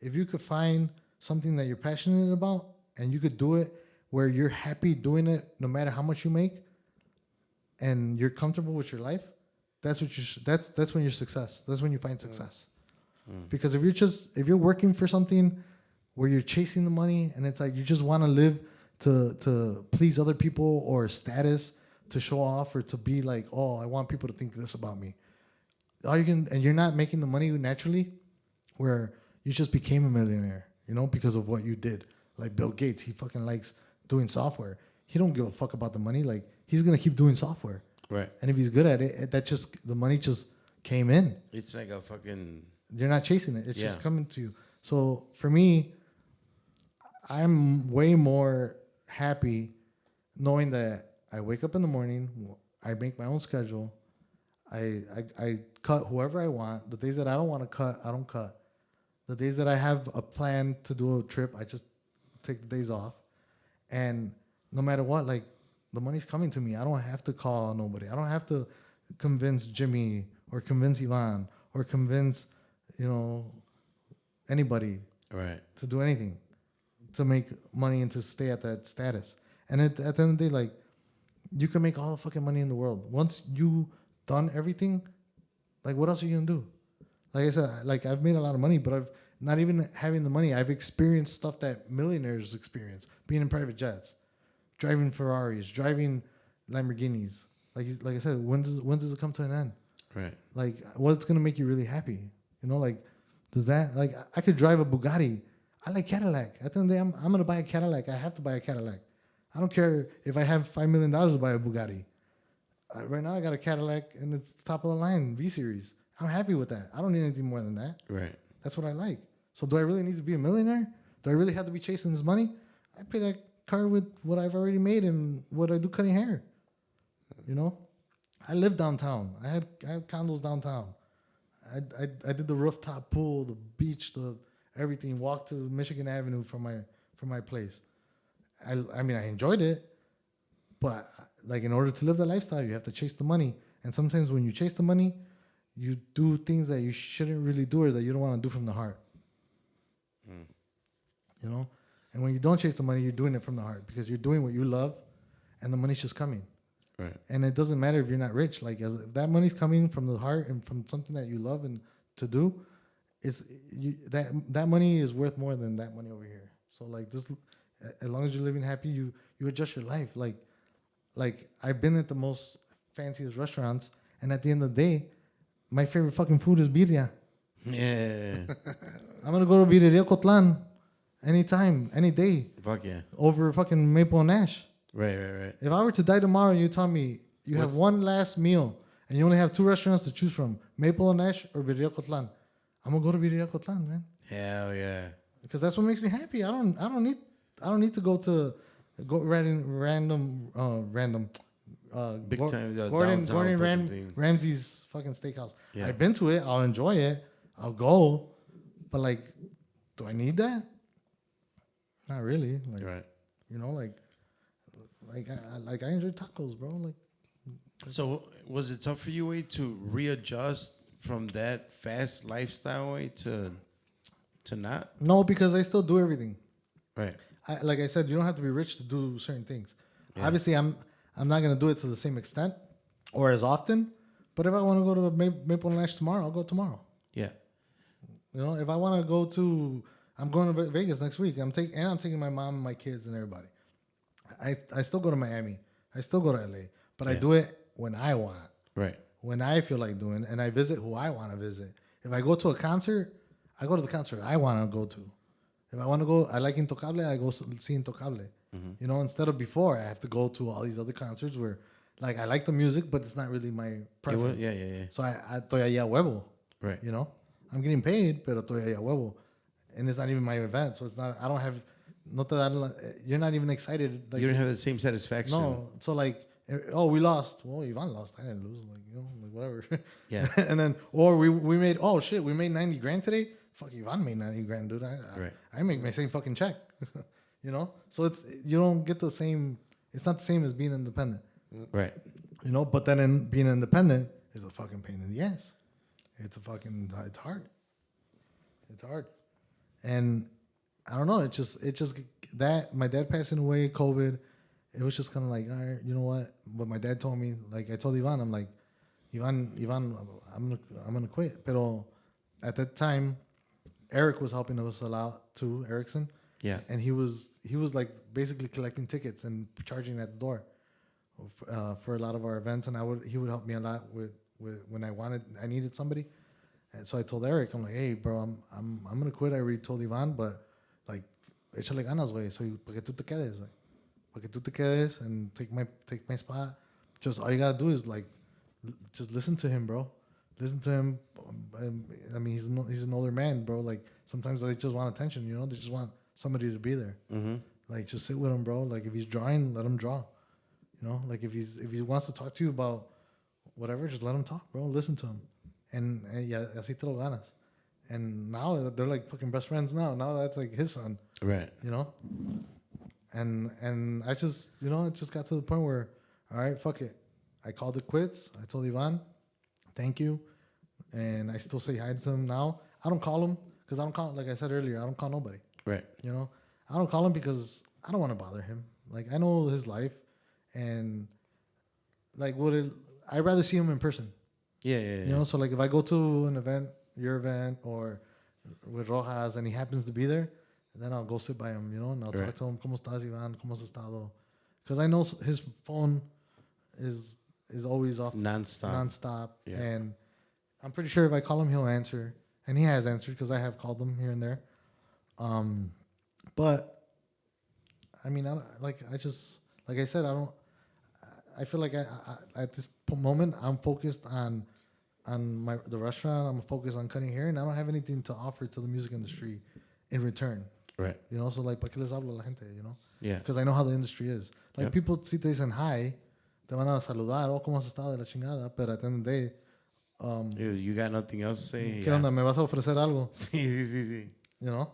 if you could find something that you're passionate about and you could do it where you're happy doing it, no matter how much you make, and you're comfortable with your life, that's what that's when you're success. That's when you find success. Because if you're working for something where you're chasing the money and it's like you just want to live to please other people or status, to show off, or to be like, oh, I want people to think this about me. And you're not making the money naturally, where you just became a millionaire, because of what you did. Like Bill Gates, he fucking likes doing software. He don't give a fuck about the money. Like, he's gonna keep doing software. Right. And if he's good at it, the money just came in. It's like a fucking. You're not chasing it. It's just coming to you. So for me, I'm way more happy knowing that I wake up in the morning, I make my own schedule, I cut whoever I want. The days that I don't want to cut, I don't cut. The days that I have a plan to do a trip, I just take the days off. And no matter what, like, the money's coming to me. I don't have to call nobody. I don't have to convince Jimmy or convince Ivan or convince, anybody Right. to do anything to make money and to stay at that status. And at the end of the day, like, you can make all the fucking money in the world. Once you done everything, like, what else are you gonna do? Like I said, like, I've made a lot of money, but I've not even having the money. I've experienced stuff that millionaires experience, being in private jets, driving Ferraris, driving Lamborghinis. Like I said, when does it come to an end? Right. Like, what's gonna make you really happy? Like, does that, like, I could drive a Bugatti. I like Cadillac. At the end of the day, I'm gonna buy a Cadillac. I have to buy a Cadillac. I don't care if I have $5 million to buy a Bugatti. Right now, I got a Cadillac, and it's top of the line, V Series. I'm happy with that. I don't need anything more than that. Right. That's what I like. So do I really need to be a millionaire? Do I really have to be chasing this money? I pay that car with what I've already made and what I do cutting hair. I live downtown. I had condos downtown. I did the rooftop pool, the beach, the everything. Walked to Michigan Avenue from my place. I mean, I enjoyed it, but like, in order to live the lifestyle, you have to chase the money. And sometimes when you chase the money, you do things that you shouldn't really do or that you don't want to do from the heart. And when you don't chase the money, you're doing it from the heart because you're doing what you love, and the money's just coming. Right. And it doesn't matter if you're not rich. Like, if that money's coming from the heart and from something that you love and to do, that money is worth more than that money over here. So, like, just as long as you're living happy, you adjust your life. Like I've been at the most fanciest restaurants, and at the end of the day, my favorite fucking food is birria. Yeah. I'm gonna go to Birria Cotlan anytime, any day. Fuck yeah. Over fucking Maple and Nash. Right. If I were to die tomorrow and you tell me you have one last meal and you only have 2 restaurants to choose from, Maple and Nash or Birria Cotlan, I'm gonna go to Birria Cotlan, man. Hell yeah. Because that's what makes me happy. I don't need to go random Big time Gordon Ramsay's fucking steakhouse. Yeah. I've been to it. I'll enjoy it. I'll go. But, like, do I need that? Not really. Like, Right. I enjoy tacos, bro. Like, So was it tough for you, Wade, to readjust from that fast lifestyle, Wade, to not? no, because I still do everything. Right. Like I said, you don't have to be rich to do certain things. Yeah. Obviously, I'm not gonna do it to the same extent or as often. But if I want to go to Maple and Nash tomorrow, I'll go tomorrow. Yeah. If I want to go to, I'm going to Vegas next week. I'm taking my mom and my kids and everybody. I still go to Miami. I still go to LA, but I do it when I want. Right. When I feel like doing, and I visit who I want to visit. If I go to a concert, I go to the concert I want to go to. If I want to go, I like Intocable, I go see Intocable. Instead of before, I have to go to all these other concerts where, like, I like the music, but it's not really my preference. Yeah. So I estoy allá a huevo. Right. I'm getting paid, pero estoy allá a huevo. And it's not even my event, so it's not, I don't have, not that I don't, you're not even excited. Like, You don't have the same satisfaction. no, so like, oh, we lost. Well, Ivan lost. I didn't lose. Like whatever. Yeah. And then, or we made, oh shit, we made 90 grand today. Fuck, Ivan made 90 grand, dude. I make my same fucking check. So you don't get the same. It's not the same as being independent. Right. But then being independent is a fucking pain in the ass. It's hard. It's hard. And I don't know. It just that my dad passing away, COVID. It was just kind of like, all right, you know what? But my dad told me, like, I told Ivan, I'm like, Ivan, I'm gonna quit. Pero at that time, Eric was helping us a lot too, Erickson. Yeah. And he was like basically collecting tickets and charging at the door for a lot of our events. And he would help me a lot with when I needed somebody. And so I told Eric, I'm like, hey, bro, I'm gonna quit. I already told Ivan, but like, échale ganas, güey. So para que tú te quedes, güey. Para que tú te quedes and take my spot. Just all you gotta do is like, just listen to him, bro. Listen to him. I mean, he's an older man, bro. Like sometimes they just want attention, you know. They just want somebody to be there. Mm-hmm. Like just sit with him, bro. Like if he's drawing, let him draw. You know, like if he wants to talk to you about whatever, just let him talk, bro. Listen to him. And yeah, así te lo ganas. And now they're like fucking best friends now. Now that's like his son. Right. You know? And I just, you know, it just got to the point where, all right, fuck it. I called it quits. I told Ivan, thank you. And I still say hi to him now. I don't call him because I don't call, like I said earlier, I don't call nobody. Right. You know? I don't call him because I don't want to bother him. Like, I know his life. And, like, I'd rather see him in person. Yeah. You know, so like if I go to an event, your event, or with Rojas, and he happens to be there, then I'll go sit by him, you know, and I'll talk to him. ¿Cómo estás, Iván? ¿Cómo has estado? Because I know his phone is always off. Nonstop. Yeah. And I'm pretty sure if I call him, he'll answer. And he has answered because I have called him here and there. But, I mean, like I said, I feel like I at this moment I'm focused on the restaurant. I'm focused on cutting hair, and I don't have anything to offer to the music industry in return. Right. You know, so like, ¿para qué les hablo a la gente? You know. Yeah. Because I know how the industry is. Like people, si te dicen hi, te van a saludar. Oh, cómo has estado de la chingada. But at the end of the day, you got nothing else to say. ¿qué onda? ¿Me vas a ofrecer algo? Sí. You know.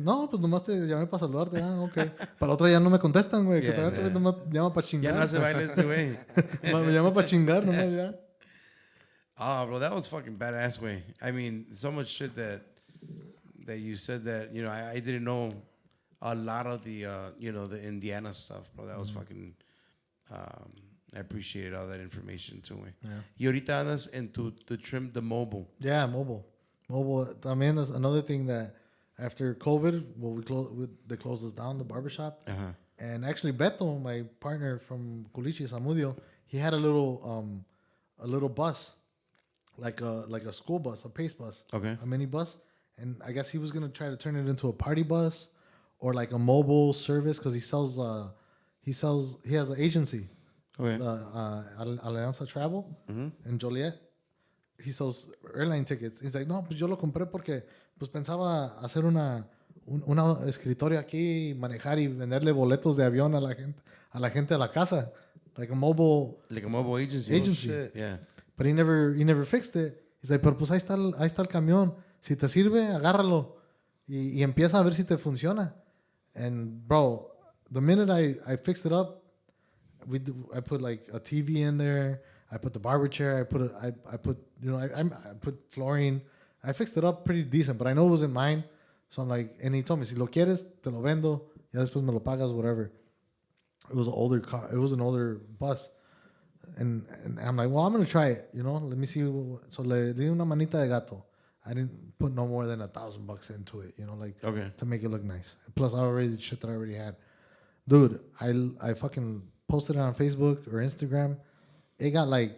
No, pues nomás te llamé para saludarte. Ok. Para la otra ya no me contestan, güey. Que todavía nomás llama para chingar. Ya no se baila este güey. Me llama para chingar nomás ya. Oh, bro, that was fucking badass, way. I mean, so much shit that you said that, you know, I didn't know a lot of the, you know, the Indiana stuff, bro. That was fucking, I appreciated all that information too, way. Yeah. Y ahorita andas en tu trim, the mobile. Yeah, mobile. También is another thing that after COVID, they closed us down, the barbershop. Uh-huh. And actually, Beto, my partner from Culichi, Zamudio, he had a little bus, like a school bus, a pace bus, Okay. a mini bus. And I guess he was gonna try to turn it into a party bus or like a mobile service because he has an agency, Okay. Alianza Travel in Joliet. He sells airline tickets. He's like, no, pues yo lo compré porque pues pensaba hacer una escritorio aquí y manejar y venderle boletos de avión a la gente a la casa, like a mobile agency. Agency. Oh, shit. Yeah. But he never fixed it. He's like, pero pues ahí está el camión. Si te sirve, agárralo y empieza a ver si te funciona. And bro, the minute I fixed it up, I put like a TV in there. I put the barber chair. I put you know I put flooring. I fixed it up pretty decent, but I know it wasn't mine. So I'm like, and he told me, si lo quieres, te lo vendo. Ya después me lo pagas, whatever. It was an older car. It was an older bus. And I'm like, well, I'm going to try it, you know? Let me see. So le di una manita de gato. I didn't put no more than $1,000 into it, you know, like to make it look nice. Plus, shit that I already had. Dude, I fucking posted it on Facebook or Instagram. It got like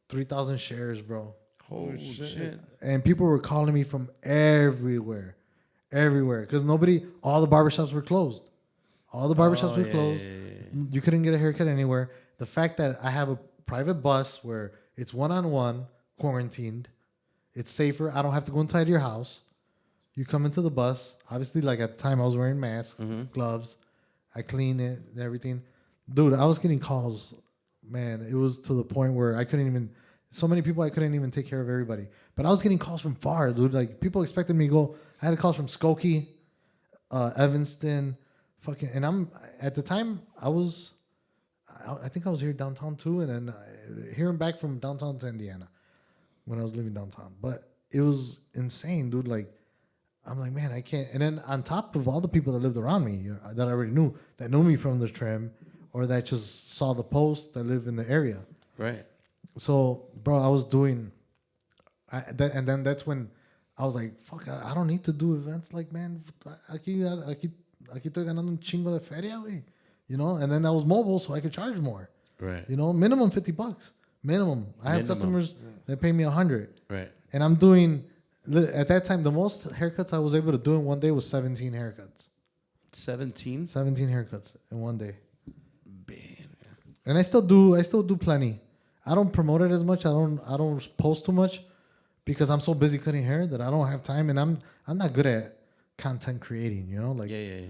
3,000 shares, bro. Holy shit. And people were calling me from everywhere. Because all the barbershops were closed. All the barbershops were closed. Yeah. You couldn't get a haircut anywhere. The fact that I have a private bus where it's one-on-one, quarantined, it's safer. I don't have to go inside your house. You come into the bus. Obviously, like at the time, I was wearing masks, gloves. I clean it and everything. Dude, I was getting calls. Man, it was to the point where so many people, I couldn't even take care of everybody. But I was getting calls from far, dude. Like, people expected me to go. I had calls from Skokie, Evanston, and at the time, I think I was here downtown too, and then hearing back from downtown to Indiana when I was living downtown. But it was insane, dude. Like, I'm like, man, I can't. And then on top of all the people that lived around me that I already knew, that knew me from the trim, or that just saw the post, that live in the area. Right. So, bro, I was doing, and then that's when I was like, fuck, I don't need to do events. Like, man, aquí estoy ganando un chingo de feria, güey. You know, and then I was mobile, so I could charge more. Right. You know, minimum $50. Minimum. I have customers that pay me $100. Right. And I'm doing, at that time, the most haircuts I was able to do in one day was 17 haircuts. 17? 17 haircuts in one day. Man. And I still do plenty. I don't promote it as much. I don't post too much because I'm so busy cutting hair that I don't have time, and I'm not good at content creating, you know? Like Yeah.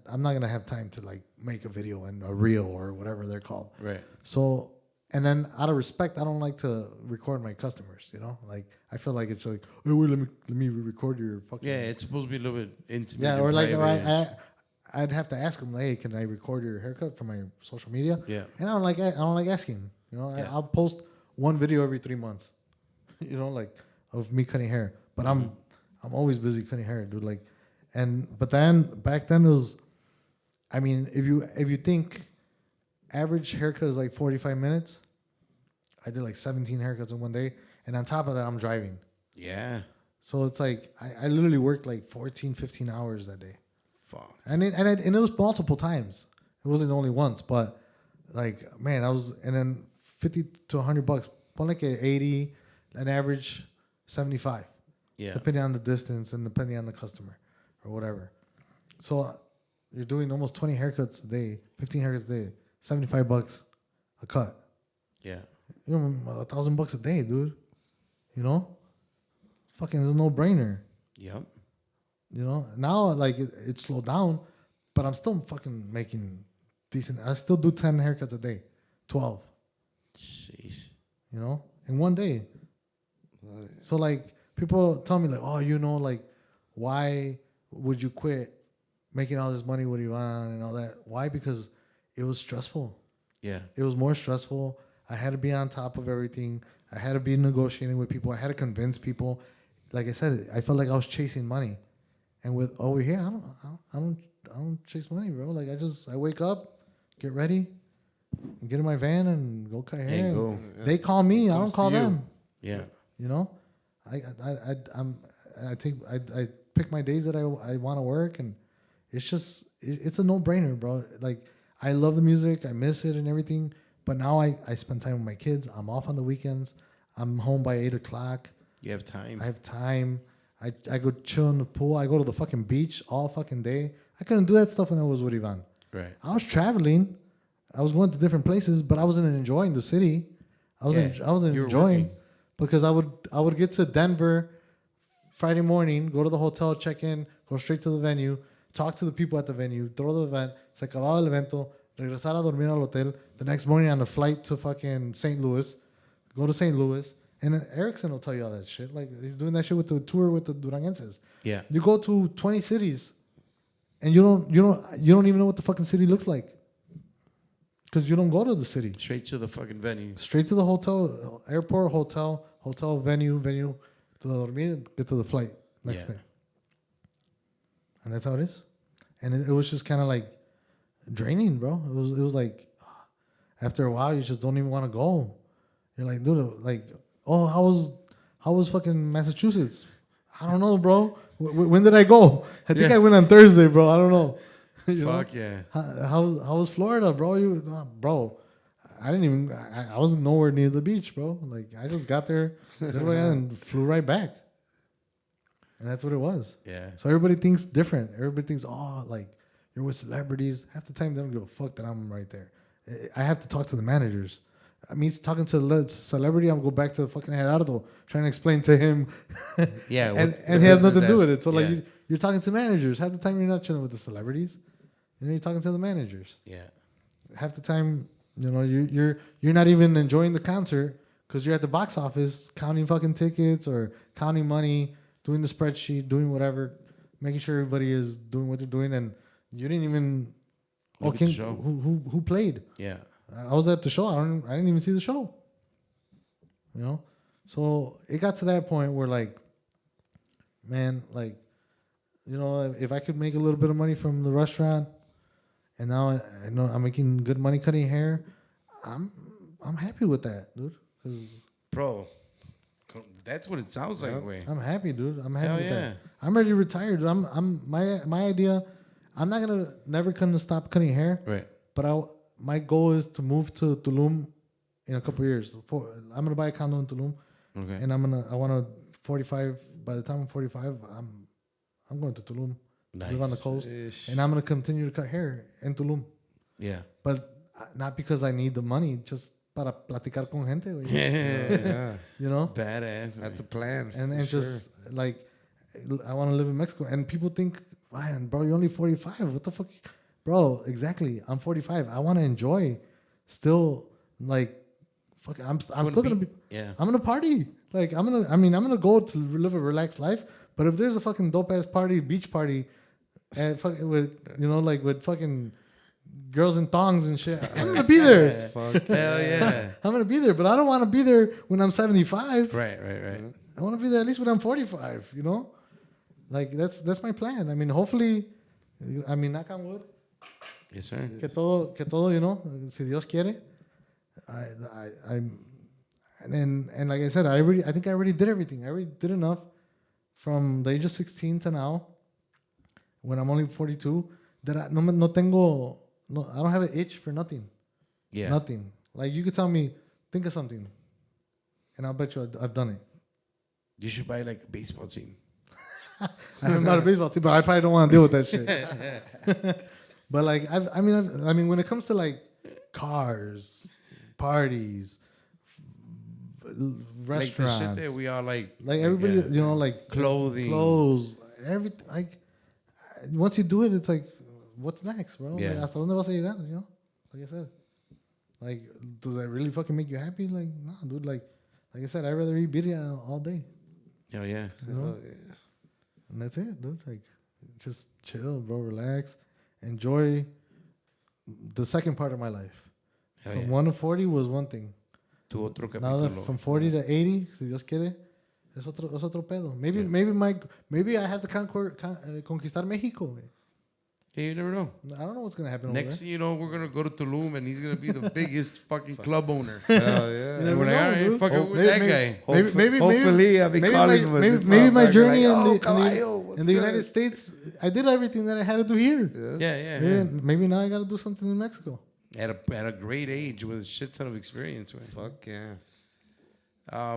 I'm not gonna have time to like make a video and a reel or whatever they're called. Right. So, and then out of respect, I don't like to record my customers, you know? Like I feel like it's like, oh wait, let me record your fucking. Yeah, it's supposed to be a little bit intimate. Yeah, and or like private. I'd have to ask them, hey, can I record your haircut for my social media? Yeah. And I don't like asking. You know, Yeah. I'll post one video every 3 months. You know, like of me cutting hair. But I'm always busy cutting hair, dude. Like, but then back then it was, I mean, if you think average haircut is like 45 minutes, I did like 17 haircuts in one day, and on top of that, I'm driving. Yeah. So it's like I literally worked like 14, 15 hours that day. Fuck. And it was multiple times. It wasn't only once, but like, man, and then $50 to $100. Ponle que 80, an average 75. Yeah. Depending on the distance and depending on the customer or whatever. So you're doing almost 20 haircuts a day, 15 haircuts a day, $75 a cut. Yeah. You know, $1,000 a day, dude. You know? Fucking, it's a no-brainer. Yep. You know, now like it slowed down, but I'm still fucking making decent. I still do 10 haircuts a day, 12. Sheesh. You know, in one day. So like people tell me like, oh, you know, like why would you quit making all this money with Ivan and all that? Why? Because it was stressful. Yeah. It was more stressful. I had to be on top of everything. I had to be negotiating with people. I had to convince people. Like I said, I felt like I was chasing money. And with over here, I don't chase money, bro. Like I wake up, get ready, get in my van and go cut hair. And go. They call me, I don't call them. Yeah. You know, I pick my days that I want to work, and it's a no brainer, bro. Like I love the music, I miss it and everything, but now I spend time with my kids. I'm off on the weekends. I'm home by 8:00. You have time. I have time. I go chill in the pool. I go to the fucking beach all fucking day. I couldn't do that stuff when I was with Ivan. Right. I was traveling. I was going to different places, but I wasn't enjoying the city. I wasn't you were enjoying working. because I would get to Denver Friday morning, go to the hotel, check in, go straight to the venue, talk to the people at the venue, throw the event, se acababa el evento, regresar a dormir al hotel, the next morning on a flight to fucking St. Louis, go to St. Louis. And then Erickson will tell you all that shit. Like he's doing that shit with the tour with the Duranguenses. Yeah. You go to 20 cities, and you don't even know what the fucking city looks like, because you don't go to the city. Straight to the fucking venue. Straight to the hotel, airport, hotel, venue, to the dormir, get to the flight next day. And that's how it is. And it was just kind of like draining, bro. It was like after a while, you just don't even want to go. You're like, dude, like. Oh, how was fucking Massachusetts? I don't know, bro. When did I go? I think I went on Thursday, bro. I don't know. Fuck yeah. How was Florida, bro? Bro, I didn't even. I wasn't nowhere near the beach, bro. Like I just got there, and flew right back. And that's what it was. Yeah. So everybody thinks different. Everybody thinks, oh, like you're with celebrities. Half the time they don't give a fuck that I'm right there. I have to talk to the managers. I mean, talking to the celebrity, I'm go back to fucking Gerardo, trying to explain to him. Yeah, and he has nothing to do with it. So like, you're talking to managers. Half the time you're not chilling with the celebrities, you're talking to the managers. Yeah. Half the time, you're not even enjoying the concert because you're at the box office counting fucking tickets or counting money, doing the spreadsheet, doing whatever, making sure everybody is doing what they're doing, and you didn't even look at the show. Who played? Yeah. I was at the show. I didn't even see the show. So it got to that point where like, man, like, if I could make a little bit of money from the restaurant, and now I know I'm making good money cutting hair, I'm happy with that, dude. 'Cause bro, That's what it sounds like, way. I'm happy, dude. I'm happy Hell with yeah. that. I'm ready to retire, dude. My idea. I'm not never gonna stop cutting hair. Right. But my goal is to move to Tulum in a couple of years. I'm gonna buy a condo in Tulum, Okay. and I want to 45. By the time I'm 45, I'm going to Tulum, live on the coast, and I'm gonna continue to cut hair in Tulum. Yeah. But not because I need the money, just para platicar con gente. Güey. Yeah. You know, Badass. That's a plan. and for sure. just like I want to live in Mexico, and people think, Ryan, bro, you're only 45. What the fuck, bro? Exactly, I'm 45. I want to enjoy, still like, fuck. I'm still gonna be. Yeah. I'm gonna party. Like I'm gonna go to live a relaxed life. But if there's a fucking dope ass party, beach party, and fucking with like with fucking girls in thongs and shit, I'm gonna be there. Fuck. Hell yeah. I'm gonna be there, but I don't want to be there when I'm 75. Right. I want to be there at least when I'm 45. You know, like that's my plan. I mean, hopefully, knock on wood, Yes, sir. que todo, si Dios quiere. And like I said, I think I already did everything. I already did enough from the age of 16 to now, when I'm only 42, that I don't have an itch for nothing. Yeah. Nothing. Like you could tell me, think of something, and I'll bet you I've done it. You should buy like a baseball team. I'm not a baseball team, but I probably don't want to deal with that shit. But like I mean, when it comes to like cars, parties, restaurants, Like the shit that we all like everybody, yeah. like Clothing. clothes, everything. Like once you do it, it's like, what's next, bro? Yeah. Like, hasta dónde vas a llegar? Like I said, like, does that really fucking make you happy? Like, no, dude. Like I said, I'd rather eat birria all day. Oh yeah. You know? Oh, yeah. And that's it, dude. Like, just chill, bro. Relax. Enjoy the second part of my life. Hell From yeah. 1 to 40 was one thing. Tu otro Now that capítulo. from 40 to 80, si Dios quiere, es otro pedo. Maybe I have to conquistar Mexico. Güey. Yeah, you never know. I don't know what's gonna happen Next over thing you know, we're gonna go to Tulum and he's gonna be the biggest fucking club owner. Hell there. yeah. And we're like, all right, fuck it with that guy. Hopefully, I'll be calling him. Maybe my journey Caballo, in the United States, I did everything that I had to do here. Yeah. Maybe now I got to do something in Mexico. At a great age with a shit ton of experience, man. Fuck yeah.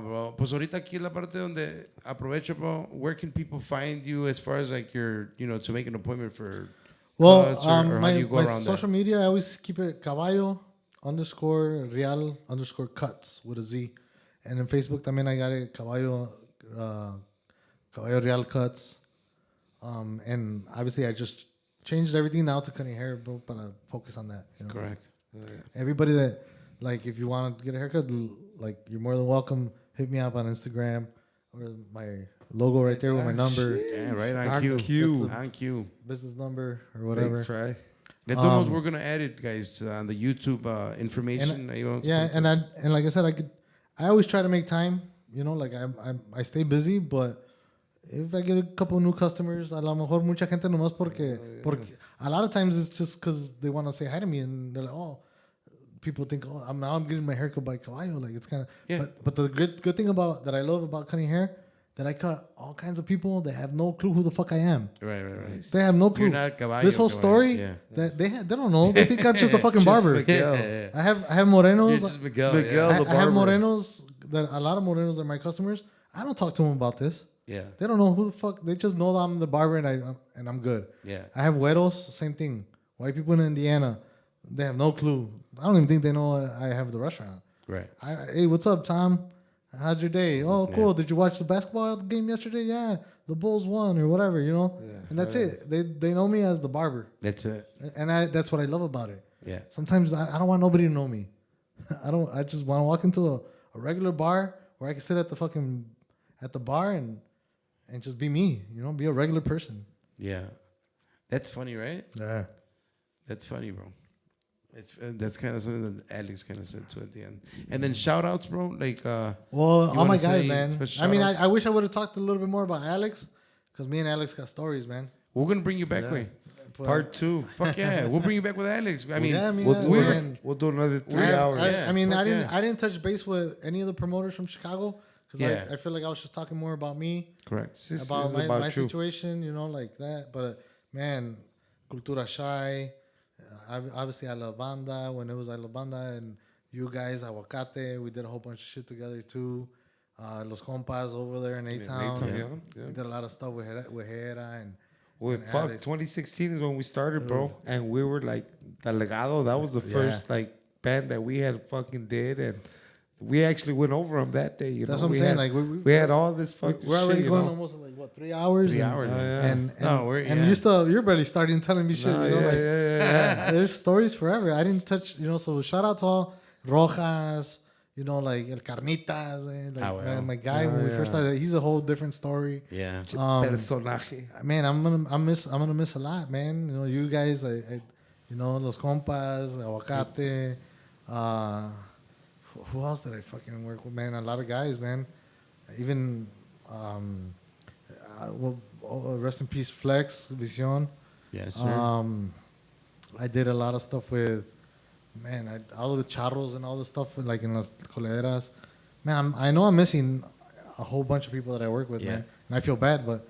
Bro. Pues ahorita aquí es la parte donde aprovecho, bro. Where can people find you as far as like your, to make an appointment for cuts or how do you go my around social media, I always keep it Caballo_Real_cuts with a Z. And in Facebook, también I got it Caballo Real Cuts. And obviously, I just changed everything now to cutting hair, bro, but I focus on that. Correct. Everybody that, like, if you want to get a haircut, like, you're more than welcome. Hit me up on Instagram or my logo right there with my number, Yeah, right on On cue. cue. On cue. business number, or whatever. Thanks, Fry. De todos modos, we're gonna add it, guys, on the YouTube information. And like I said, I always try to make time. Like I stay busy, but if I get a couple new customers, a lo mejor mucha gente nomás porque a lot of times it's just because they want to say hi to me and they're like, oh, people think, oh, I'm getting my haircut by Caballo. Like it's kind of, Yeah. But the good thing that I love about cutting hair, that I cut all kinds of people that have no clue who the fuck I am. Right. They have no clue. You're not Caballo. This whole story, Yeah. that they don't know. They think I'm just a fucking barber. Miguel. I have Morenos. You're just Miguel. Miguel. Yeah. the I have barber. Morenos a lot of Morenos are my customers. I don't talk to them about this. Yeah. They don't know who the fuck. They just know that I'm the barber and I'm good. Yeah. I have Güeros, same thing. White people in Indiana, they have no clue. I don't even think they know I have the restaurant. Right. Hey, what's up, Tom? How's your day? Oh, cool. Yeah. Did you watch the basketball game yesterday? Yeah, the Bulls won or whatever, Yeah. And that's it. They know me as the barber. That's it. And that's what I love about it. Yeah. Sometimes I don't want nobody to know me. I just want to walk into a regular bar where I can sit at the bar and just be me, be a regular person. Yeah. That's funny, right? Yeah. That's funny, bro. That's kind of something that Alex kind of said to at the end. And then shout outs, bro. Like, well, you all my wanna guys, say man. special I mean, shout-outs? I wish I would have talked a little bit more about Alex, because me and Alex got stories, man. we're gonna bring you back, way. Part 2. Fuck yeah, we'll bring you back with Alex. I mean, Yeah, I mean, We'll do another 3 hours. I mean, fuck I yeah. didn't touch base with any of the promoters from Chicago Because Yeah. I feel like I was just talking more about me, Correct. about my situation, you know, like that. But man, Cultura Shy, obviously I love Banda when it was I love Banda, and you guys Aguacate. We did a whole bunch of shit together too. Los Compas over there in A-Town. Yeah. We did a lot of stuff with Hera and Well, and fuck, Alex. 2016 is when we started, bro. And we were like, the Legado, that was the first, like, band that we had fucking did. And we actually went over them that day, you That's know. what I'm we saying. Had, Like we had all this fucking we're already shit, going you know? almost like what 3 hours. 3 hours. And No, we're- and yeah. you're barely starting telling me shit. No, you know, yeah, like, yeah. there's stories forever. I didn't touch, you know. So shout out to all Rojas, you know, like El Carnitas, like my guy when we first started. He's a whole different story. Yeah. Personaje. Man, I'm gonna miss a lot, man. You know, you guys, you know, Los Compas, Aguacate. Who else did I fucking work with, man? A lot of guys, man. Even, rest in peace, Flex, Vision. Yes, sir. I did a lot of stuff with, man, all the charros and all the stuff like in las coleras. Man, I know I'm missing a whole bunch of people that I work with, Yeah. man, and I feel bad, but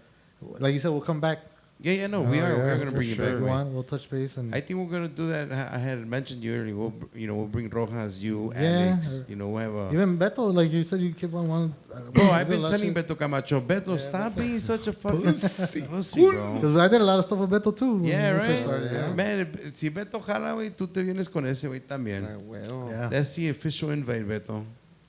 like you said, we'll come back. Yeah, no, we are. We're gonna For bring you sure. back. If you Wayne. want, we'll touch base and I think we're gonna do that. I had mentioned you earlier. We'll bring Rojas, you, Yeah, Alex. or- You know, we'll have a. even Beto, like you said, you keep on one. Bro, I've been telling Beto Camacho, Beto, stop being such a fucking pussy, bro. because I did a lot of stuff with Beto too. when Yeah, we right. first started, yeah. Man, si Beto jala, güey, tú te vienes con ese güey también. Like, well, Yeah. That's the official invite, Beto.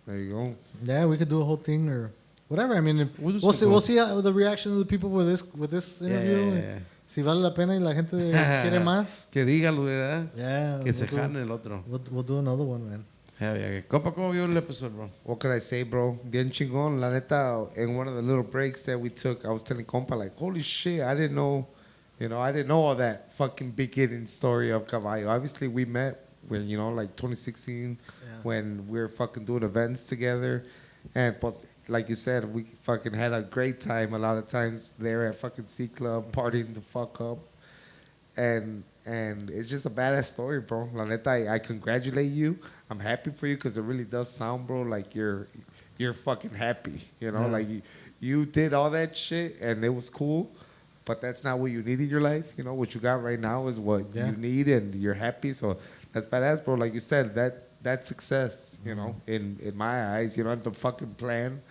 there you go. Yeah, we could do a whole thing or whatever. I mean, We'll do we'll see. something We'll cool. see the reaction of the people with this interview. Yeah. Si vale la pena y la gente quiere más. Que dígalo, ¿verdad? Yeah, Que se jane el otro. we'll do another one, man. Hell yeah. Compa, ¿cómo vio el episodio, bro? What can I say, bro? Bien chingón. La neta, in one of the little breaks that we took, I was telling Compa, like, holy shit, I didn't know all that fucking beginning story of Caballo. Obviously, we met when, you know, like 2016, when we were fucking doing events together. And, pues, like you said, we fucking had a great time a lot of times there at fucking C Club, partying the fuck up. And it's just a badass story, bro. La neta, I congratulate you. I'm happy for you because it really does sound, bro, like you're fucking happy. You know, like you did all that shit and it was cool, but that's not what you need in your life. You know, what you got right now is what you need and you're happy. So that's badass, bro. Like you said, that's success, you know, in my eyes. You know, the fucking plan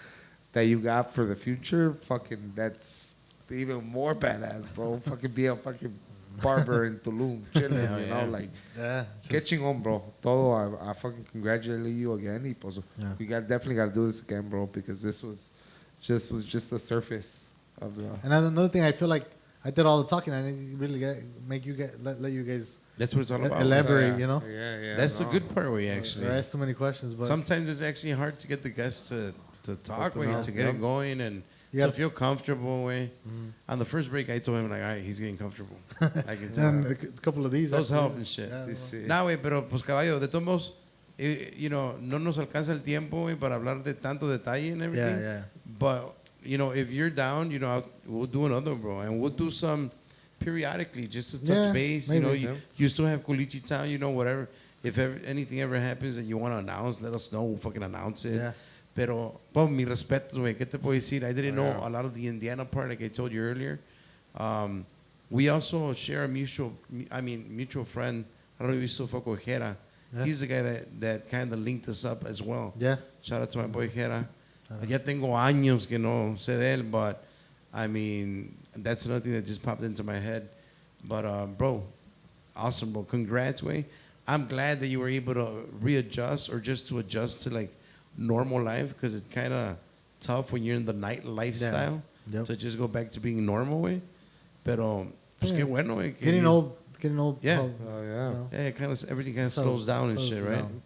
that you got for the future, fucking that's even more badass, bro. Fucking be a fucking barber in Tulum, chilling, you know, like, Yeah. qué chingón, bro. Todo, I fucking congratulate you again. Y pues, we definitely got to do this again, bro, because this was just the surface of the. And another thing, I feel like I did all the talking. I didn't really let you guys That's what it's all about. elaborate. You know, Yeah. That's the no. good part, way actually. I asked too many questions, but Sometimes it's actually hard to get the guests to talk, way, to get it going and You to gotta- feel comfortable, way. On the first break, I told him, like, all right, he's getting comfortable. I can tell. and a couple of these. Those actually. help and shit. Yeah, Sí, sí. Nah, güey, pero pues caballo, de todos modos, you know, no nos alcanza el tiempo, güey, para hablar de tanto detalle and everything. Yeah. But, you know, if you're down, you know, we'll do another, bro. And we'll do some periodically just to touch Yeah, base. maybe. You know, you still have Culichi Town, you know, whatever. If anything ever happens that you want to announce, let us know. We'll fucking announce it. Yeah. Pero, pues, mi respeto, güey. ¿Qué te puedo decir? I didn't know a lot of the Indiana part, like I told you earlier. We also share a mutual friend. I don't know if you still fuck with Jera. Yeah. He's the guy that kind of linked us up as well. Yeah. Shout out to my boy Jera. Ya tengo años que no sé de él, but I mean, that's another thing that just popped into my head. But, bro, awesome, bro. Congrats, way. I'm glad that you were able to readjust or just to adjust to like normal life because it's kind of tough when you're in the night lifestyle Yep. to just go back to being normal, way. Pero, pues qué bueno, way. que Getting you- old. Yeah. how- Oh, yeah. you know. Yeah, everything kind of So- slows down and slows shit, you right? down.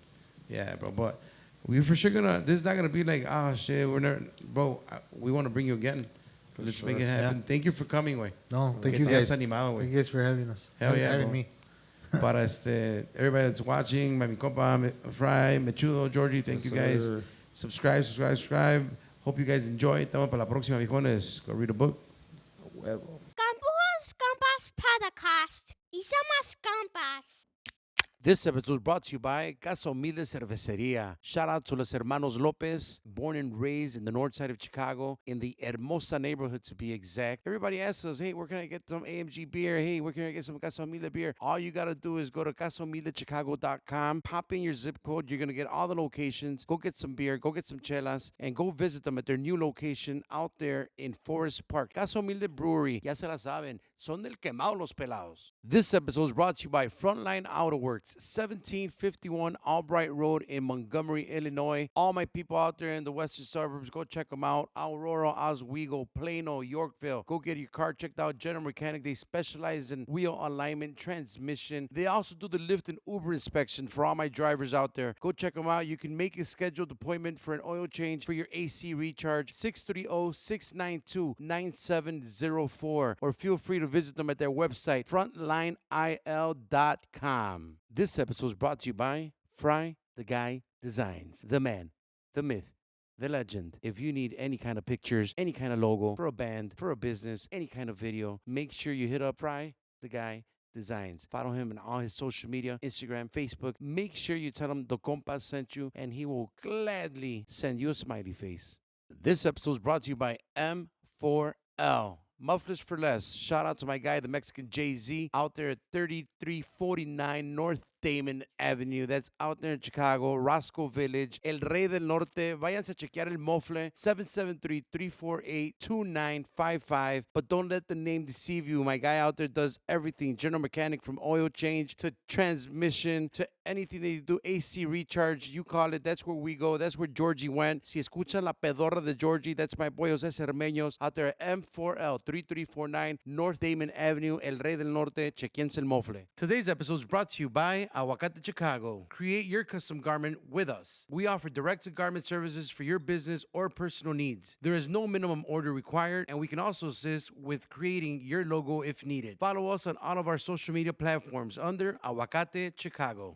Yeah, bro. But we for sure this is not gonna be like, shit, we're never, bro. We want to bring you again. Let's make it happen. Yeah. Thank you for coming, way. No, thank Que you te guys. hayas animado, Thank güey. you guys for having us. Hell yeah, having bro. me. Para everybody that's watching, my compa, Fry, Mechudo, Georgie, thank you guys. sir. Subscribe. Hope you guys enjoy. Estamos para la próxima, viejones. Go read a book. Huevo. Puros Compas podcast. Y somos compas. This episode is brought to you by Casa Humilde Cerveceria. Shout out to los hermanos Lopez, born and raised in the north side of Chicago, in the Hermosa neighborhood to be exact. Everybody asks us, hey, where can I get some AMG beer? Hey, where can I get some Casa Humilde beer? All you got to do is go to CasaHumildeChicago.com, pop in your zip code. You're going to get all the locations. Go get some beer, go get some chelas, and go visit them at their new location out there in Forest Park. Casa Humilde Brewery, ya se la saben, son del quemado los pelados. This episode is brought to you by Frontline Autoworks, 1751 Albright Road in Montgomery, Illinois. All my people out there in the western suburbs, go check them out. Aurora, Oswego, Plano, Yorkville. Go get your car checked out. General Mechanic, they specialize in wheel alignment, transmission. They also do the Lyft and Uber inspection for all my drivers out there. Go check them out. You can make a scheduled appointment for an oil change for your AC recharge, 630-692-9704. Or feel free to visit them at their website, frontlineil.com. This episode is brought to you by Fry the Guy Designs, the man, the myth, the legend. If you need any kind of pictures, any kind of logo for a band, for a business, any kind of video, make sure you hit up Fry the Guy Designs. Follow him on all his social media, Instagram, Facebook. Make sure you tell him the Compas sent you, and he will gladly send you a smiley face. This episode is brought to you by M4L. Mufflers for Less. Shout out to my guy, the Mexican Jay-Z, out there at 3349 North Damon Avenue. That's out there in Chicago, Roscoe Village, El Rey del Norte. Váyanse a chequear el mofle, 773-348-2955. But don't let the name deceive you. My guy out there does everything. General Mechanic, from oil change to transmission to anything that you do, AC recharge, you call it. That's where we go. That's where Georgie went. Si escuchan la pedorra de Georgie, that's my boy Jose Cermeños out there at M4L 3349 North Damon Avenue, El Rey del Norte. Chequense el mofle. Today's episode is brought to you by Aguacate Chicago. Create your custom garment with us. We offer direct-to-garment services for your business or personal needs. There is no minimum order required, and we can also assist with creating your logo if needed. Follow us on all of our social media platforms under Aguacate Chicago.